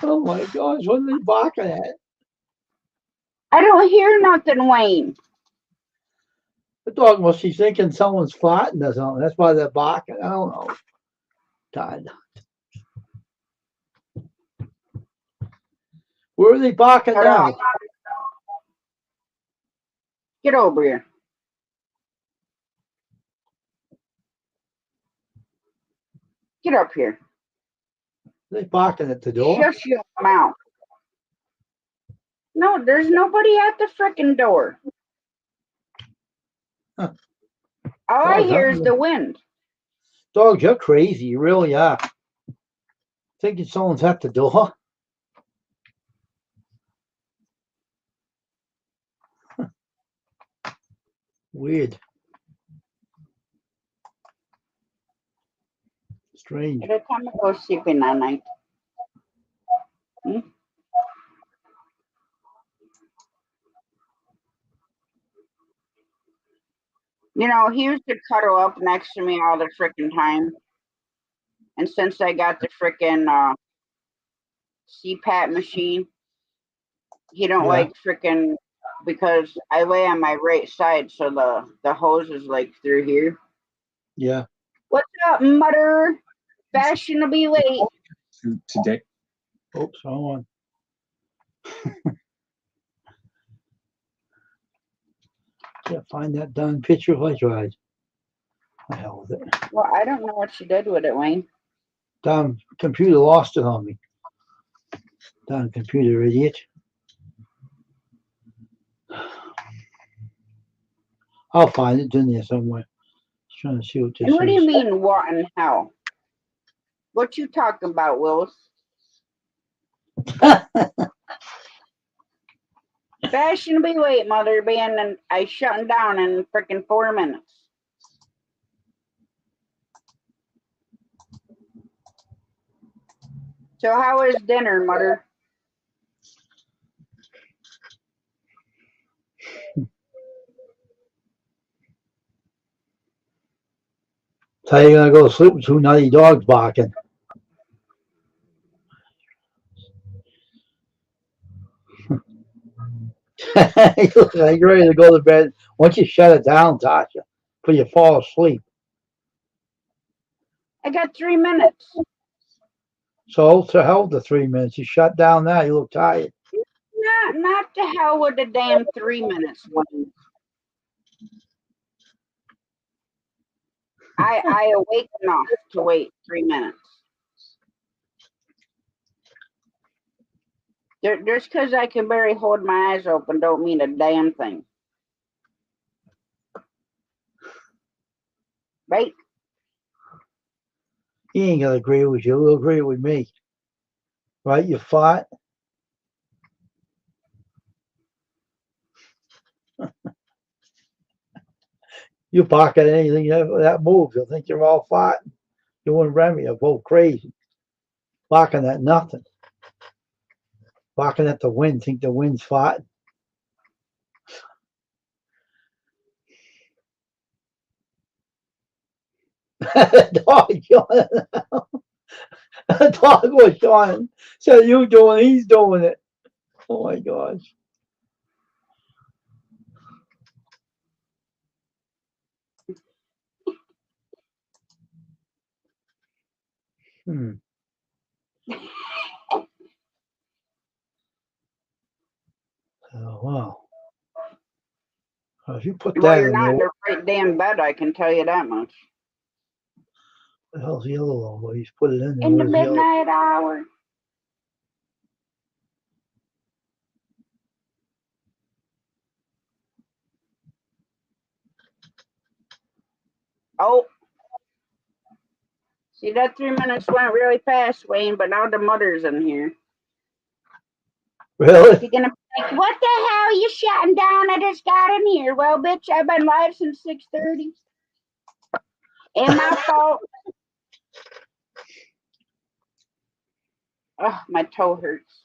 Oh my gosh, what are they barking at? I don't hear nothing, Wayne. The dog must be thinking someone's farting or something. That's why they're barking. I don't know. Todd. Where are they barking now? Get over here. Get up here. Are they barking at the door? Shut your mouth. No, there's nobody at the frickin' door. Huh. All I hear is the wind. Dogs, you're crazy. You really are. Thinking someone's at the door? Huh. Weird. Strange. Every time I go sleeping at night. You know, he used to cuddle up next to me all the frickin' time. And since I got the frickin' CPAP machine, he don't like frickin', because I lay on my right side, so the hose is like through here. Yeah. What's up, mother? Fashionably late. Today. Oops, wrong one. Can't find that darn picture of I tried. The hell with it. Well, I don't know what she did with it, Wayne. Darn computer lost it on me. Darn computer idiot. I'll find it. It's in there somewhere. Just trying to see what this And what do you is. mean, what in hell? What you talking about, Willis? Fashionably late, Mother, being and I shutting down in freaking 4 minutes. So how is dinner, Mother? So you're gonna go to sleep with two nutty dogs barking. You look like you're ready to go to bed. Once you shut it down, Tasha, before you fall asleep. I got 3 minutes. So to hell with the 3 minutes. You shut down now. You look tired. Not to hell with the damn 3 minutes, Wayne. I awake enough to wait 3 minutes. Just because I can barely hold my eyes open don't mean a damn thing. Right? He ain't gonna agree with you. He'll agree with me. Right? You fought. You bark at anything that moves. You'll think you're all fighting. You and Remy are both crazy. Barking at nothing. Barking at the wind. Think the wind's fighting. Dog yawning. The dog was yawning. So you doing it, he's doing it. Oh my gosh. Oh wow. If you put Well, that you're in not in there, the right damn bed, I can tell you that much. what the hell's the other one? Well, he's put it in there. In the Where's the other? midnight hour. Oh. See, that 3 minutes went really fast, Wayne, but now the mother's in here. Really? You're gonna be like, what the hell you shutting down? I just got in here. Well, bitch, I've been live since 6:30. Ain't my fault. Oh, my toe hurts.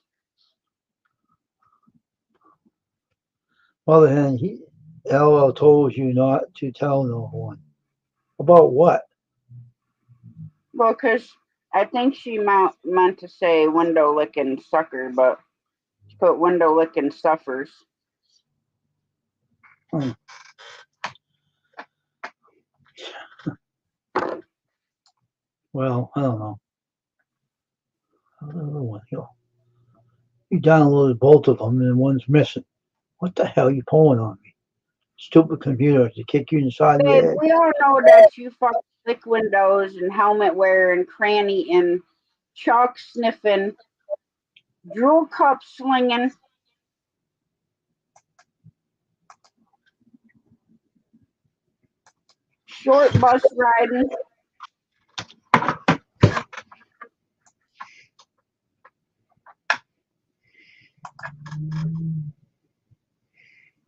Well, then LL told you not to tell no one. About what? Well, because I think she meant to say window licking sucker, but she put window licking suffers. Well, I don't know. Another one. You downloaded both of them and one's missing. What the hell are you pulling on me? Stupid computer to kick you inside the Babe, head. we all know that you fuck thick windows and helmet wearing, cranny and chalk sniffing, drool cup slinging, short bus riding.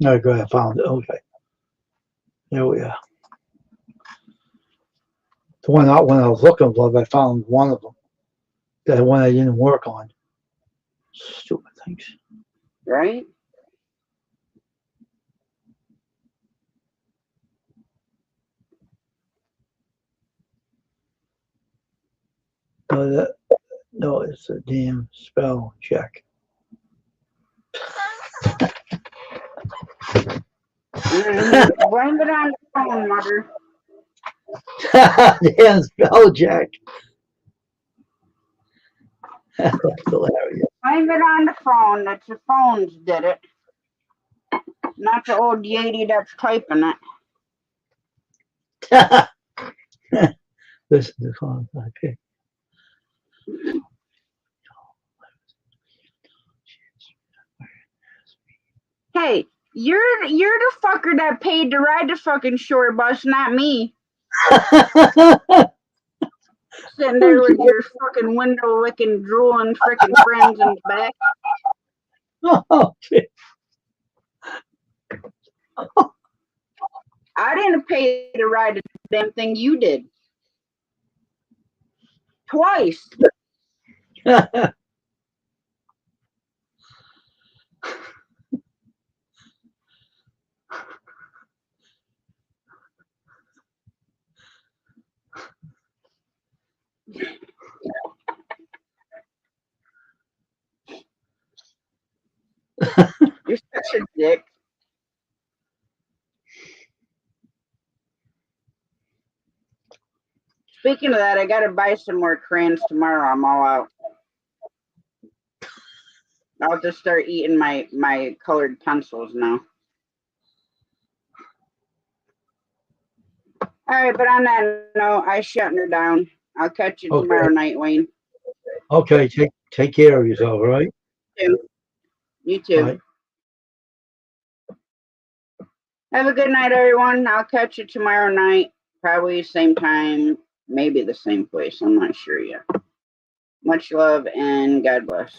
Okay, I found it. Okay. There we are. The one I was looking for, I found one of them. That one I didn't work on. Stupid things. Right? No, it's a damn spell check. Blame it on the phone, mother. Damn spell check. That's hilarious. Blame it on the phone. That's the phones did it. Not the old Yeti that's typing it. Listen to the phone. Okay. Hey, you're the fucker that paid to ride the fucking short bus, not me. Sitting there with your fucking window licking, drooling freaking friends in the back. Oh, shit. I didn't pay to ride the damn thing, you did. Twice. You're such a dick. Speaking of that, I gotta buy some more crayons tomorrow. I'm all out. I'll just start eating my colored pencils now. Alright, but on that note, I shutting her down. I'll catch you tomorrow night, Wayne. Okay, take care of yourself, all right? You too. Bye. Have a good night, everyone. I'll catch you tomorrow night. Probably same time, maybe the same place. I'm not sure yet. Much love and God bless.